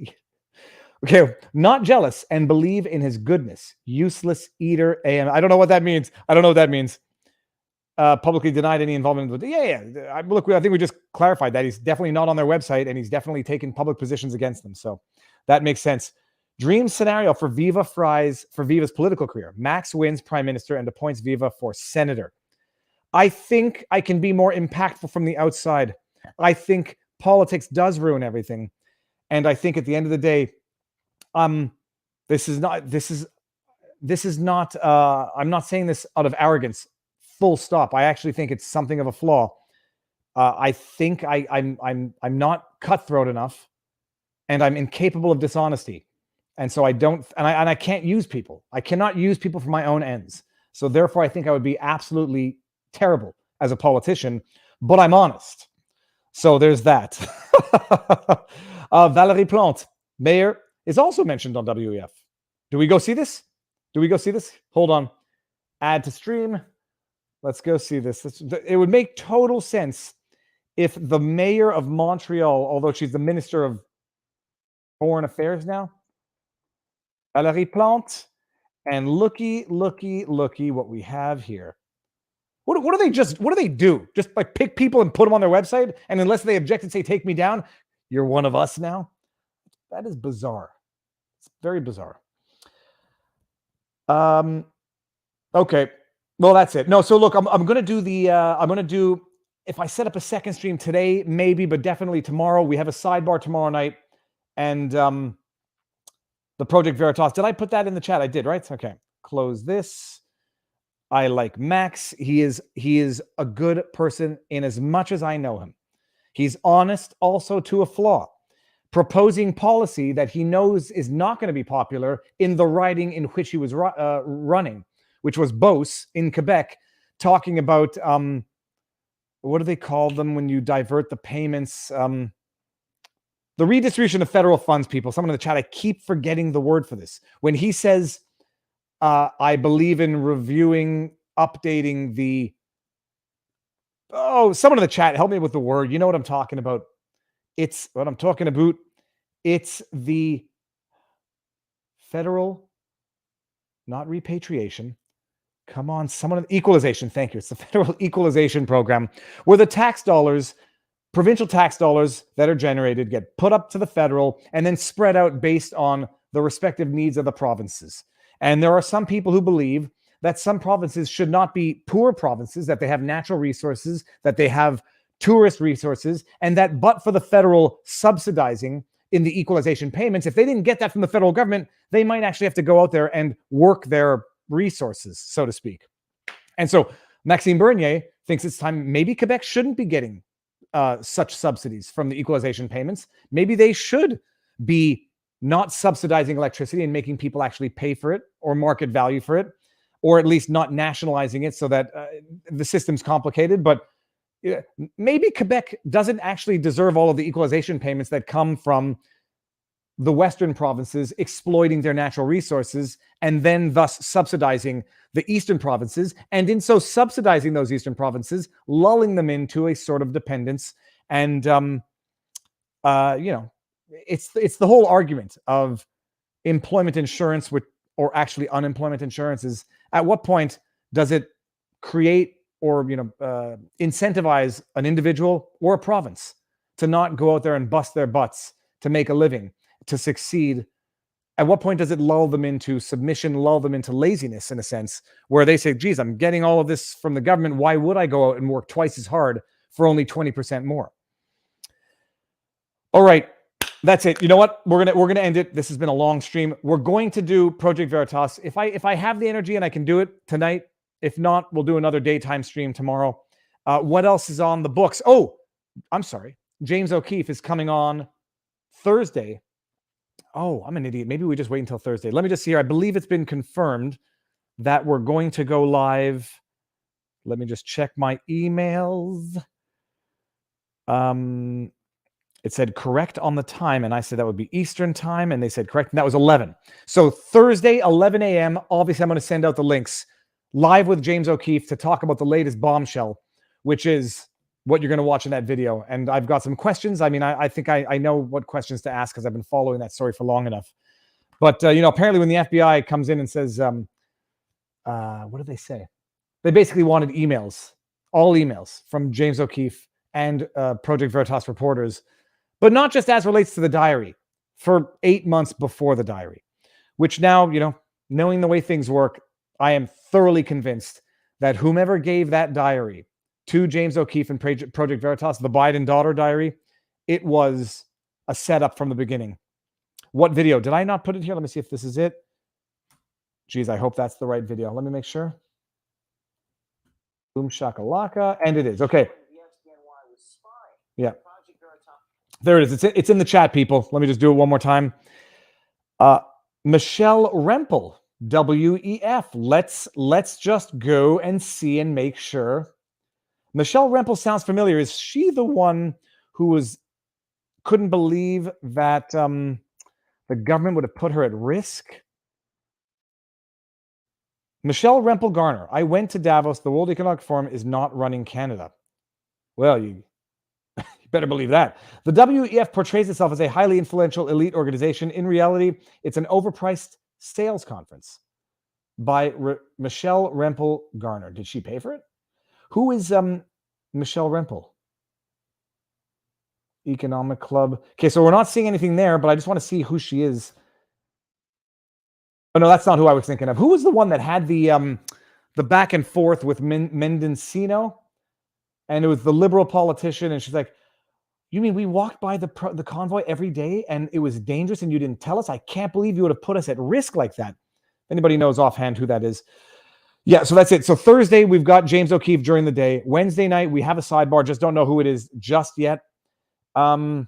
Okay, not jealous and believe in his goodness, useless eater. I don't know what that means. Publicly denied any involvement with. Look, I think we just clarified that he's definitely not on their website, and he's definitely taken public positions against them. So that makes sense. Dream scenario for Viva's political career: Max wins prime minister and appoints Viva for senator. I think I can be more impactful from the outside. I think politics does ruin everything. And I think at the end of the day, this is not I'm not saying this out of arrogance, full stop. I actually think it's something of a flaw. I think I'm not cutthroat enough, and I'm incapable of dishonesty. And so I can't use people. I cannot use people for my own ends. So therefore, I think I would be absolutely terrible as a politician, but I'm honest. So there's that. Valérie Plante, mayor, is also mentioned on WEF. Do we go see this? Hold on. Add to stream. Let's go see this. It would make total sense if the mayor of Montreal, although she's the minister of foreign affairs now, Valérie Plante, and looky what we have here. What do they do? Just like pick people and put them on their website, and unless they object and say, take me down, you're one of us now? That is bizarre. It's very bizarre. Okay. Well, that's it. No, so look, I'm going to do, if I set up a second stream today, maybe, but definitely tomorrow. We have a sidebar tomorrow night, and the Project Veritas. Did I put that in the chat? I did, right? Okay. Close this. I like Max. He is a good person in as much as I know him. He's honest also to a flaw, proposing policy that he knows is not going to be popular in the riding in which he was running, which was Beauce in Quebec, talking about, what do they call them when you divert the payments? The redistribution of federal funds, people. Someone in the chat, I keep forgetting the word for this. When he says, I believe in reviewing, updating the... Oh, someone in the chat, help me with the word. You know what I'm talking about. It's what I'm talking about. It's the federal, not repatriation. Come on, someone, equalization. Thank you. It's the federal equalization program where the tax dollars, provincial tax dollars that are generated get put up to the federal and then spread out based on the respective needs of the provinces. And there are some people who believe that some provinces should not be poor provinces, that they have natural resources, that they have tourist resources, and that but for the federal subsidizing in the equalization payments, if they didn't get that from the federal government, they might actually have to go out there and work their resources, so to speak. And so Maxime Bernier thinks it's time, maybe Quebec shouldn't be getting such subsidies from the equalization payments. Maybe they should be not subsidizing electricity and making people actually pay for it or market value for it, or at least not nationalizing it so that the system's complicated. But maybe Quebec doesn't actually deserve all of the equalization payments that come from the Western provinces exploiting their natural resources and then thus subsidizing the Eastern provinces. And in so subsidizing those Eastern provinces, lulling them into a sort of dependence. And, it's the whole argument of employment insurance or actually unemployment insurance is, at what point does it create or incentivize an individual or a province to not go out there and bust their butts to make a living, to succeed? At what point does it lull them into submission, lull them into laziness, in a sense, where they say, geez, I'm getting all of this from the government. Why would I go out and work twice as hard for only 20% more? All right. That's it. You know what? We're gonna end it. This has been a long stream. We're going to do Project Veritas. If I have the energy and I can do it tonight, if not, we'll do another daytime stream tomorrow. What else is on the books? Oh, I'm sorry. James O'Keefe is coming on Thursday. Oh, I'm an idiot. Maybe we just wait until Thursday. Let me just see here. I believe it's been confirmed that we're going to go live. Let me just check my emails. It said correct on the time, and I said that would be Eastern time, and they said correct, and that was 11. So Thursday, 11 a.m., obviously I'm going to send out the links, live with James O'Keefe to talk about the latest bombshell, which is what you're going to watch in that video. And I've got some questions. I mean, I think I know what questions to ask because I've been following that story for long enough. But, apparently when the FBI comes in and says, what did they say? They basically wanted emails, all emails from James O'Keefe and Project Veritas reporters, but not just as relates to the diary, for 8 months before the diary, which now, knowing the way things work, I am thoroughly convinced that whomever gave that diary to James O'Keefe and Project Veritas, the Biden daughter diary, it was a setup from the beginning. What video? Did I not put it here? Let me see if this is it. Geez, I hope that's the right video. Let me make sure. Boom shakalaka. And it is. Okay. Yeah. There it is. It's in the chat, people. Let me just do it one more time. Michelle Rempel, WEF. Let's just go and see and make sure. Michelle Rempel sounds familiar. Is she the one who couldn't believe that the government would have put her at risk? Michelle Rempel Garner. I went to Davos. The World Economic Forum is not running Canada. Well, you better believe that. The WEF portrays itself as a highly influential elite organization. In reality, it's an overpriced sales conference by Michelle Rempel Garner. Did she pay for it? Who is Michelle Rempel? Economic Club. Okay, so we're not seeing anything there, but I just want to see who she is. Oh, no, that's not who I was thinking of. Who was the one that had the back and forth with Mendocino? And it was the liberal politician, and she's like, you mean we walked by the convoy every day and it was dangerous and you didn't tell us? I can't believe you would have put us at risk like that. Anybody knows offhand who that is? Yeah, so that's it. So Thursday, we've got James O'Keefe during the day. Wednesday night, we have a sidebar. Just don't know who it is just yet. Oh,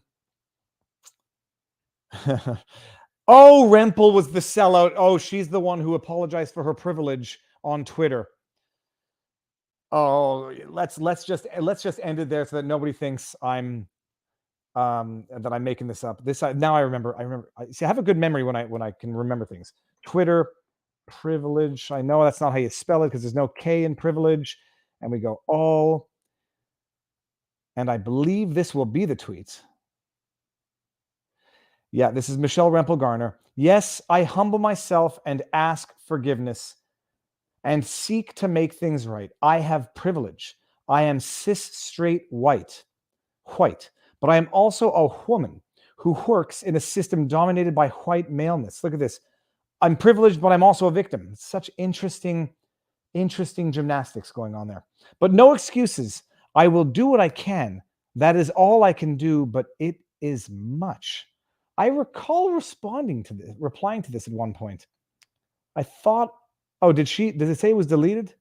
Rempel was the sellout. Oh, she's the one who apologized for her privilege on Twitter. Oh, let's just end it there so that nobody thinks I'm making this up. Now I remember. I have a good memory when I can remember things. Twitter privilege. I know that's not how you spell it because there's no K in privilege. And we go all. And I believe this will be the tweet. Yeah, this is Michelle Rempel Garner. Yes, I humble myself and ask forgiveness and seek to make things right. I have privilege. I am cis straight white, but I am also a woman who works in a system dominated by white maleness. Look at this. I'm privileged, but I'm also a victim. Such interesting gymnastics going on there. But no excuses. I will do what I can. That is all I can do, but it is much. I recall replying to this at one point. I thought, oh, did it say it was deleted?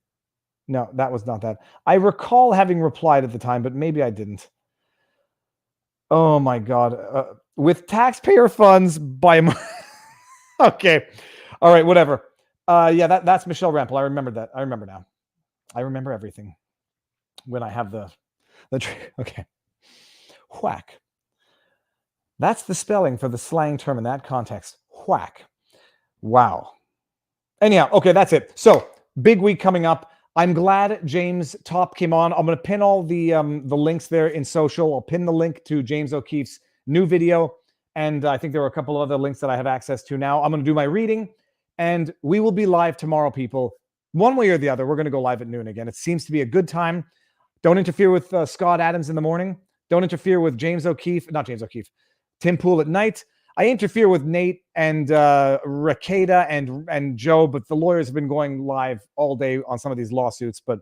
No, that was not that. I recall having replied at the time, but maybe I didn't. Oh my God. With taxpayer funds by okay. All right, whatever. Yeah, that's Michelle Rempel. I remember that. I remember now. I remember everything when I have the okay. Whack. That's the spelling for the slang term in that context. Whack. Wow. Anyhow, okay, that's it. So, big week coming up. I'm glad James Topp came on. I'm going to pin all the links there in social. I'll pin the link to James O'Keefe's new video. And I think there are a couple of other links that I have access to now. I'm going to do my reading. And we will be live tomorrow, people. One way or the other, we're going to go live at noon again. It seems to be a good time. Don't interfere with Scott Adams in the morning. Don't interfere with Tim Pool at night. I interfere with Nate and Rakeda and Joe, but the lawyers have been going live all day on some of these lawsuits. But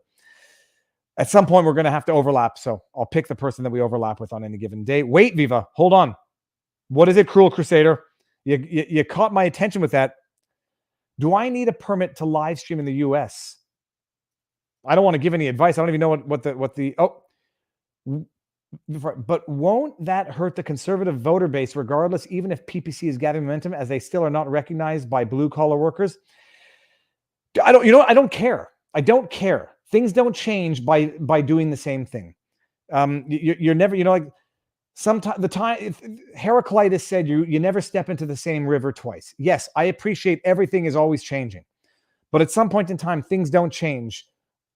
at some point, we're going to have to overlap. So I'll pick the person that we overlap with on any given day. Wait, Viva, hold on. What is it, Cruel Crusader? You caught my attention with that. Do I need a permit to live stream in the U.S.? I don't want to give any advice. I don't even know but won't that hurt the conservative voter base regardless, even if PPC is gathering momentum, as they still are not recognized by blue collar workers? I don't care. I don't care. Things don't change by doing the same thing. You're never, Heraclitus said you never step into the same river twice. Yes, I appreciate everything is always changing. But at some point in time, things don't change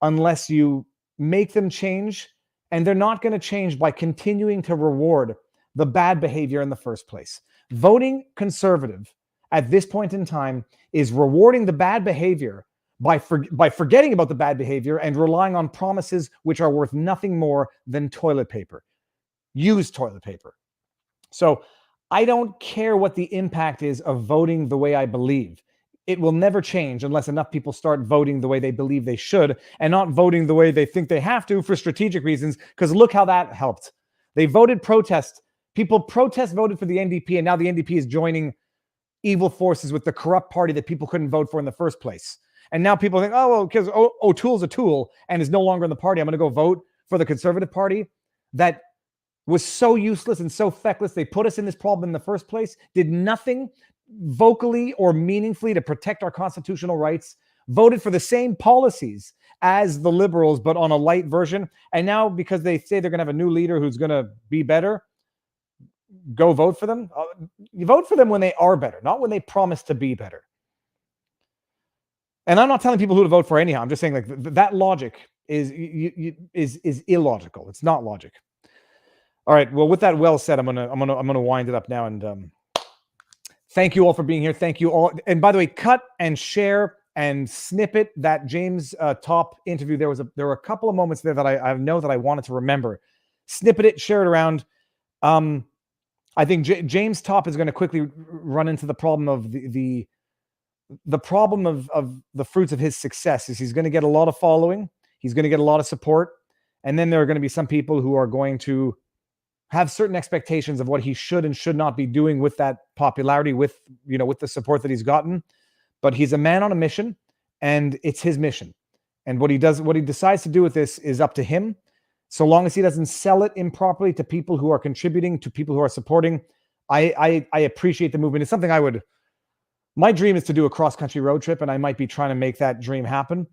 unless you make them change. And they're not going to change by continuing to reward the bad behavior in the first place. Voting conservative at this point in time is rewarding the bad behavior by forgetting about the bad behavior and relying on promises which are worth nothing more than toilet paper. Used toilet paper. So I don't care what the impact is of voting the way I believe. it will never change unless enough people start voting the way they believe they should and not voting the way they think they have to for strategic reasons. Because look how that helped. They voted protest. People voted for the NDP, and now the NDP is joining evil forces with the corrupt party that people couldn't vote for in the first place. And now people think, oh, well, because O'Toole's a tool and is no longer in the party, I'm going to go vote for the Conservative Party. That was so useless and so feckless. They put us in this problem in the first place, did nothing vocally or meaningfully to protect our constitutional rights, voted for the same policies as the Liberals, but on a light version. And now, because they say they're going to have a new leader who's going to be better, go vote for them. You vote for them when they are better, not when they promise to be better. And I'm not telling people who to vote for anyhow. I'm just saying, like, that logic is illogical. It's not logic. All right. Well, with that well said, I'm gonna wind it up now. And thank you all for being here. Thank you all. And by the way, cut and share and snippet that James Topp interview. There were a couple of moments there that I know that I wanted to remember. Snippet it, share it around. I think James Topp is going to quickly run into the problem of the problem of the fruits of his success. Is he's going to get a lot of following, he's going to get a lot of support, and then there are going to be some people who are going to have certain expectations of what he should and should not be doing with that popularity, with the support that he's gotten. But he's a man on a mission, and it's his mission. And what he decides to do with this is up to him. So long as he doesn't sell it improperly to people who are contributing, to people who are supporting, I appreciate the movement. It's something my dream is to do a cross-country road trip, and I might be trying to make that dream happen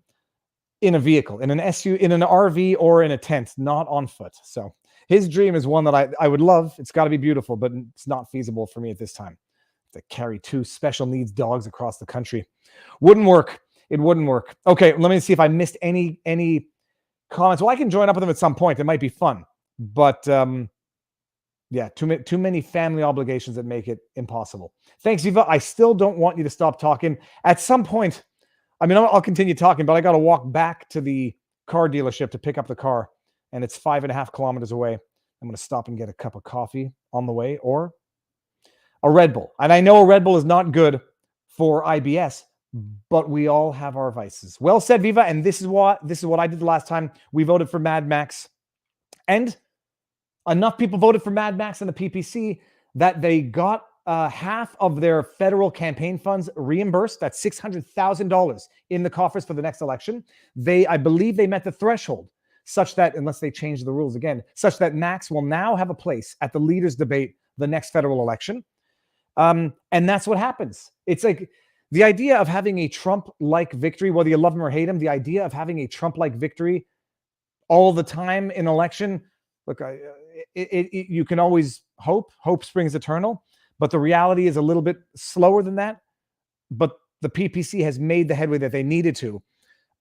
in a vehicle, in an SUV, in an RV, or in a tent, not on foot. So his dream is one that I would love. It's got to be beautiful, but it's not feasible for me at this time to carry 2 special needs dogs across the country. Wouldn't work. It wouldn't work. Okay, let me see if I missed any comments. Well, I can join up with them at some point. It might be fun, but yeah, too many family obligations that make it impossible. Thanks, Viva. I still don't want you to stop talking. At some point, I mean, I'll continue talking, but I got to walk back to the car dealership to pick up the car, and it's 5.5 kilometers away. I'm going to stop and get a cup of coffee on the way, or a Red Bull. And I know a Red Bull is not good for IBS, but we all have our vices. Well said, Viva. And this is what I did the last time. We voted for Mad Max, and enough people voted for Mad Max and the PPC that they got half of their federal campaign funds reimbursed. That's $600,000 in the coffers for the next election. I believe they met the threshold, such that, unless they change the rules again, such that Max will now have a place at the leaders' debate the next federal election. And that's what happens. It's like the idea of having a Trump-like victory, whether you love him or hate him, the idea of having a Trump-like victory all the time in election. Look, you can always hope. Hope springs eternal. But the reality is a little bit slower than that. But the PPC has made the headway that they needed to.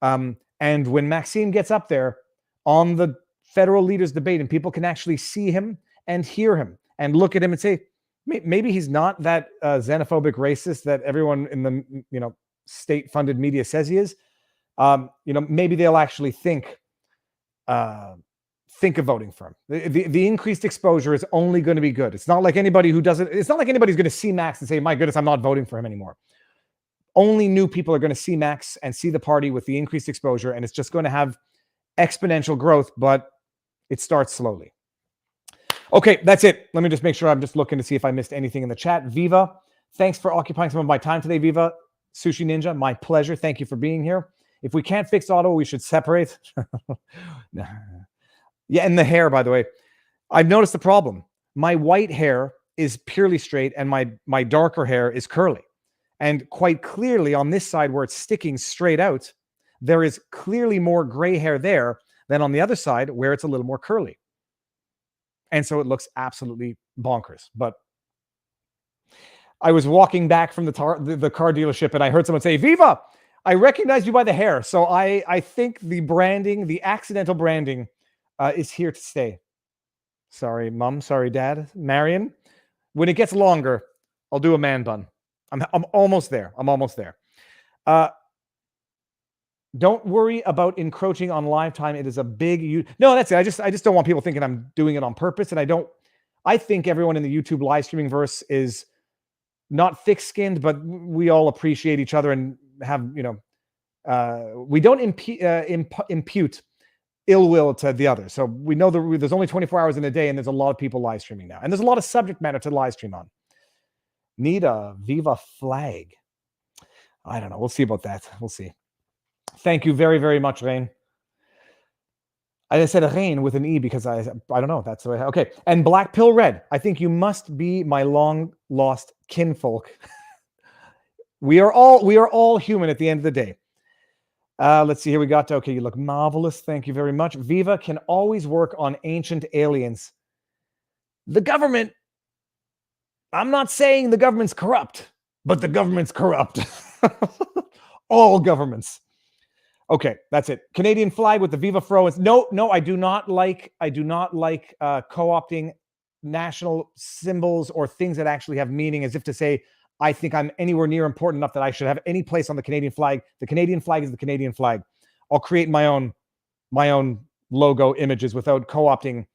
And when Maxime gets up there on the federal leaders debate and people can actually see him and hear him and look at him and say, maybe he's not that xenophobic racist that everyone in the state-funded media says he is. Maybe they'll actually think of voting for him. The increased exposure is only going to be good. It's not like anybody's going to see Max and say, my goodness, I'm not voting for him anymore. Only new people are going to see Max and see the party with the increased exposure, and it's just going to have exponential growth, but it starts slowly. Okay, that's it. Let me just make sure. I'm just looking to see if I missed anything in the chat. Viva, thanks for occupying some of my time today, Viva. Sushi Ninja, my pleasure. Thank you for being here. If we can't fix Ottawa, we should separate. Yeah, and the hair, by the way. I've noticed the problem. My white hair is purely straight, and my darker hair is curly. And quite clearly on this side where it's sticking straight out, there is clearly more gray hair there than on the other side where it's a little more curly. And so it looks absolutely bonkers. But I was walking back from the car dealership, and I heard someone say, Viva, I recognize you by the hair. So I think the branding, the accidental branding is here to stay. Sorry, Mom. Sorry, Dad. Marion, when it gets longer, I'll do a man bun. I'm almost there. I'm almost there. Don't worry about encroaching on live time. It is a big... No, that's it. I just don't want people thinking I'm doing it on purpose. And I think everyone in the YouTube live streaming verse is not thick-skinned, but we all appreciate each other and have, we don't impute ill will to the other. So we know that there's only 24 hours in a day, and there's a lot of people live streaming now. And there's a lot of subject matter to live stream on. Need a Viva flag. I don't know. We'll see about that. We'll see. Thank you very, very much, Rain. I said Rain with an E because I don't know. That's the way. Okay. And Black Pill Red. I think you must be my long lost kinfolk. We are all human at the end of the day. Let's see here. We got to, okay, you look marvelous. Thank you very much. Viva can always work on ancient aliens. The government, I'm not saying the government's corrupt, but the government's corrupt. All governments. Okay, that's it. Canadian flag with the Viva Frei. No, I do not like co-opting national symbols or things that actually have meaning, as if to say, I think I'm anywhere near important enough that I should have any place on the Canadian flag. The Canadian flag is the Canadian flag. I'll create my own logo images without co-opting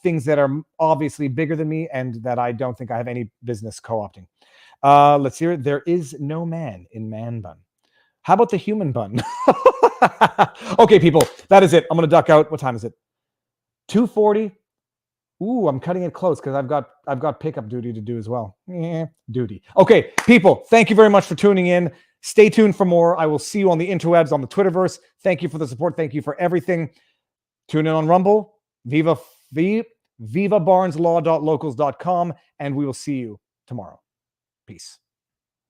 things that are obviously bigger than me and that I don't think I have any business co-opting. Let's hear it. There is no man in man bun. How about the human bun? Okay, people, that is it. I'm going to duck out. What time is it? 2:40. Ooh, I'm cutting it close because I've got pickup duty to do as well. Duty. Okay, people, thank you very much for tuning in. Stay tuned for more. I will see you on the interwebs, on the Twitterverse. Thank you for the support. Thank you for everything. Tune in on Rumble, vivabarneslaw.locals.com, and we will see you tomorrow. Peace.